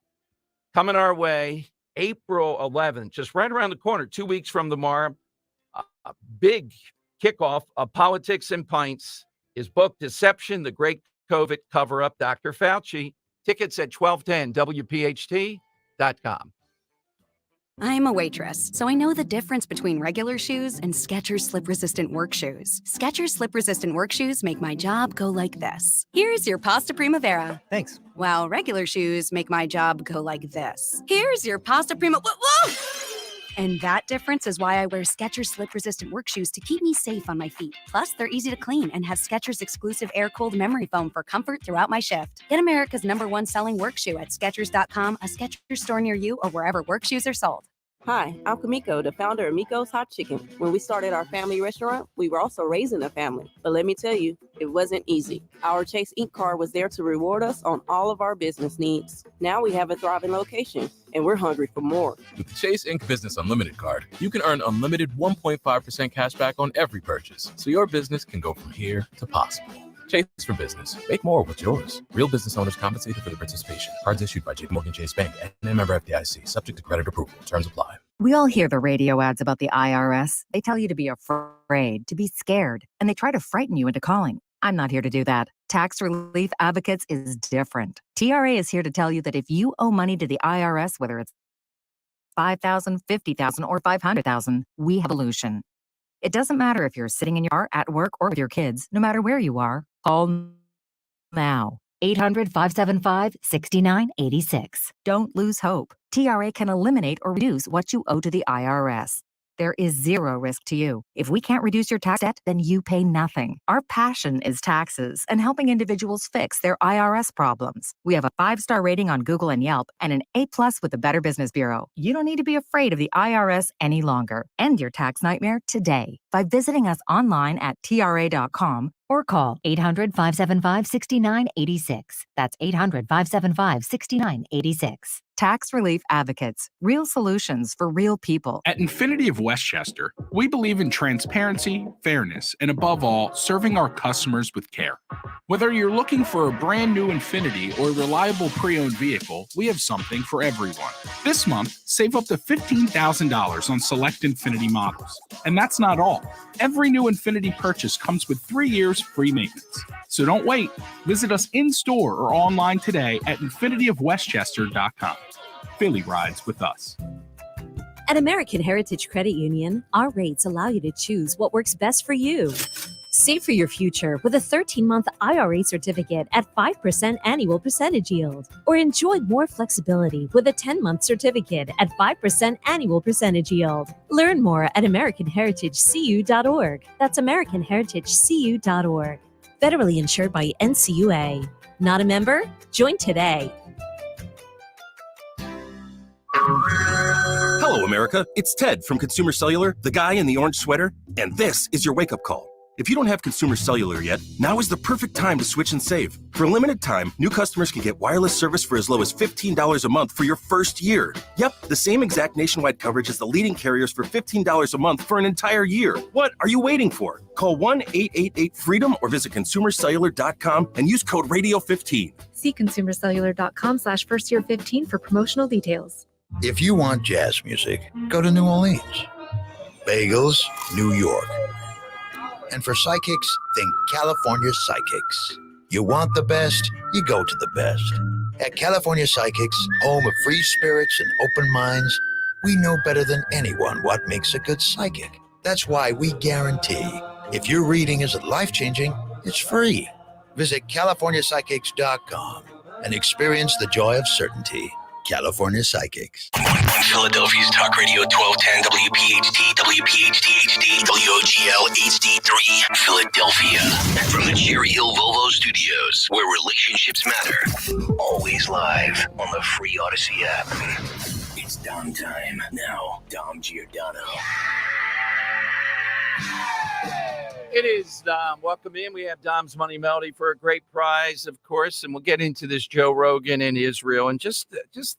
Coming our way, April 11th, just right around the corner, 2 weeks from tomorrow. A big kickoff of Politics and Pints. His book, Deception, the Great COVID Cover-Up, Dr. Fauci. Tickets at 1210wpht.com. I'm a waitress, so I know the difference between regular shoes and Skechers slip-resistant work shoes. Skechers slip-resistant work shoes make my job go like this. Here's your pasta primavera. Thanks. While regular shoes make my job go like this. Here's your pasta prima. Whoa! And that difference is why I wear Skechers slip-resistant work shoes to keep me safe on my feet. Plus, they're easy to clean and have Skechers exclusive air-cooled memory foam for comfort throughout my shift. Get America's #1 selling work shoe at Skechers.com, a Skechers store near you, or wherever work shoes are sold. Hi, I'm Kamiko, the founder of Miko's Hot Chicken. When we started our family restaurant, we were also raising a family. But let me tell you, it wasn't easy. Our Chase Inc. card was there to reward us on all of our business needs. Now we have a thriving location, and we're hungry for more. With the Chase Inc. Business Unlimited card, you can earn unlimited 1.5% cash back on every purchase, so your business can go from here to possible. Chase for business. Make more with yours. Real business owners compensated for their participation. Cards issued by JPMorgan Chase Bank and a member FDIC. Subject to credit approval. Terms apply. We all hear the radio ads about the IRS. They tell you to be afraid, to be scared, and they try to frighten you into calling. I'm not here to do that. Tax Relief Advocates is different. TRA is here to tell you that if you owe money to the IRS, whether it's $5,000, $50,000, or $500,000, we have a solution. It doesn't matter if you're sitting in your car, at work, or with your kids. No matter where you are, call now. 800-575-6986. Don't lose hope. TRA can eliminate or reduce what you owe to the IRS. There is zero risk to you. If we can't reduce your tax debt, then you pay nothing. Our passion is taxes and helping individuals fix their IRS problems. We have a 5-star rating on Google and Yelp and an A+ with the Better Business Bureau. You don't need to be afraid of the IRS any longer. End your tax nightmare today by visiting us online at TRA.com or call 800-575-6986. That's 800-575-6986. Tax Relief Advocates. Real solutions for real people. At Infinity of Westchester, we believe in transparency, fairness, and above all, serving our customers with care. Whether you're looking for a brand new Infinity or a reliable pre-owned vehicle, we have something for everyone. This month, save up to $15,000 on select Infinity models. And that's not all. Every new Infinity purchase comes with 3 years free maintenance. So don't wait. Visit us in-store or online today at infinityofwestchester.com. Philly rides with us. At American Heritage Credit Union, our rates allow you to choose what works best for you. Save for your future with a 13-month IRA certificate at 5% annual percentage yield. Or enjoy more flexibility with a 10-month certificate at 5% annual percentage yield. Learn more at AmericanHeritageCU.org. That's AmericanHeritageCU.org. Federally insured by NCUA. Not a member? Join today. Hello, America. It's Ted from Consumer Cellular, the guy in the orange sweater, and this is your wake-up call. If you don't have Consumer Cellular yet, now is the perfect time to switch and save. For a limited time, new customers can get wireless service for as low as $15 a month for your first year. Yep, the same exact nationwide coverage as the leading carriers for $15 a month for an entire year. What are you waiting for? Call 1-888-FREEDOM or visit consumercellular.com and use code RADIO15. See consumercellular.com/firstyear15 for promotional details. If you want jazz music, go to New Orleans. Bagels, New York. And for psychics, think California Psychics. You want the best, you go to the best. At California Psychics, home of free spirits and open minds, we know better than anyone what makes a good psychic. That's why we guarantee if your reading isn't life-changing, it's free. Visit CaliforniaPsychics.com and experience the joy of certainty. California Psychics. Philadelphia's Talk Radio 1210 WPHT, WPHT HD, WOGL HD3, Philadelphia. From the Cherry Hill Volvo Studios, where relationships matter. Always live on the free Odyssey app. It's Dom time. Now, Dom Giordano. It is Dom. Welcome in. We have Dom's Money Melody for a great prize, of course, and we'll get into this Joe Rogan in Israel and just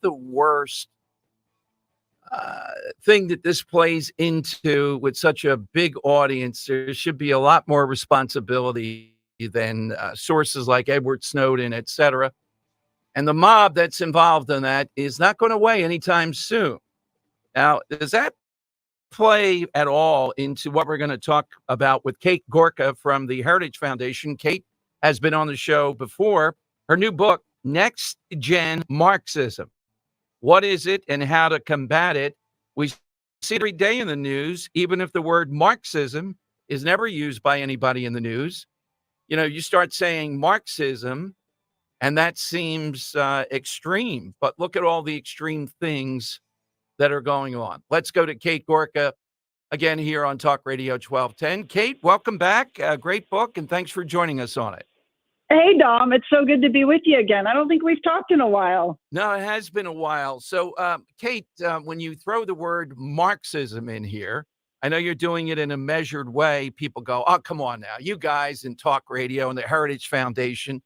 the worst thing that this plays into with such a big audience. There should be a lot more responsibility than sources like Edward Snowden, et cetera. And the mob that's involved in that is not going away anytime soon. Now, does that play at all into what we're going to talk about with Kate Gorka from the Heritage Foundation? Kate has been on the show before. Her new book, Next Gen Marxism. What is it and how to combat it? We see it every day in the news, even if the word Marxism is never used by anybody in the news. You know, you start saying Marxism, and that seems extreme. But look at all the extreme things that are going on. Let's go to Kate Gorka again here on Talk Radio 1210. Kate, welcome back. Great book, and thanks for joining us on it. Hey, Dom. It's so good to be with you again. I don't think we've talked in a while. No, it has been a while. So, Kate, when you throw the word Marxism in here, I know you're doing it in a measured way. People go, oh, come on now. You guys in Talk Radio and the Heritage Foundation.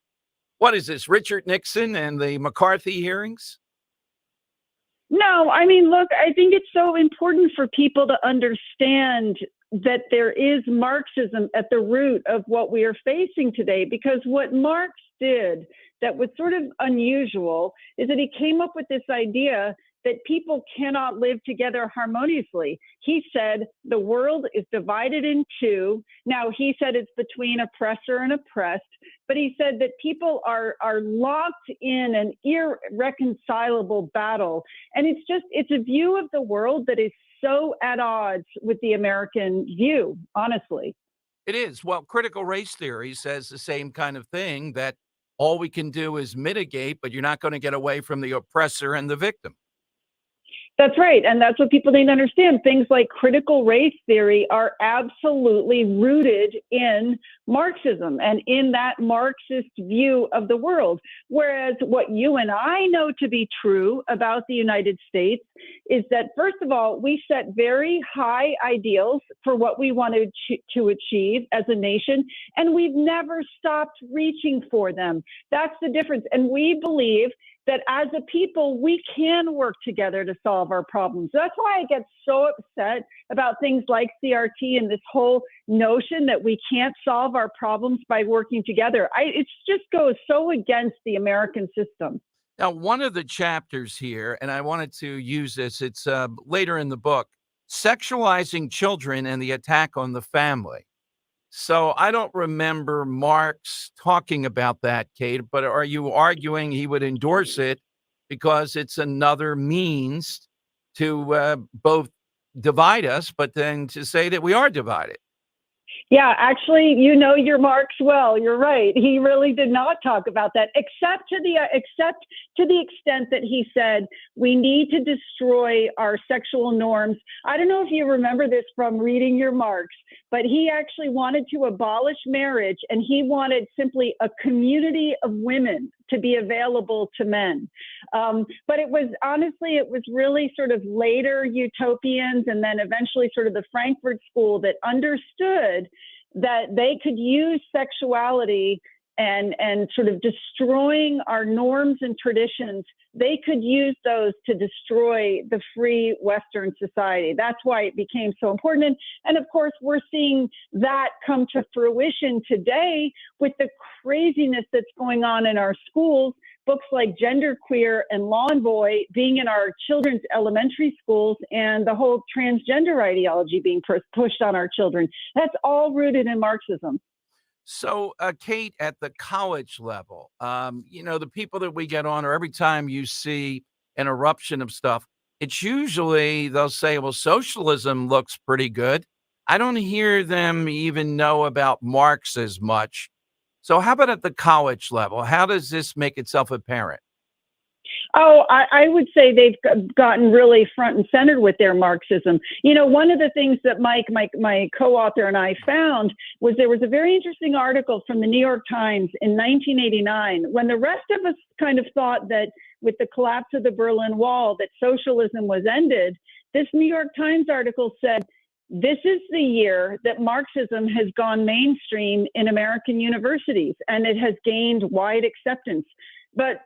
What is this, Richard Nixon and the McCarthy hearings? No, I mean, look, I think it's so important for people to understand that there is Marxism at the root of what we are facing today, because what Marx did that was sort of unusual is that he came up with this idea that people cannot live together harmoniously. He said the world is divided in two. Now, he said it's between oppressor and oppressed, but he said that people are locked in an irreconcilable battle. And it's a view of the world that is so at odds with the American view, honestly. It is. Well, critical race theory says the same kind of thing, that all we can do is mitigate, but you're not going to get away from the oppressor and the victim. That's right. And that's what people need to understand. Things like critical race theory are absolutely rooted in Marxism and in that Marxist view of the world. Whereas what you and I know to be true about the United States is that, first of all, we set very high ideals for what we wanted to achieve as a nation, and we've never stopped reaching for them. That's the difference. And we believe that as a people, we can work together to solve our problems. That's why I get so upset about things like CRT and this whole notion that we can't solve our problems by working together. It just goes so against the American system. Now, one of the chapters here, and I wanted to use this, it's later in the book, sexualizing children and the attack on the family. So I don't remember Marx talking about that, Kate, but are you arguing he would endorse it because it's another means to both divide us, but then to say that we are divided? Yeah, actually, you know your Marx well. You're right. He really did not talk about that, except to the extent that he said we need to destroy our sexual norms. I don't know if you remember this from reading your Marx, but he actually wanted to abolish marriage, and he wanted simply a community of women to be available to men. But it was really sort of later utopians, and then eventually sort of the Frankfurt School that understood that they could use sexuality and sort of destroying our norms and traditions. They could use those to destroy the free Western society. That's why it became so important. And of course, we're seeing that come to fruition today with the craziness that's going on in our schools. Books like Genderqueer and Lawn Boy being in our children's elementary schools, and the whole transgender ideology being pushed on our children. That's all rooted in Marxism. So, Kate, at the college level, the people that we get on, or every time you see an eruption of stuff, it's usually they'll say, well, socialism looks pretty good. I don't hear them even know about Marx as much. So how about at the college level? How does this make itself apparent? Oh, I would say they've gotten really front and center with their Marxism. You know, one of the things that Mike, my co-author, and I found was there was a very interesting article from the New York Times in 1989, when the rest of us kind of thought that with the collapse of the Berlin Wall that socialism was ended. This New York Times article said, this is the year that Marxism has gone mainstream in American universities, and it has gained wide acceptance. But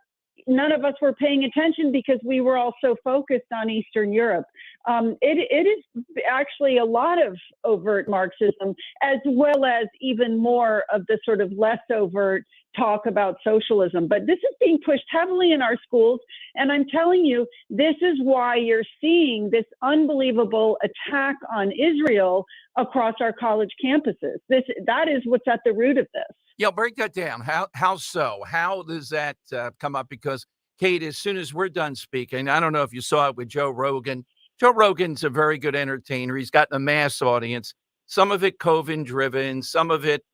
none of us were paying attention because we were all so focused on Eastern Europe. It is actually a lot of overt Marxism, as well as even more of the sort of less overt talk about socialism. But this is being pushed heavily in our schools. And I'm telling you, this is why you're seeing this unbelievable attack on Israel across our college campuses. That is what's at the root of this. Yeah, break that down. How so? How does that come up? Because, Kate, as soon as we're done speaking, I don't know if you saw it with Joe Rogan. Joe Rogan's a very good entertainer. He's got a mass audience, some of it COVID-driven, some of it,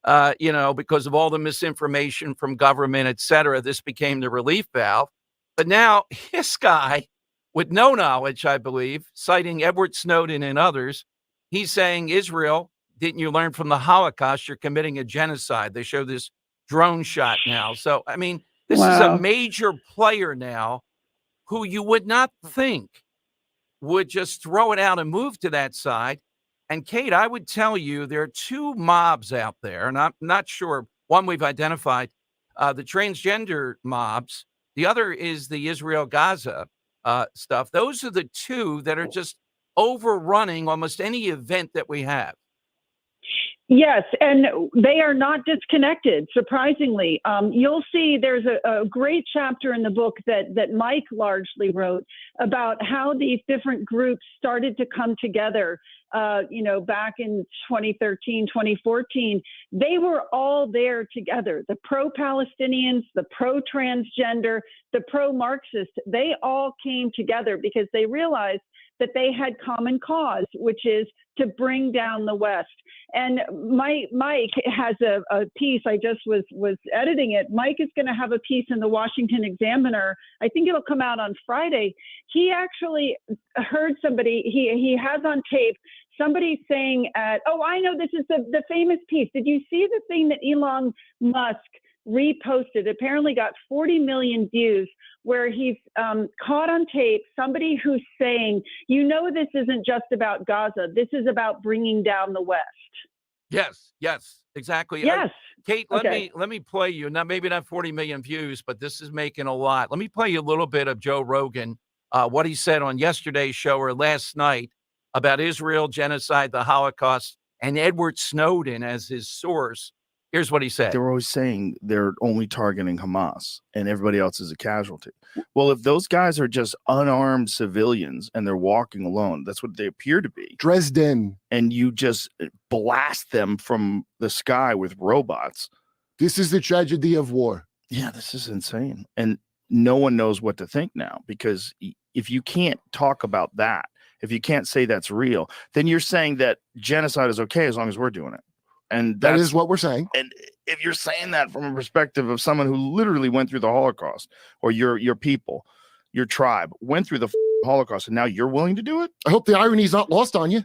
because of all the misinformation from government, et cetera. This became the relief valve. But now this guy, with no knowledge, I believe, citing Edward Snowden and others, he's saying, Israel, didn't you learn from the Holocaust? You're committing a genocide. They show this drone shot now. So, I mean, this is a major player now who you would not think would just throw it out and move to that side. And Kate, I would tell you there are two mobs out there, and I'm not sure. One we've identified, the transgender mobs. The other is the Israel-Gaza stuff. Those are the two that are just overrunning almost any event that we have. Yes, and they are not disconnected, surprisingly. You'll see there's a great chapter in the book that Mike largely wrote about how these different groups started to come together, back in 2013, 2014. They were all there together. The pro-Palestinians, the pro-transgender, the pro-Marxist, they all came together because they realized that they had common cause, which is to bring down the West. And Mike has a piece, I just was editing it. Mike is going to have a piece in the Washington Examiner. I think it'll come out on Friday. He actually heard somebody, he has on tape, somebody saying I know, this is the famous piece. Did you see the thing that Elon Musk reposted? Apparently got 40 million views, where he's caught on tape somebody who's saying, this isn't just about Gaza. This is about bringing down the West. Yes, exactly. Yes. Kate, let me play you. Now, maybe not 40 million views, but this is making a lot. Let me play you a little bit of Joe Rogan, what he said on yesterday's show or last night about Israel, genocide, the Holocaust, and Edward Snowden as his source. Here's what he said. They're always saying they're only targeting Hamas and everybody else is a casualty. Well, if those guys are just unarmed civilians and they're walking alone, that's what they appear to be. Dresden. And you just blast them from the sky with robots. This is the tragedy of war. Yeah, this is insane. And no one knows what to think now, because if you can't talk about that, if you can't say that's real, then you're saying that genocide is okay as long as we're doing it. And that is what we're saying. And if you're saying that from a perspective of someone who literally went through the Holocaust, or your people, your tribe went through the Holocaust, and now you're willing to do it? I hope the irony is not lost on you.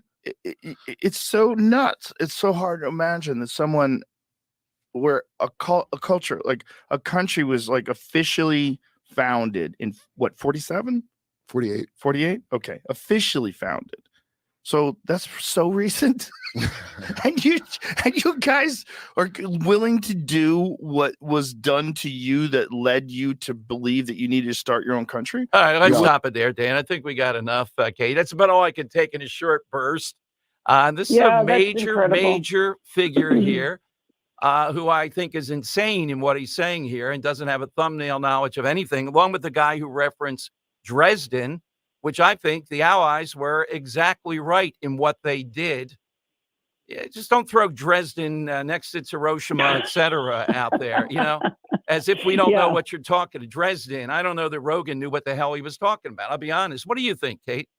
It's so nuts. It's so hard to imagine that someone where a culture, like a country, was like officially founded in what, 47? 48. 48? Okay. Officially founded. So that's so recent. and you guys are willing to do what was done to you that led you to believe that you needed to start your own country? All right, let's stop it there, Dan. I think we got enough, Kate. That's about all I can take in a short burst. This is a major figure here who I think is insane in what he's saying here and doesn't have a thumbnail knowledge of anything, along with the guy who referenced Dresden, which I think the Allies were exactly right in what they did. Yeah, just don't throw Dresden next to Hiroshima, et cetera, out there, as if we don't know what you're talking to. Dresden, I don't know that Rogan knew what the hell he was talking about. I'll be honest. What do you think, Kate?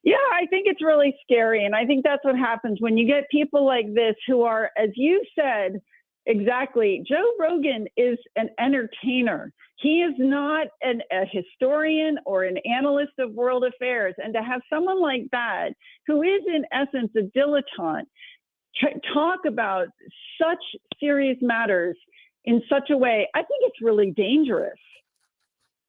Yeah, I think it's really scary. And I think that's what happens when you get people like this who are, as you said, exactly. Joe Rogan is an entertainer. He is not a historian or an analyst of world affairs. And to have someone like that, who is in essence a dilettante, talk about such serious matters in such a way, I think it's really dangerous.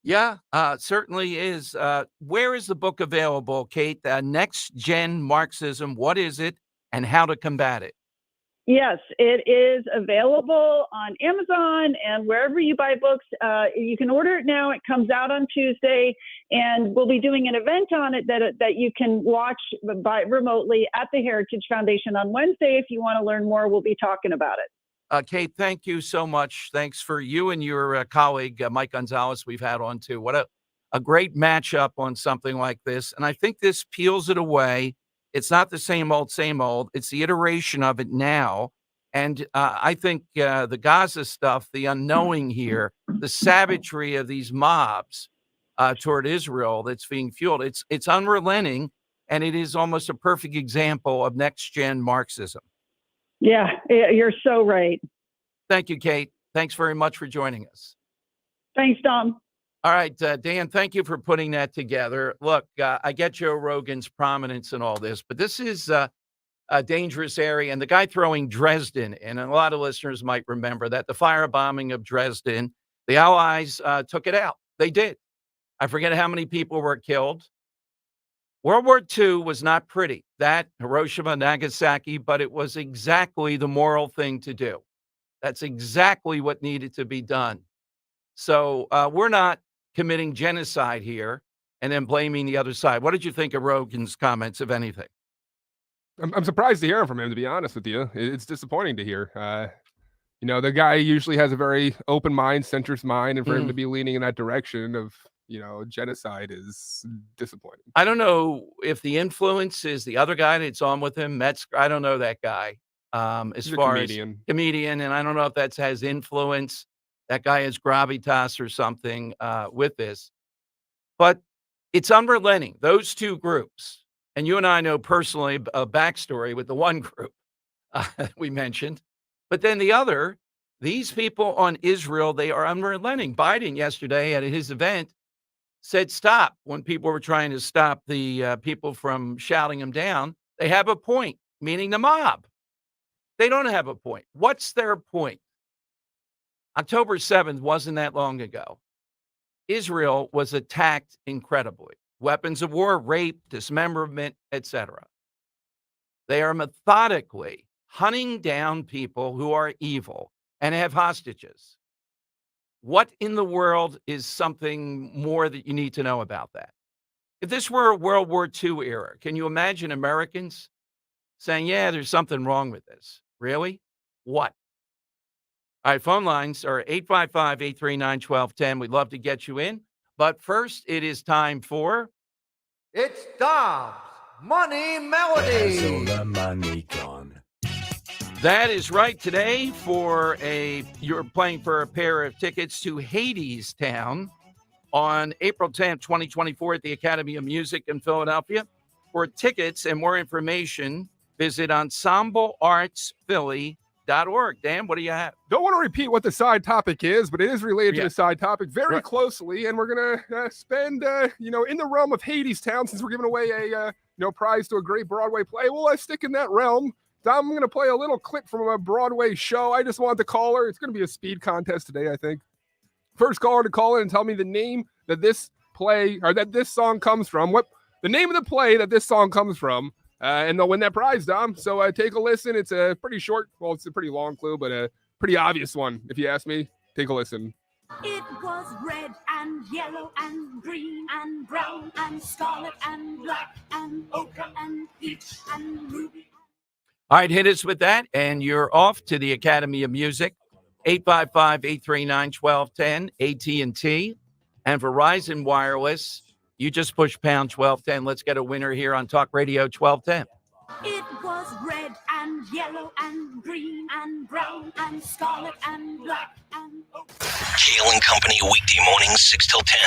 Yeah, certainly is. Where is the book available, Kate? Next Gen Marxism, what is it and how to combat it? Yes, it is available on Amazon and wherever you buy books. You can order it now. It comes out on Tuesday, and we'll be doing an event on it that you can watch remotely at the Heritage Foundation on Wednesday. If you want to learn more, we'll be talking about it. Kate, thank you so much. Thanks for you and your colleague, Mike Gonzalez, we've had on too. What a great matchup on something like this. And I think this peels it away. It's not the same old, same old. It's the iteration of it now. And I think the Gaza stuff, the unknowing here, the savagery of these mobs toward Israel that's being fueled, it's unrelenting. And it is almost a perfect example of next-gen Marxism. Yeah, you're so right. Thank you, Kate. Thanks very much for joining us. Thanks, Tom. All right, Dan, thank you for putting that together. Look, I get Joe Rogan's prominence in all this, but this is a dangerous area. And the guy throwing Dresden, and a lot of listeners might remember that the firebombing of Dresden, the Allies took it out. They did. I forget how many people were killed. World War II was not pretty. That, Hiroshima, Nagasaki, but it was exactly the moral thing to do. That's exactly what needed to be done. So we're not committing genocide here and then blaming the other side. What did you think of Rogan's comments, if anything? I'm surprised to hear from him, to be honest with you. It's disappointing to hear. The guy usually has a very open mind, centrist mind, and for him to be leaning in that direction of, genocide is disappointing. I don't know if the influence is the other guy that's on with him, Metzger. I don't know that guy. He's a comedian, and I don't know if that has influence. That guy is gravitas or something with this. But it's unrelenting. Those two groups, and you and I know personally a backstory with the one group we mentioned. But then the other, these people on Israel, they are unrelenting. Biden yesterday at his event said stop when people were trying to stop the people from shouting him down. They have a point, meaning the mob. They don't have a point. What's their point? October 7th wasn't that long ago. Israel was attacked incredibly. Weapons of war, rape, dismemberment, etc. They are methodically hunting down people who are evil and have hostages. What in the world is something more that you need to know about that? If this were a World War II era, can you imagine Americans saying, yeah, there's something wrong with this? Really? What? All right, phone lines are 855-839-1210. We'd love to get you in. But first, it is time for... It's Dom's Money Melody. That is right. Today, you're playing for a pair of tickets to Hadestown on April 10th, 2024 at the Academy of Music in Philadelphia. For tickets and more information, visit ensembleartsphilly.org. Dan, what do you have? Don't want to repeat what the side topic is, but it is related to the side topic very closely. And we're going to spend, in the realm of Hadestown, since we're giving away a, prize to a great Broadway play. Well, I stick in that realm. I'm going to play a little clip from a Broadway show. I just want the caller. It's going to be a speed contest today, I think. First caller to call in and tell me the name that this play or that this song comes from. What the name of the play that this song comes from. And they'll win that prize, Dom. So take a listen. It's a pretty short, it's a pretty long clue, but a pretty obvious one, if you ask me. Take a listen. It was red and yellow and green and brown and scarlet and black and ochre and peach and ruby. All right, hit us with that, and you're off to the Academy of Music, 855-839-1210, AT&T, and Verizon Wireless. You just push pound 1210. Let's get a winner here on Talk Radio 1210. It was red and yellow and green and brown and scarlet and black and Kale and Company weekday mornings 6 till 10.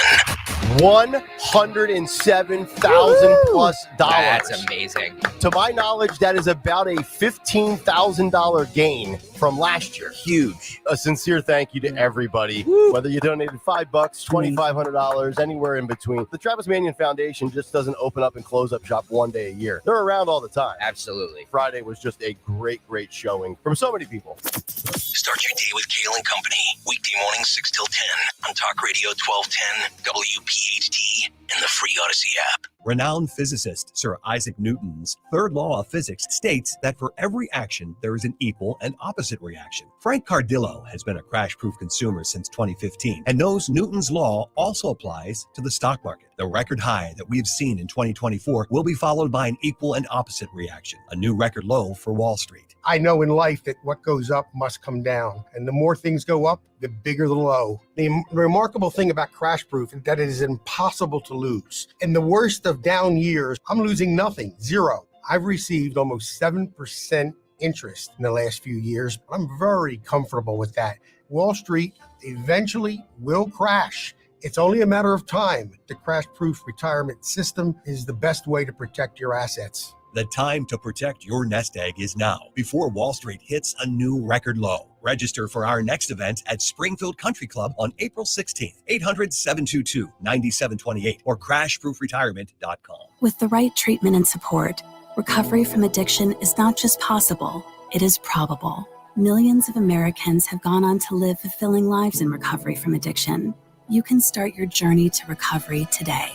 $107,000 plus dollars. That's amazing. To my knowledge, that is about a $15,000 gain from last year. Huge. A sincere thank you to everybody, whether you donated $5, $2,500, anywhere in between. The Travis Manion Foundation just doesn't open up and close up shop one day a year. They're around all the time. Absolutely. Friday was just a great showing from so many people. Start your day with Kale and Company. Weekday mornings 6 till 10 on Talk Radio 1210, WPHT, in the free Odyssey app. Renowned physicist Sir Isaac Newton's third law of physics states that for every action, there is an equal and opposite reaction. Frank Cardillo has been a crash-proof consumer since 2015 and knows Newton's law also applies to the stock market. The record high that we've seen in 2024 will be followed by an equal and opposite reaction, a new record low for Wall Street. I know in life that what goes up must come down, and the more things go up, the bigger the low. The remarkable thing about crash proof is that it is impossible to lose. In the worst of down years, I'm losing nothing, zero. I've received almost 7% interest in the last few years. I'm very comfortable with that. Wall Street eventually will crash. It's only a matter of time. The crash-proof retirement system is the best way to protect your assets. The time to protect your nest egg is now, before Wall Street hits a new record low. Register for our next event at Springfield Country Club on April 16th. 800-722-9728 or crashproofretirement.com. With the right treatment and support, recovery from addiction is not just possible, it is probable. Millions of Americans have gone on to live fulfilling lives in recovery from addiction. You can start your journey to recovery today.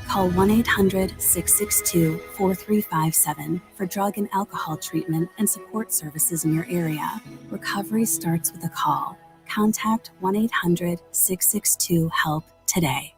Call 1-800-662-4357 for drug and alcohol treatment and support services in your area. Recovery starts with a call. Contact 1-800-662-HELP today.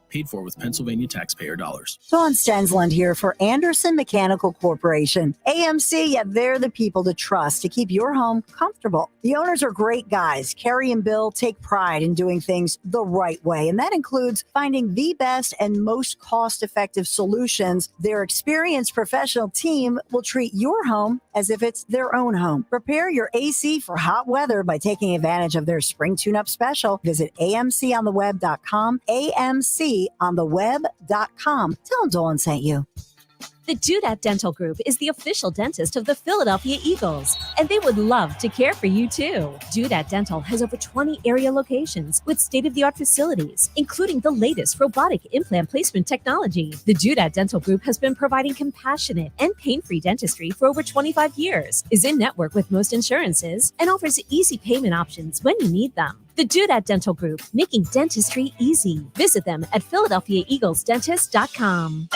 Paid for with Pennsylvania taxpayer dollars. Dawn Stensland here for Anderson Mechanical Corporation. AMC, yeah, they're the people to trust to keep your home comfortable. The owners are great guys. Kerry and Bill take pride in doing things the right way, and that includes finding the best and most cost-effective solutions. Their experienced professional team will treat your home as if it's their own home. Prepare your AC for hot weather by taking advantage of their spring tune-up special. Visit amcontheweb.com, amcontheweb.com. Tell them Dawn sent you. The Dudette Dental Group is the official dentist of the Philadelphia Eagles, and they would love to care for you too. Dudette Dental has over 20 area locations with state-of-the-art facilities, including the latest robotic implant placement technology. The Dudette Dental Group has been providing compassionate and pain-free dentistry for over 25 years, is in network with most insurances, and offers easy payment options when you need them. The Dudette Dental Group, making dentistry easy. Visit them at PhiladelphiaEaglesDentist.com.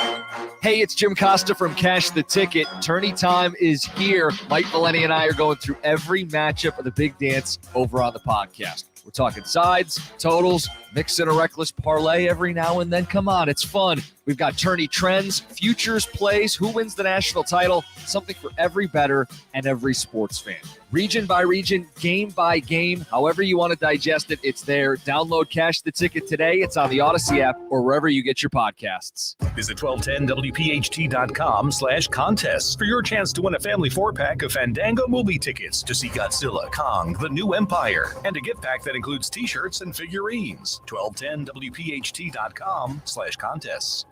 Hey, it's Jim Costa from Cash the Ticket. Tourney time is here. Mike Valeni and I are going through every matchup of the big dance over on the podcast. We're talking sides, totals, mix in a reckless parlay every now and then. Come on, it's fun. We've got tourney trends, futures plays, who wins the national title, something for every bettor and every sports fan. Region by region, game by game, however you want to digest it, it's there. Download Cash the Ticket today. It's on the Odyssey app or wherever you get your podcasts. Visit 1210wpht.com/contests for your chance to win a family 4-pack of Fandango movie tickets to see Godzilla, Kong, The New Empire, and a gift pack that includes t-shirts and figurines. 1210wpht.com/contests.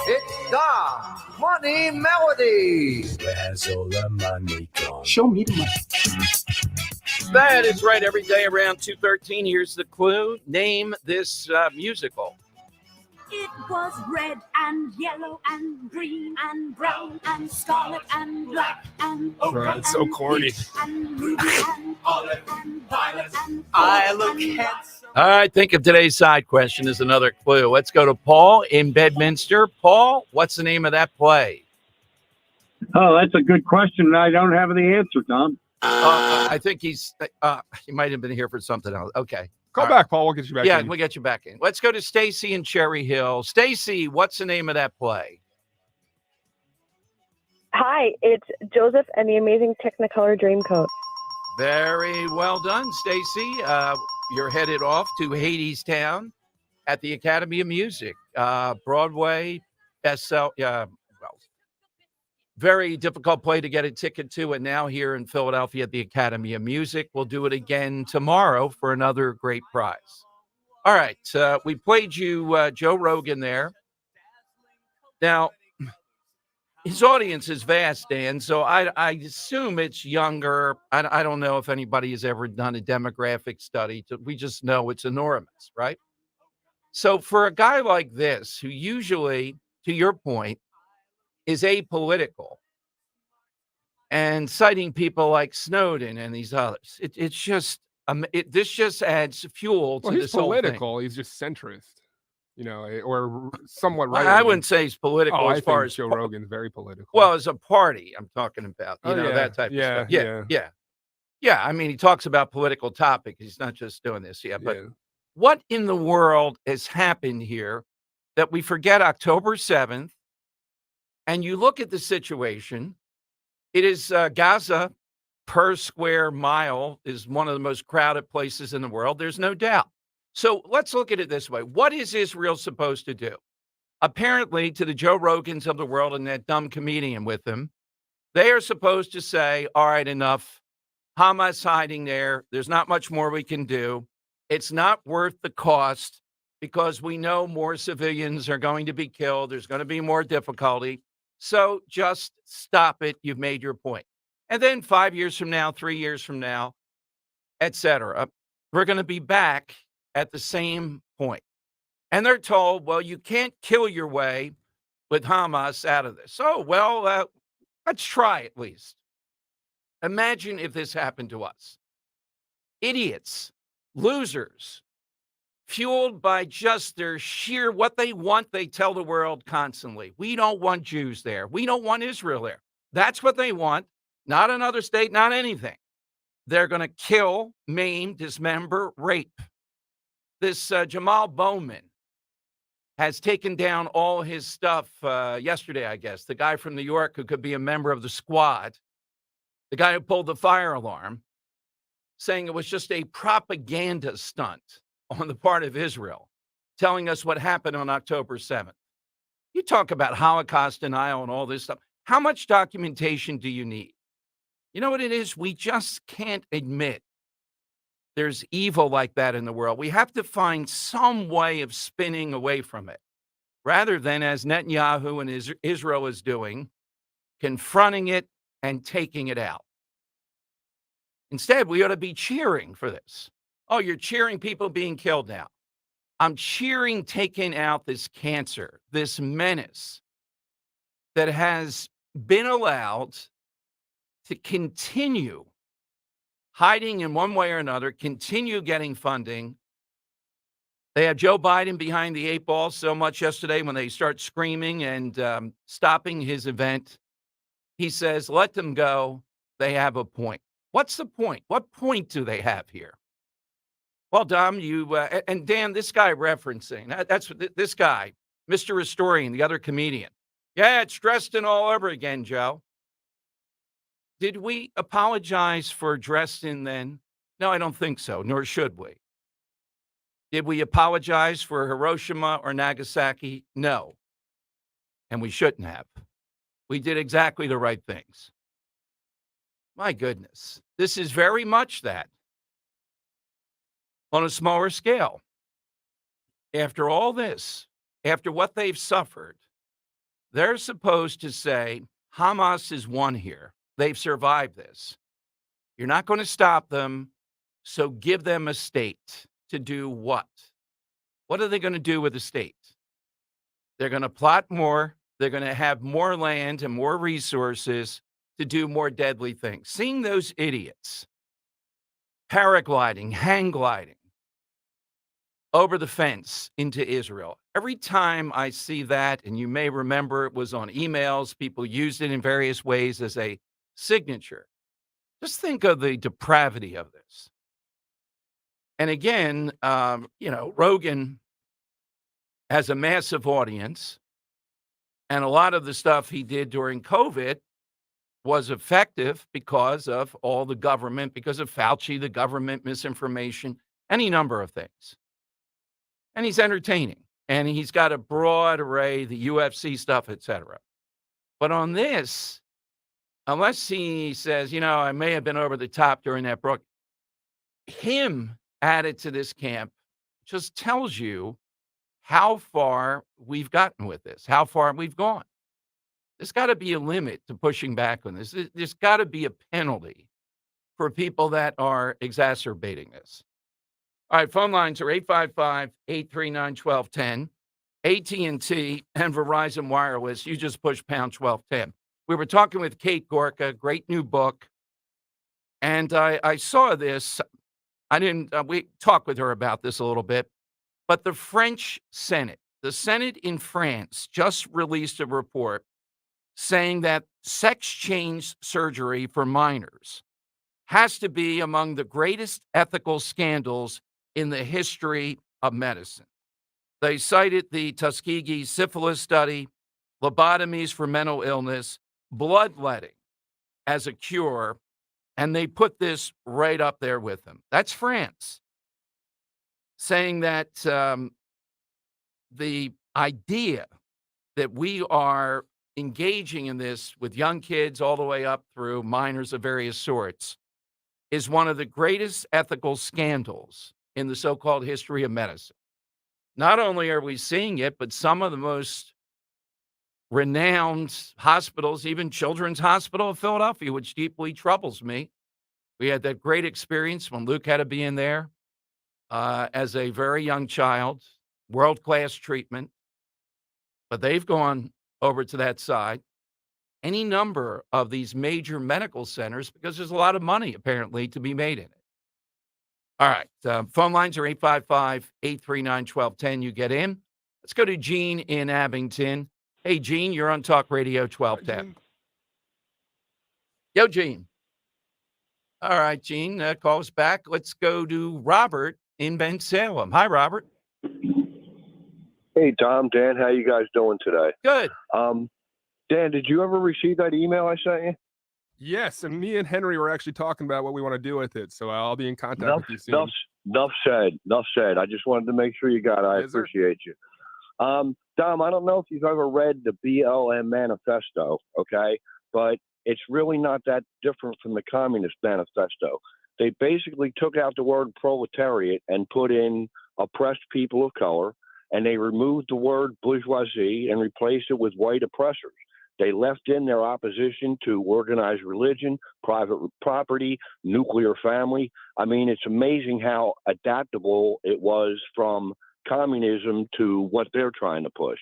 It's Dom's Money Melody. Where's all the money gone? Show me the money. That is right. Every day around 2:13, here's the clue. Name this musical. It was red and yellow and green and brown and scarlet and black and ochre Right, it's so and corny. peach and ruby and olive and violet and I gold look and handsome. All right, think of today's side question as another clue. Let's go to Paul in Bedminster. Paul, what's the name of that play? Oh, that's a good question, and I don't have the answer, Tom. I think he might have been here for something else. Okay. Call All back, Paul. We'll get you back Yeah, in. we'll get you back in. Let's go to Stacy in Cherry Hill. Stacy, what's the name of that play? Hi, it's Joseph and the Amazing Technicolor Dreamcoat. Very well done, Stacy. You're headed off to Hadestown at the Academy of Music. Broadway, very difficult play to get a ticket to, and now here in Philadelphia at the Academy of Music. We'll do it again tomorrow for another great prize. All right, we played you Joe Rogan there. Now, his audience is vast, Dan, so I assume it's younger. I don't know if anybody has ever done a demographic study. We just know it's enormous, right? So for a guy like this, who usually, to your point, is apolitical and citing people like Snowden and these others, this just adds fuel to Well, he's this whole thing. political. He's just centrist. or somewhat right. I wouldn't say he's political Oh, as I far think as Joe Rogan's very political. well, as a party, I'm talking about, Oh, yeah, that type yeah, of stuff. Yeah. I mean, he talks about political topics. He's not just doing this. Yeah. But what in the world has happened here that we forget October 7th? And you look at the situation, it is Gaza per square mile is one of the most crowded places in the world. There's no doubt. So let's look at it this way. What is Israel supposed to do? Apparently, to the Joe Rogans of the world and that dumb comedian with them, they are supposed to say, all right, enough. Hamas hiding there. There's not much more we can do. It's not worth the cost because we know more civilians are going to be killed. There's going to be more difficulty. So just stop it. You've made your point. And then 5 years from now, 3 years from now, et cetera, we're going to be back at the same point. And they're told, well, you can't kill your way with Hamas out of this. Oh, well, let's try at least. Imagine if this happened to us. Idiots, losers, fueled by just their sheer what they want, they tell the world constantly. We don't want Jews there. We don't want Israel there. That's what they want. Not another state, not anything. They're going to kill, maim, dismember, rape. This Jamal Bowman has taken down all his stuff yesterday, I guess. The guy from New York who could be a member of the squad, the guy who pulled the fire alarm, saying it was just a propaganda stunt on the part of Israel, telling us what happened on October 7th. You talk about Holocaust denial and all this stuff. How much documentation do you need? You know what it is? We just can't admit there's evil like that in the world. We have to find some way of spinning away from it, rather than, as Netanyahu and Israel is doing, confronting it and taking it out. Instead, we ought to be cheering for this. Oh, you're cheering people being killed now. I'm cheering taking out this cancer, this menace that has been allowed to continue hiding in one way or another, continue getting funding. They have Joe Biden behind the eight ball so much yesterday when they start screaming and stopping his event. He says, let them go. They have a point. What's the point? What point do they have here? Well, Dom, you and Dan, this guy referencing, that's this guy, Mr. Historian, the other comedian. Yeah, it's Dresden all over again, Joe. Did we apologize for Dresden then? No, I don't think so, nor should we. Did we apologize for Hiroshima or Nagasaki? No. And we shouldn't have. We did exactly the right things. My goodness, this is very much that on a smaller scale. After all this, after what they've suffered, they're supposed to say, Hamas is won here. They've survived this. You're not going to stop them, so give them a state to do what? What are they going to do with the state? They're going to plot more. They're going to have more land and more resources to do more deadly things. Seeing those idiots paragliding, hang gliding over the fence into Israel. Every time I see that, and you may remember it was on emails, people used it in various ways as a signature. Just think of the depravity of this. And again, Rogan has a massive audience, and a lot of the stuff he did during COVID was effective because of all the government, because of Fauci, the government misinformation, any number of things. And he's entertaining, and he's got a broad array, the UFC stuff, etc. But on this, unless he says, I may have been over the top during that book, him added to this camp just tells you how far we've gotten with this, how far we've gone. There's got to be a limit to pushing back on this. There's got to be a penalty for people that are exacerbating this. All right, phone lines are 855-839-1210, AT&T and Verizon Wireless. You just push pound 1210. We were talking with Kate Gorka, great new book, and I saw this. We talked with her about this a little bit, but the French Senate the Senate in France just released a report saying that sex change surgery for minors has to be among the greatest ethical scandals in the history of medicine. They cited the Tuskegee syphilis study, lobotomies for mental illness, bloodletting as a cure, and they put this right up there with them. That's France, saying that the idea that we are engaging in this with young kids all the way up through minors of various sorts is one of the greatest ethical scandals in the so-called history of medicine. Not only are we seeing it, but some of the most renowned hospitals, even Children's Hospital of Philadelphia, which deeply troubles me. We had that great experience when Luke had to be in there as a very young child, world-class treatment. But they've gone over to that side. Any number of these major medical centers, because there's a lot of money apparently to be made in it. All right. Phone lines are 855-839-1210. You get in. Let's go to Gene in Abington. Hey, Gene, you're on Talk Radio 1210. Yo, Gene. All right, Gene, call us back. Let's go to Robert in Ben Salem. Hi, Robert. Hey, Tom, Dan, how you guys doing today? Good. Dan, did you ever receive that email I sent you? Yes, and me and Henry were actually talking about what we want to do with it, so I'll be in contact with you soon. Enough said. I just wanted to make sure you got it. I appreciate you. Dom, I don't know if you've ever read the BLM Manifesto, okay? But it's really not that different from the Communist Manifesto. They basically took out the word proletariat and put in oppressed people of color, and they removed the word bourgeoisie and replaced it with white oppressors. They left in their opposition to organized religion, private property, nuclear family. I mean, it's amazing how adaptable it was from communism to what they're trying to push.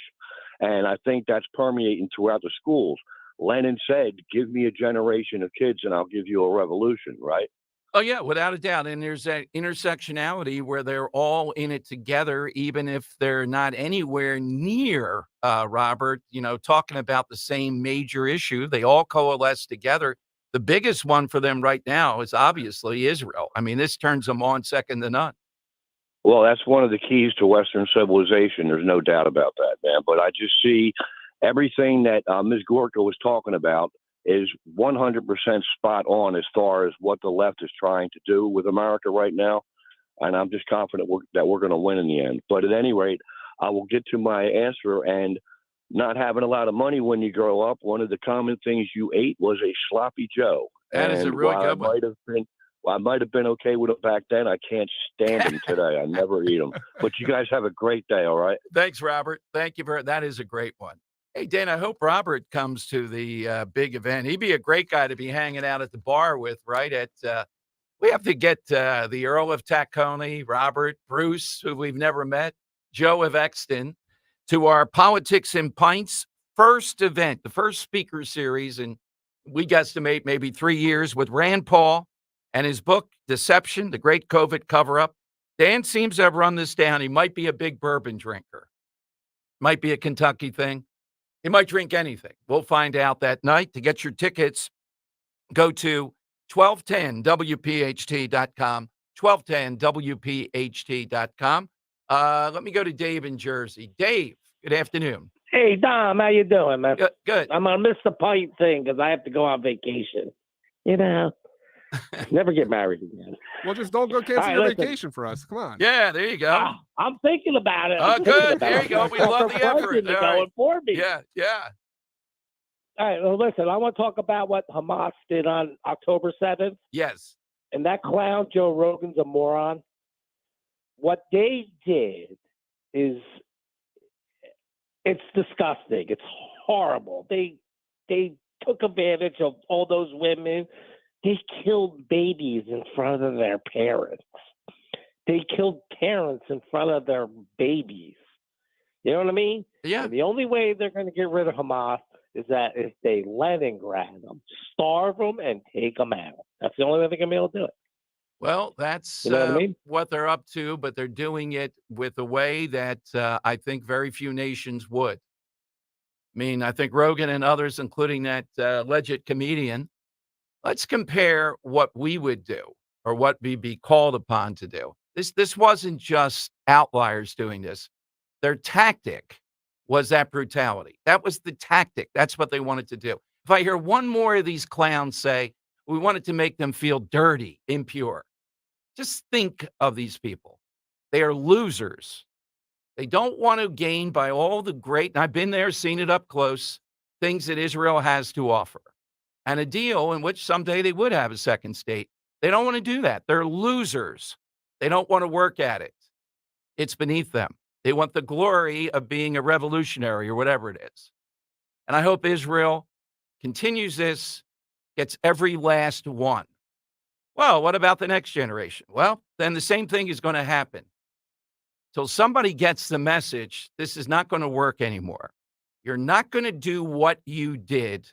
And I think that's permeating throughout the schools. Lenin said, give me a generation of kids and I'll give you a revolution, right? Oh, yeah, without a doubt. And there's that intersectionality where they're all in it together, even if they're not anywhere near, Robert, talking about the same major issue. They all coalesce together. The biggest one for them right now is obviously Israel. I mean, this turns them on second to none. Well, that's one of the keys to Western civilization. There's no doubt about that, man. But I just see everything that Ms. Gorka was talking about is 100% spot on as far as what the left is trying to do with America right now. And I'm just confident that we're going to win in the end. But at any rate, I will get to my answer. And not having a lot of money when you grow up, one of the common things you ate was a sloppy Joe. That is a really good one. I might have been okay with them back then. I can't stand them today. I never eat them. But you guys have a great day, all right? Thanks, Robert. Thank you that is a great one. Hey, Dan, I hope Robert comes to the big event. He'd be a great guy to be hanging out at the bar with, right? We have to get the Earl of Tacony, Robert, Bruce, who we've never met, Joe of Exton, to our Politics and Pints first event, the first speaker series, and we guesstimate maybe 3 years with Rand Paul and his book, Deception, the Great COVID Cover-Up. Dan seems to have run this down. He might be a big bourbon drinker. Might be a Kentucky thing. He might drink anything. We'll find out that night. To get your tickets, go to 1210WPHT.com, 1210WPHT.com. Let me go to Dave in Jersey. Dave, good afternoon. Hey, Dom, how you doing, man? Good. I'm going to miss the pint thing because I have to go on vacation. Never get married again. Well, just don't go cancel your vacation for us. Come on. Yeah, there you go. I'm thinking about it. Oh, good. There you go. We love the effort. All right. For me. Yeah. All right. Well, listen, I want to talk about what Hamas did on October 7th. Yes. And that clown, Joe Rogan's a moron. What they did is, it's disgusting. It's horrible. They took advantage of all those women. They killed babies in front of their parents. They killed parents in front of their babies. You know what I mean? Yeah. And the only way they're going to get rid of Hamas is that if they Leningrad them, starve them, and take them out. That's the only way they're going to be able to do it. Well, that's You know what I mean? what they're up to, but they're doing it with a way that I think very few nations would. I mean, I think Rogan and others, including that alleged comedian, let's compare what we would do or what we'd be called upon to do. This wasn't just outliers doing this. Their tactic was that brutality. That was the tactic. That's what they wanted to do. If I hear one more of these clowns say, we wanted to make them feel dirty, impure. Just think of these people. They are losers. They don't want to gain by all the great, and I've been there, seen it up close, things that Israel has to offer. And a deal in which someday they would have a second state. They don't want to do that. They're losers. They don't want to work at it. It's beneath them. They want the glory of being a revolutionary or whatever it is. And I hope Israel continues this, gets every last one. Well, what about the next generation? Well, then the same thing is going to happen. Till somebody gets the message, this is not going to work anymore. You're not going to do what you did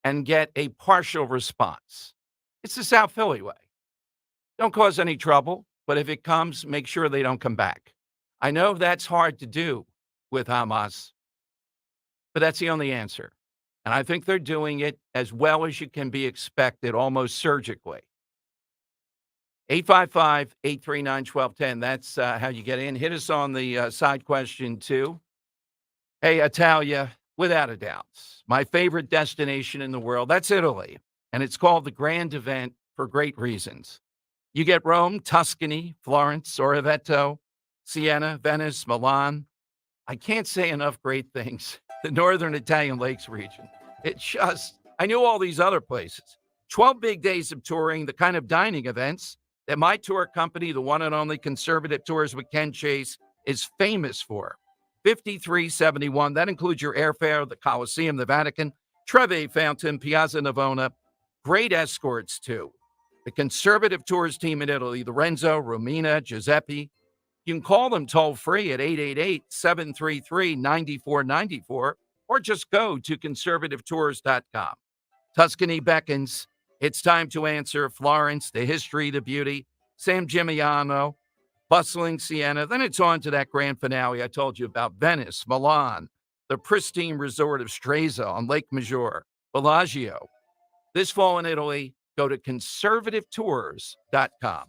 and get a partial response. It's the South Philly way. Don't cause any trouble, but if it comes, make sure they don't come back. I know that's hard to do with Hamas, but that's the only answer. And I think they're doing it as well as you can be expected, almost surgically. 855-839-1210. That's how you get in. Hit us on the side question, too. Hey, Italia, without a doubt, my favorite destination in the world, that's Italy. And it's called the Grand Event for great reasons. You get Rome, Tuscany, Florence, Orvieto, Siena, Venice, Milan. I can't say enough great things. The Northern Italian Lakes region. I knew all these other places. 12 big days of touring, the kind of dining events that my tour company, the one and only Conservative Tours with Ken Chase, is famous for. 5371. That includes your airfare, the Colosseum, the Vatican, Trevi Fountain, Piazza Navona. Great escorts, too. The Conservative Tours team in Italy, Lorenzo, Romina, Giuseppe. You can call them toll-free at 888-733-9494 or just go to conservativetours.com. Tuscany beckons. It's time to answer Florence, the history, the beauty, San Gimignano, bustling Siena. Then it's on to that grand finale I told you about, Venice, Milan, the pristine resort of Stresa on Lake Maggiore, Bellagio. This fall in Italy, go to conservativetours.com.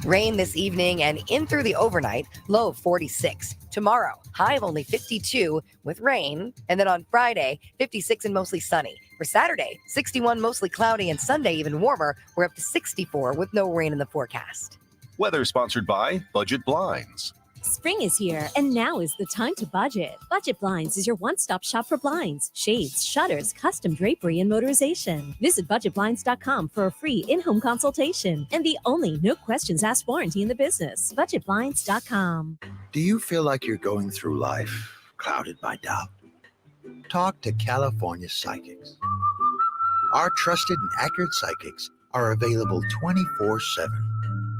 Rain this evening and in through the overnight, low of 46. Tomorrow, high of only 52 with rain. And then on Friday, 56 and mostly sunny. For Saturday, 61 mostly cloudy and Sunday even warmer. We're up to 64 with no rain in the forecast. Weather sponsored by Budget Blinds. Spring is here, and now is the time to budget. Budget Blinds is your one-stop shop for blinds, shades, shutters, custom drapery, and motorization. Visit budgetblinds.com for a free in-home consultation and the only no questions asked warranty in the business. Budgetblinds.com. Do you feel like you're going through life clouded by doubt? Talk to California Psychics. Our trusted and accurate psychics are available 24/7,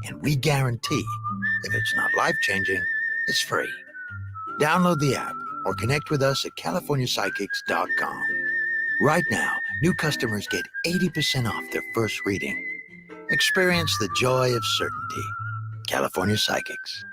and we guarantee if it's not life-changing, it's free. Download the app or connect with us at CaliforniaPsychics.com. Right now, new customers get 80% off their first reading. Experience the joy of certainty. California Psychics.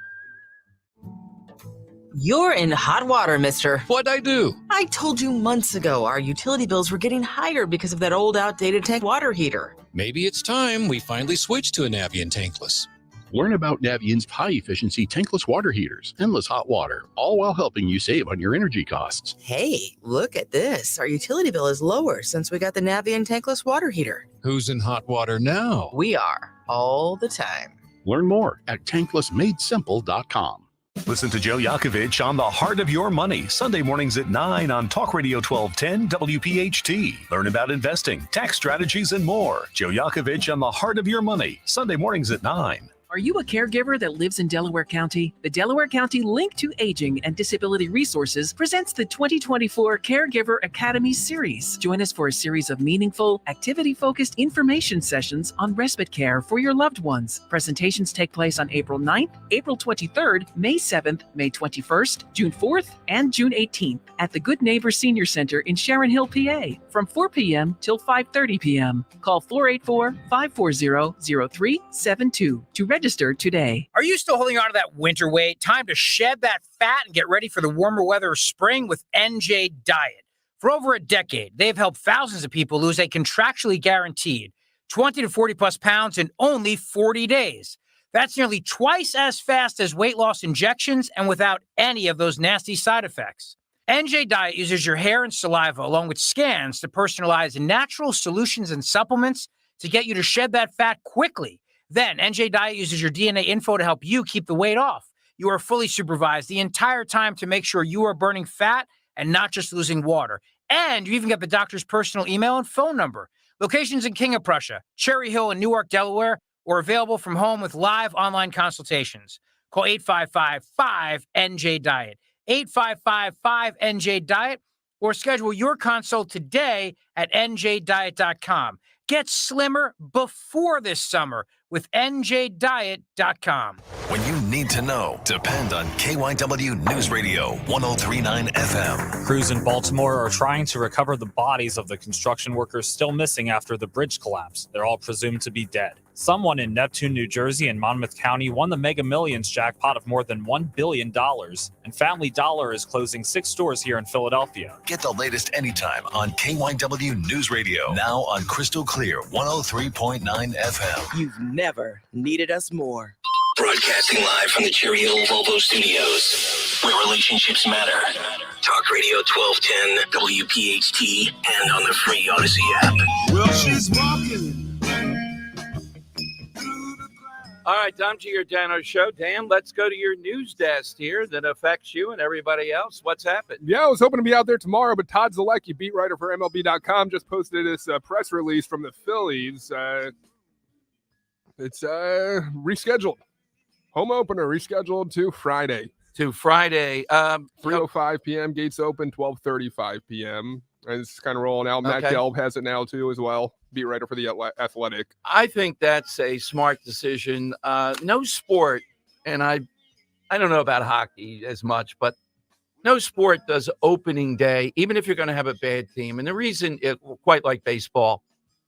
You're in hot water, mister. What'd I do? I told you months ago our utility bills were getting higher because of that old outdated tank water heater. Maybe it's time we finally switch to a Navien tankless. Learn about Navient's high-efficiency tankless water heaters, endless hot water, all while helping you save on your energy costs. Hey, look at this. Our utility bill is lower since we got the Navien tankless water heater. Who's in hot water now? We are, all the time. Learn more at tanklessmadesimple.com. Listen to Joe Yakovich on The Heart of Your Money, Sunday mornings at 9 on Talk Radio 1210 WPHT. Learn about investing, tax strategies, and more. Joe Yakovich on The Heart of Your Money, Sunday mornings at 9. Are you a caregiver that lives in Delaware County? The Delaware County Link to Aging and Disability Resources presents the 2024 Caregiver Academy Series. Join us for a series of meaningful, activity-focused information sessions on respite care for your loved ones. Presentations take place on April 9th, April 23rd, May 7th, May 21st, June 4th, and June 18th at the Good Neighbor Senior Center in Sharon Hill, PA, from 4 p.m. till 5:30 p.m. Call 484-540-0372 to register today. Are you still holding on to that winter weight? Time to shed that fat and get ready for the warmer weather of spring with NJ Diet. For over a decade, they've helped thousands of people lose a contractually guaranteed 20 to 40 plus pounds in only 40 days. That's nearly twice as fast as weight loss injections and without any of those nasty side effects. NJ Diet uses your hair and saliva along with scans to personalize natural solutions and supplements to get you to shed that fat quickly. Then NJ Diet uses your DNA info to help you keep the weight off. You are fully supervised the entire time to make sure you are burning fat and not just losing water. And you even get the doctor's personal email and phone number. Locations in King of Prussia, Cherry Hill, and Newark, Delaware, or available from home with live online consultations. Call 855-5NJ-DIET, 855-5NJ-DIET, or schedule your consult today at njdiet.com. Get slimmer before this summer with njdiet.com. When you need to know, depend on KYW News Radio 1039 FM. Crews in Baltimore are trying to recover the bodies of the construction workers still missing after the bridge collapse. They're all presumed to be dead. Someone in Neptune, New Jersey and Monmouth County won the Mega Millions jackpot of more than $1 billion. And Family Dollar is closing 6 stores here in Philadelphia. Get the latest anytime on KYW News Radio. Now on Crystal Clear 103.9 FM. You've never needed us more. Broadcasting live from the Cherry Hill Volvo Studios, where relationships matter. Talk Radio 1210, WPHT, and on the free Odyssey app. Well, she's walking. All right, time to your Dano show. Dan, let's go to your news desk here that affects you and everybody else. What's happened? Yeah, I was hoping to be out there tomorrow, but Todd Zalecki, beat writer for MLB.com, just posted this press release from the Phillies. It's rescheduled. Home opener rescheduled to Friday. 3:05 p.m. Gates open, 12:35 p.m. And it's kind of rolling out. Matt Gelb has it now, too, as well. Beat writer for the Athletic. I think that's a smart decision. No sport, and I don't know about hockey as much, but no sport does opening day, even if you're going to have a bad team. And the reason, quite like baseball,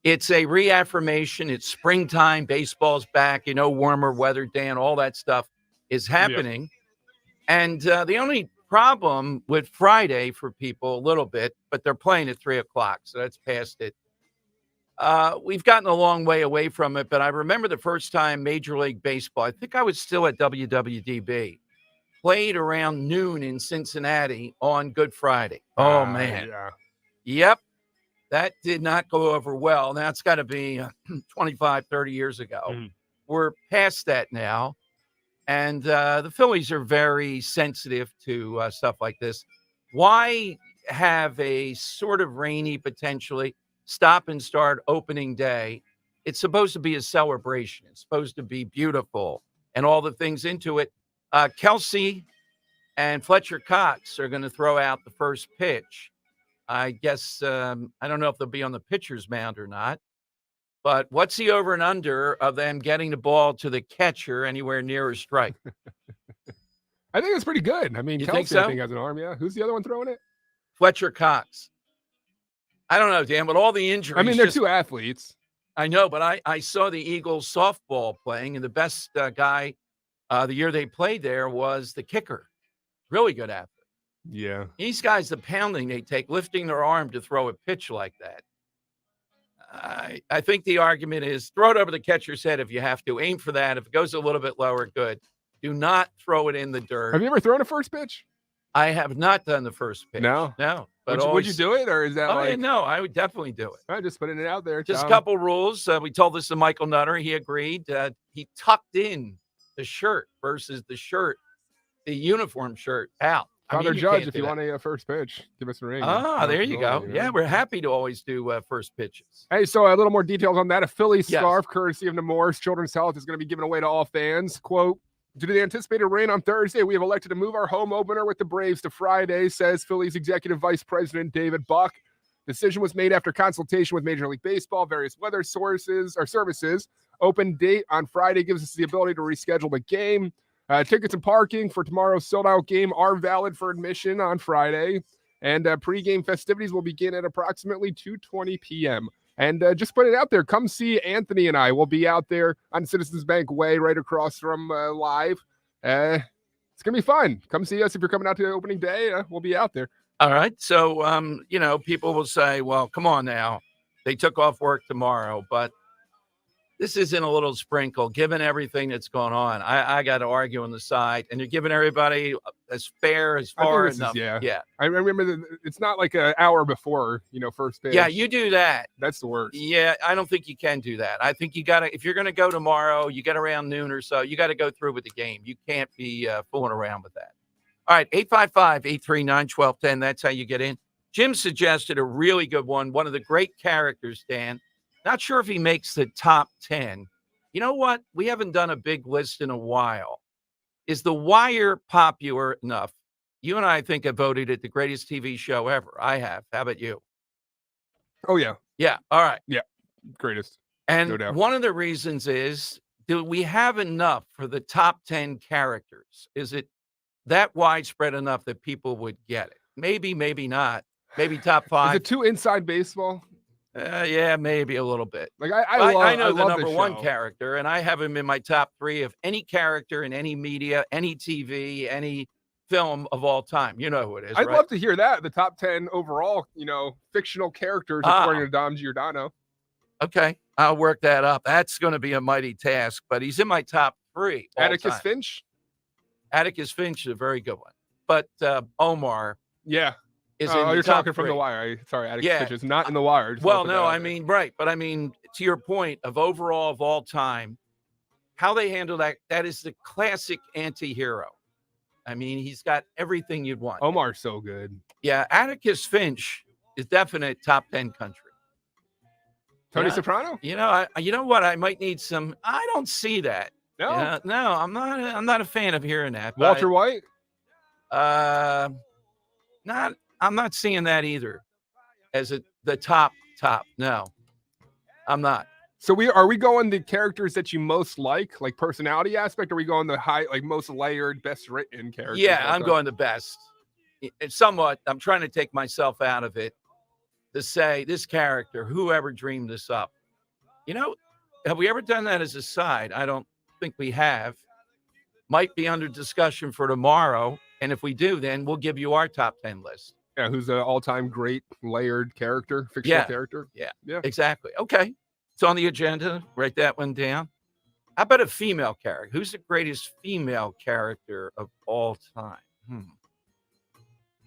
it's a reaffirmation. It's springtime. Baseball's back. Warmer weather, Dan, all that stuff is happening. Yep. And the only problem with Friday for people a little bit, but they're playing at 3:00, so that's past it. We've gotten a long way away from it, but I remember the first time Major League Baseball, I think I was still at WWDB, played around noon in Cincinnati on Good Friday. Oh, man. Yeah. Yep. That did not go over well. Now, it's got to be 25, 30 years ago. Mm. We're past that now. And the Phillies are very sensitive to stuff like this. Why have a sort of rainy, potentially, stop and start opening day? It's supposed to be a celebration. It's supposed to be beautiful and all the things into it. Kelsey and Fletcher Cox are going to throw out the first pitch. I guess, I don't know if they'll be on the pitcher's mound or not, but what's the over and under of them getting the ball to the catcher anywhere near a strike? I think it's pretty good. I mean, You Kelsey, think so? I think, has an arm, yeah. Who's the other one throwing it? Fletcher Cox. I don't know, Dan, but all the injuries. I mean, they're two athletes. I know, but I saw the Eagles softball playing, and the best guy the year they played there was the kicker. Really good athlete. Yeah. These guys, the pounding they take, lifting their arm to throw a pitch like that. I think the argument is throw it over the catcher's head if you have to. Aim for that. If it goes a little bit lower, good. Do not throw it in the dirt. Have you ever thrown a first pitch? I have not done the first pitch. No? But Would you do it, or is that yeah, no, I would definitely do it. I'm just putting it out there. Just a couple rules. We told this to Michael Nutter. He agreed. He tucked in the shirt versus the uniform shirt out. Father you Judge, can't if do you that. want a first pitch, give us a ring. Ah, there you go. Ability, Yeah, we're happy to always do first pitches. Hey, so a little more details on that. A Philly Yes. scarf, courtesy of Nemours Children's Health, is going to be given away to all fans. Quote, due to the anticipated rain on Thursday, we have elected to move our home opener with the Braves to Friday, says Philly's Executive Vice President David Buck. Decision was made after consultation with Major League Baseball, various weather sources or services. Open date on Friday gives us the ability to reschedule the game. Tickets and parking for tomorrow's sold-out game are valid for admission on Friday. And pregame festivities will begin at approximately 2:20 p.m. And just put it out there. Come see Anthony and I. We'll be out there on Citizens Bank Way right across from Live. It's going to be fun. Come see us if you're coming out to the opening day. We'll be out there. All right. So, people will say, well, come on now. They took off work tomorrow, but this isn't a little sprinkle. Given everything that's going on, I got to argue on the side, and you're giving everybody as fair as far enough. Yeah. I remember that it's not like an hour before, first pitch. Yeah, you do that. That's the worst. Yeah, I don't think you can do that. I think you got to, if you're going to go tomorrow, you get around noon or so, you got to go through with the game. You can't be fooling around with that. All right, 855-839-1210. That's how you get in. Jim suggested a really good one of the great characters, Dan. Not sure if he makes the top 10. You know what? We haven't done a big list in a while. Is The Wire popular enough? You and I think have voted it the greatest TV show ever. I have. How about you? Oh, yeah. Yeah. All right. Yeah. Greatest. And no doubt. One of the reasons is, do we have enough for the top 10 characters? Is it that widespread enough that people would get it? Maybe, maybe not. Maybe top 5. Is it too inside baseball? Yeah, maybe a little bit. Like I know the love number the one show. character, and I have him in my top 3 of any character in any media, any TV, any film of all time. You know who it is, I'd right? love to hear that. The top 10 overall, fictional characters according to Dom Giordano. Okay, I'll work that up. That's going to be a mighty task, but he's in my top 3. Atticus Finch? Atticus Finch is a very good one. But Omar. Yeah. Is in you're the top talking from 3. The Wire. Sorry, Atticus Finch is not in The Wire. Well, no, I mean, right. But I mean, to your point of overall of all time, how they handle that is the classic anti-hero. I mean, he's got everything you'd want. Omar's so good. Yeah, Atticus Finch is definite top 10 country. Tony Soprano? You know what? I might need some. I don't see that. No, no, I'm not a fan of hearing that. Walter White? I'm not seeing that either as the top. No, I'm not. So are we going the characters that you most like personality aspect? Or are we going the high, most layered, best written characters? Yeah, I'm going the best. It's somewhat. I'm trying to take myself out of it to say this character, whoever dreamed this up. Have we ever done that as a side? I don't think we have. Might be under discussion for tomorrow. And if we do, then we'll give you our top 10 list. Yeah, who's an all-time great layered character, fictional character? Yeah, exactly. Okay. It's on the agenda. Write that one down. How about a female character? Who's the greatest female character of all time?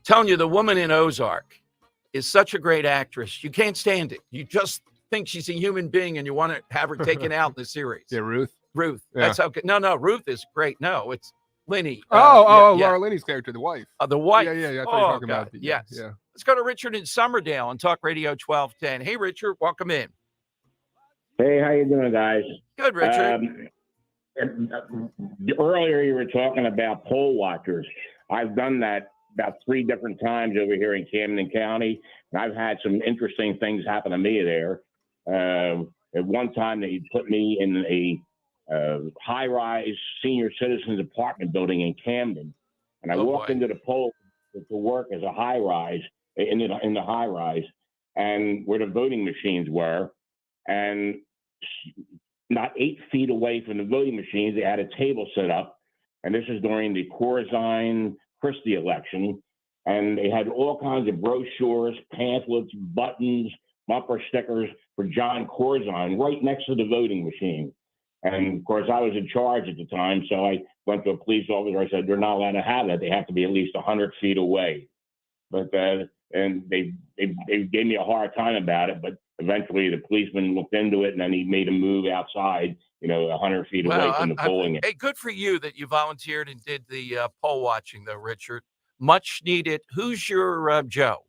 Telling you, the woman in Ozark is such a great actress. You can't stand it. You just think she's a human being and you want to have her taken out in the series. Yeah, Ruth. Ruth. Yeah. That's okay. No, Ruth is great. No, it's Linney. Laura Linney's character, the wife. The wife. Yeah. I thought you were talking about yes. Yeah. Let's go to Richard in Summerdale on Talk Radio 1210. Hey, Richard, welcome in. Hey, how you doing, guys? Good, Richard. Earlier, you were talking about poll watchers. I've done that about 3 different times over here in Camden County, and I've had some interesting things happen to me there. At one time, they put me in a high-rise senior citizens apartment building in Camden, and I walked into the poll to work as a high-rise in the high-rise, and where the voting machines were, and not 8 feet away from the voting machines, they had a table set up, and this is during the Corzine Christie election, and they had all kinds of brochures, pamphlets, buttons, bumper stickers for John Corzine right next to the voting machine. And of course, I was in charge at the time, so I went to a police officer. I said, "They're not allowed to have that. They have to be at least 100 feet away." But and they gave me a hard time about it. But eventually, the policeman looked into it, and then he made a move outside, 100 feet away from the polling. Hey, good for you that you volunteered and did the poll watching, though, Richard. much needed. Who's your Joe?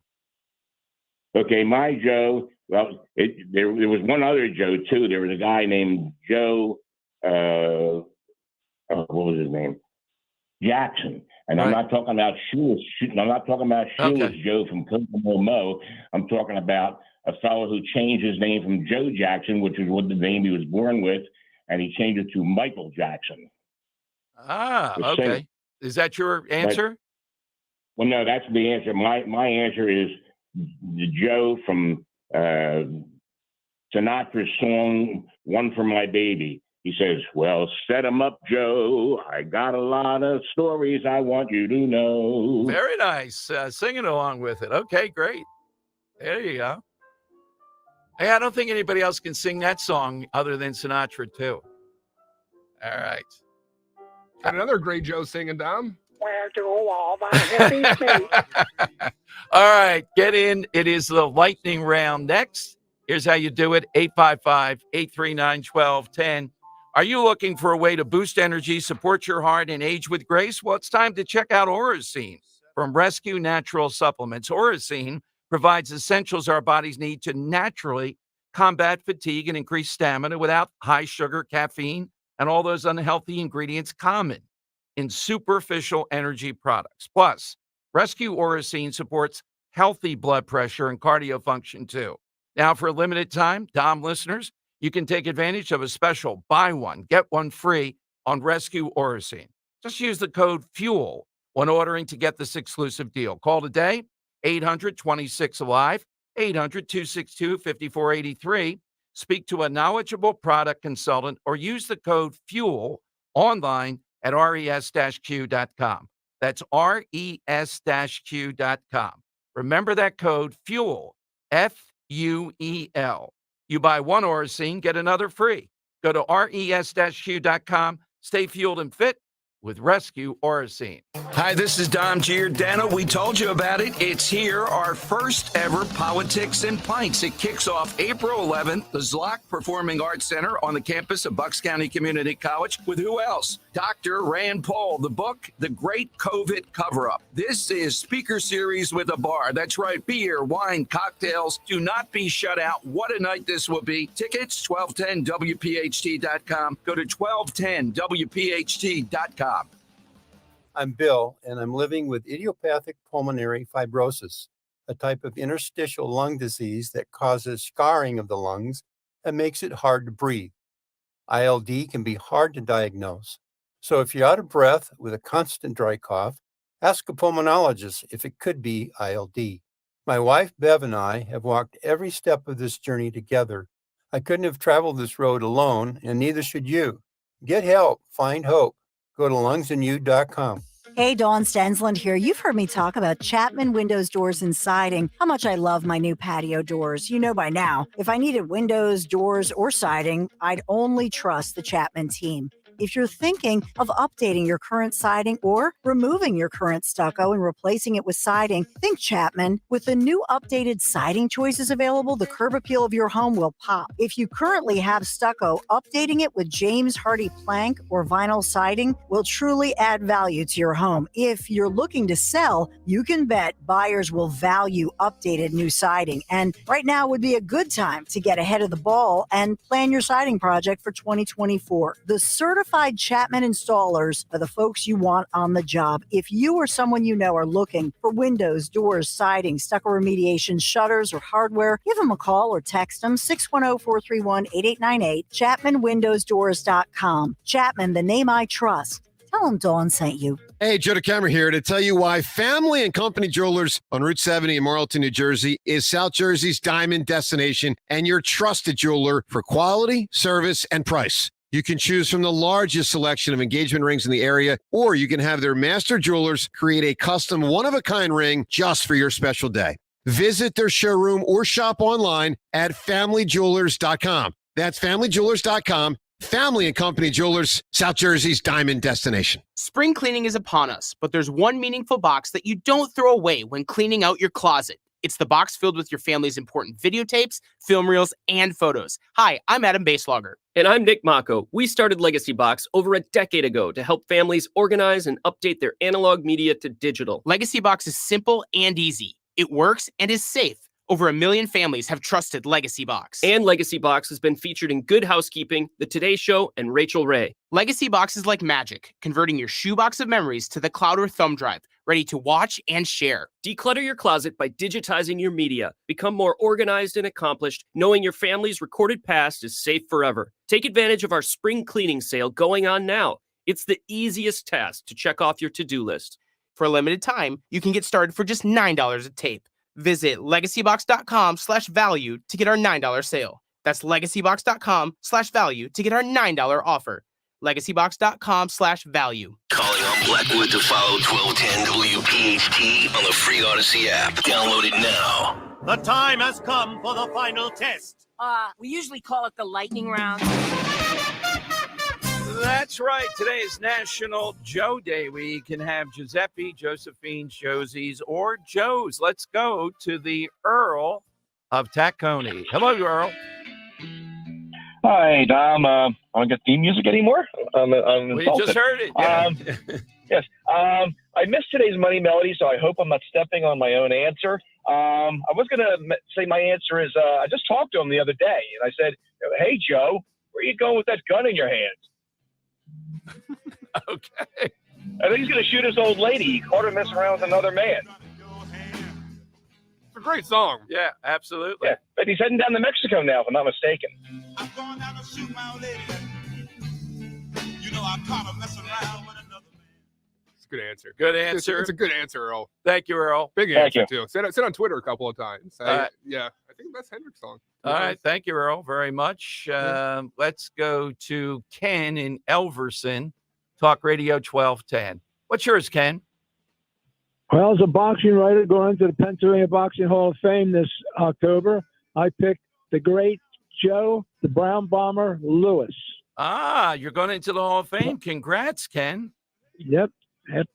Okay, my Joe. Well, there was one other Joe too. There was a guy named Joe. What was his name? Jackson. And I'm not talking about shoeless. I'm not talking about shoeless Joe from Kokomo Mo. I'm talking about a fellow who changed his name from Joe Jackson, which is what the name he was born with, and he changed it to Michael Jackson. Ah, okay. Is that your answer? Well, no, that's the answer. My answer is the Joe from Sinatra's song "One for My Baby." He says, "Well, set 'em up, Joe. I got a lot of stories I want you to know." Very nice. Singing along with it. Okay, great. There you go. Hey, I don't think anybody else can sing that song other than Sinatra, too. All right. Got another great Joe singing, Dom. Where do all my hippies meet? All right, get in. It is the lightning round next. Here's how you do it. 855-839-1210. Are you looking for a way to boost energy, support your heart, and age with grace? Well, it's time to check out Oracine from Rescue Natural Supplements. Oracine provides essentials our bodies need to naturally combat fatigue and increase stamina without high sugar, caffeine, and all those unhealthy ingredients common in superficial energy products. Plus, Rescue Oracine supports healthy blood pressure and cardio function too. Now, for a limited time, Dom listeners, you can take advantage of a special buy one, get one free on Rescue Oracine. Just use the code FUEL when ordering to get this exclusive deal. Call today, 800-26-ALIVE, 800-262-5483. Speak to a knowledgeable product consultant or use the code FUEL online at res-q.com. That's res-q.com. Remember that code FUEL, FUEL. You buy one Oracine, get another free. Go to res-q.com. Stay fueled and fit with Rescue Oracine. Hi, this is Dom Giordano. We told you about it. It's here, our first ever Politics and Pints. It kicks off April 11th, the Zlock Performing Arts Center on the campus of Bucks County Community College. With who else? Dr. Rand Paul. The book, The Great COVID Cover-Up. This is speaker series with a bar. That's right, beer, wine, cocktails. Do not be shut out. What a night this will be. Tickets, 1210WPHT.com. Go to 1210WPHT.com. I'm Bill, and I'm living with idiopathic pulmonary fibrosis, a type of interstitial lung disease that causes scarring of the lungs and makes it hard to breathe. ILD can be hard to diagnose, so if you're out of breath with a constant dry cough, ask a pulmonologist if it could be ILD. My wife, Bev, and I have walked every step of this journey together. I couldn't have traveled this road alone, and neither should you. Get help. Find hope. Go to lungsandyou.com. Hey, Dawn Stensland here. You've heard me talk about Chapman Windows, Doors, and Siding, how much I love my new patio doors. You know by now, if I needed windows, doors, or siding, I'd only trust the Chapman team. If you're thinking of updating your current siding or removing your current stucco and replacing it with siding, think Chapman. With the new updated siding choices available, the curb appeal of your home will pop. If you currently have stucco, updating it with James Hardy plank or vinyl siding will truly add value to your home. If you're looking to sell, you can bet buyers will value updated new siding. And right now would be a good time to get ahead of the ball and plan your siding project for 2024. The certified Chapman installers are the folks you want on the job. If you or someone you know are looking for windows, doors, siding, stucco remediation, shutters, or hardware, give them a call or text them 610-431-8898, ChapmanWindowsDoors.com. Chapman, the name I trust. Tell them Dawn sent you. Hey, Joe DeCamera here to tell you why Family and Company Jewelers on Route 70 in Marlton, New Jersey is South Jersey's diamond destination and your trusted jeweler for quality, service, and price. You can choose from the largest selection of engagement rings in the area, or you can have their master jewelers create a custom one-of-a-kind ring just for your special day. Visit their showroom or shop online at FamilyJewelers.com. That's FamilyJewelers.com. Family and Company Jewelers, South Jersey's diamond destination. Spring cleaning is upon us, but there's one meaningful box that you don't throw away when cleaning out your closet. It's the box filled with your family's important videotapes, film reels, and photos. Hi, I'm Adam Baselogger. And I'm Nick Mako. We started Legacy Box over a decade ago to help families organize and update their analog media to digital. Legacy Box is simple and easy. It works and is safe. Over 1 million families have trusted Legacy Box. And Legacy Box has been featured in Good Housekeeping, The Today Show, and Rachel Ray. Legacy Box is like magic, converting your shoebox of memories to the cloud or thumb drive, ready to watch and share. Declutter your closet by digitizing your media. Become more organized and accomplished, knowing your family's recorded past is safe forever. Take advantage of our spring cleaning sale going on now. It's the easiest task to check off your to-do list. For a limited time, you can get started for just $9 a tape. Visit legacybox.com/value to get our $9 sale. That's legacybox.com/value to get our $9 offer. legacybox.com/value. Calling on Blackwood to follow 1210 WPHT on the free Odyssey app. Download it now. The time has come for the final test. We usually call it the lightning round. That's right. Today is National Joe Day. We can have Giuseppe, Josephine, Josie's, or Joe's. Let's go to the Earl of Tacony. Hello, Earl. Hi, Dom. I don't get theme music anymore. We just heard it. Yeah. Yes. I missed today's Money Melody, so I hope I'm not stepping on my own answer. I was going to say my answer is I just talked to him the other day, and I said, "Hey, Joe, where are you going with that gun in your hand?" Okay. I think he's going to shoot his old lady. He caught her messing around with another man. It's a great song. Yeah, absolutely. Yeah, but he's heading down to Mexico now, if I'm not mistaken. I'm going down to shoot my old lady. You know, I caught her messing around with another man. It's a good answer. Good answer. It's a good answer, Earl. Thank you, Earl. Big Thank answer, you. too. Said on Twitter a couple of times. Yeah, I think that's Hendrix' song. All right. Thank you, Earl, very much. Let's go to Ken in Elverson, Talk Radio 1210. What's yours, Ken? Well, as a boxing writer going to the Pennsylvania Boxing Hall of Fame this October, I picked the great Joe, the Brown Bomber Lewis. Ah, you're going into the Hall of Fame. Congrats, Ken. Yep. At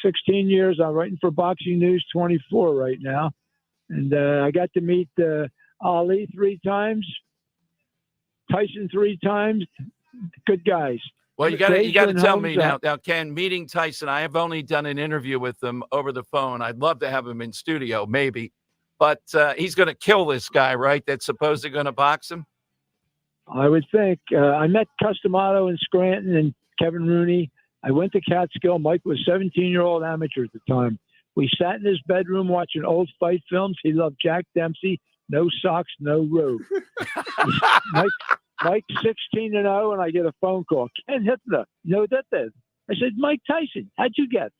16 years, I'm writing for Boxing News 24 right now. And I got to meet Ali 3 times, Tyson 3 times. Good guys. Well, you got to tell me now, Ken, meeting Tyson, I have only done an interview with him over the phone. I'd love to have him in studio, maybe. But he's going to kill this guy, right? That's supposedly going to box him? I would think. I met Customato in Scranton and Kevin Rooney. I went to Catskill. Mike was a 17-year-old amateur at the time. We sat in his bedroom watching old fight films. He loved Jack Dempsey. No socks, no robe. Mike 16-0, and I get a phone call. Ken Hitler, you know what that is? I said, Mike Tyson, how'd you get?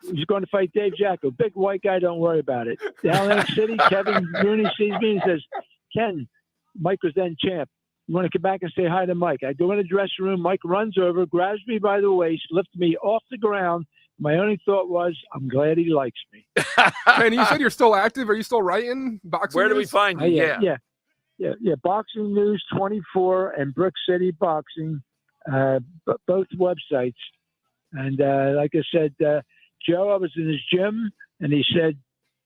He's going to fight Dave Jacko. Big white guy, don't worry about it. Down in the city, Kevin Rooney sees me and says, Ken, Mike was then champ. You want to come back and say hi to Mike? I go in the dressing room. Mike runs over, grabs me by the waist, lifts me off the ground. My only thought was, I'm glad he likes me. And you said you're still active. Are you still writing boxing? Where do we news? find you? Yeah. Boxing News 24 and Brook City Boxing, both websites. And like I said, Joe, I was in his gym, and he said,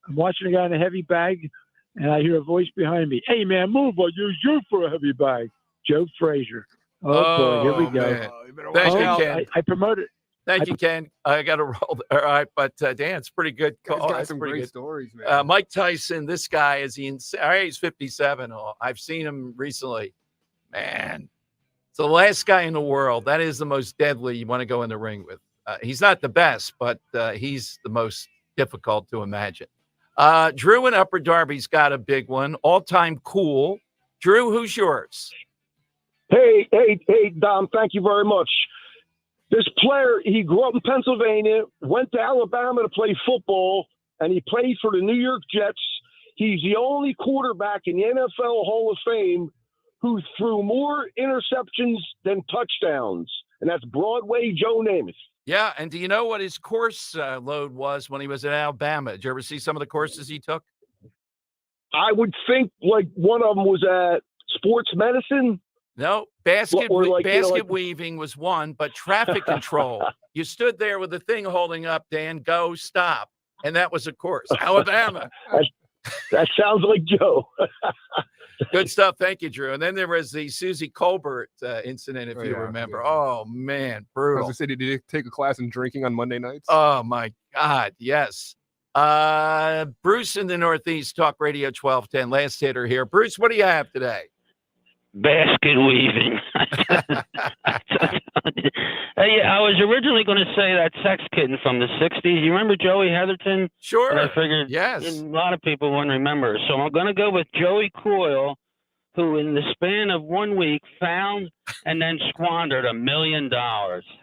I'm watching a guy in a heavy bag, and I hear a voice behind me. Hey, man, move. I'll use you for a heavy bag. Joe Frazier. Oh boy, here we go. Man. Thank you, Ken. I promoted. Thank you, Ken. I got to roll. All right, but Dan, it's pretty good. He's got That's some pretty great good. stories, man. Mike Tyson, this guy is all right, he's 57. I've seen him recently. Man, it's the last guy in the world. That is the most deadly you want to go in the ring with. He's not the best, but he's the most difficult to imagine. Drew in Upper Darby's got a big one. All-time cool. Drew, who's yours? Hey, Dom, thank you very much. This player, he grew up in Pennsylvania, went to Alabama to play football, and he played for the New York Jets. He's the only quarterback in the NFL Hall of Fame who threw more interceptions than touchdowns, and that's Broadway Joe Namath. Yeah, and do you know what his course load was when he was at Alabama? Did you ever see some of the courses he took? I would think like one of them was at sports medicine. No, basket like weaving was one, but traffic control. You stood there with the thing holding up, Dan, go, stop. And that was a course. Alabama. That sounds like Joe. Good stuff. Thank you, Drew. And then there was the Susie Colbert incident, if you remember. Yeah. Oh, man, I was brutal. going to say, did you take a class in drinking on Monday nights? Oh, my God, yes. Bruce in the Northeast, Talk Radio 1210, last hitter here. Bruce, what do you have today? Basket weaving. Hey, I was originally going to say that Sex Kitten from the 60s. You remember Joey Heatherton? Sure. But I figured yes. A lot of people wouldn't remember. So I'm going to go with Joey Coyle, who in the span of 1 week found and then squandered $1 million.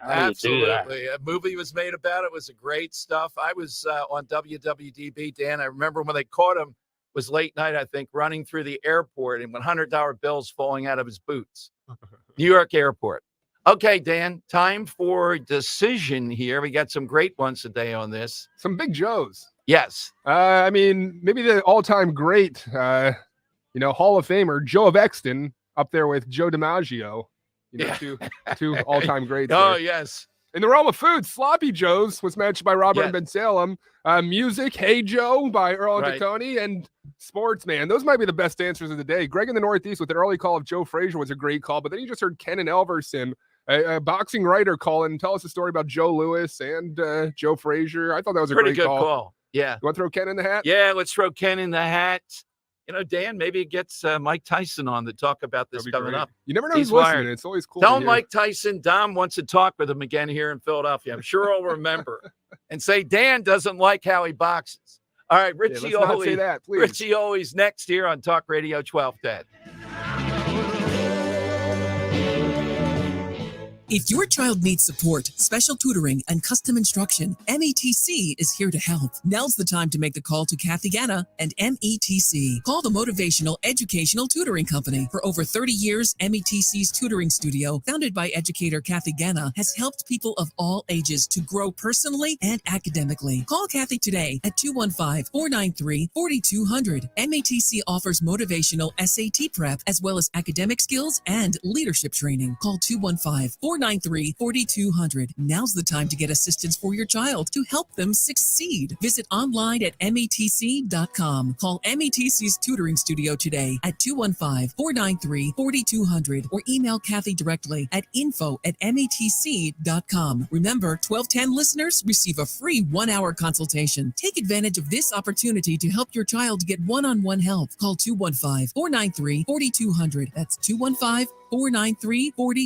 Absolutely. A movie was made about it. It was great stuff. I was on WWDB, Dan. I remember when they caught him, it was late night, I think, running through the airport and $100 bills falling out of his boots. New York airport. Okay, Dan, time for decision here. We got some great ones today on this. Some big Joes. Yes. I mean, maybe the all-time great, Hall of Famer, Joe of Exton, up there with Joe DiMaggio. Two all-time greats. Oh, there. yes. In the realm of food, Sloppy Joe's was mentioned by Robert Ben Salem. Music, Hey Joe by Earl and Tacony, and sports, man. Those might be the best answers of the day. Greg in the Northeast with an early call of Joe Frazier was a great call, but then you just heard Ken and Elverson, a boxing writer, call in and tell us a story about Joe Louis and Joe Frazier. I thought that was a pretty great good call. Yeah. You want to throw Ken in the hat? Yeah, let's throw Ken in the hat. Dan, maybe it gets Mike Tyson on to talk about this coming up. You never know who's listening. It's always cool. Tell Mike Tyson Dom wants to talk with him again here in Philadelphia. I'm sure he'll remember. And say Dan doesn't like how he boxes. All right, Richie Richie Always next here on Talk Radio 1210. If your child needs support, special tutoring, and custom instruction, METC is here to help. Now's the time to make the call to Kathy Ganna and METC. Call the Motivational Educational Tutoring Company. For over 30 years, METC's tutoring studio, founded by educator Kathy Ganna, has helped people of all ages to grow personally and academically. Call Kathy today at 215-493-4200. METC offers motivational SAT prep as well as academic skills and leadership training. Call 215-493-4200. Now's the time to get assistance for your child to help them succeed. Visit online at METC.com. Call METC's tutoring studio today at 215-493-4200 or email Kathy directly at info@METC.com. Remember, 1210 listeners receive a free 1-hour consultation. Take advantage of this opportunity to help your child get one-on-one help. Call 215-493-4200. That's 215-493-4200.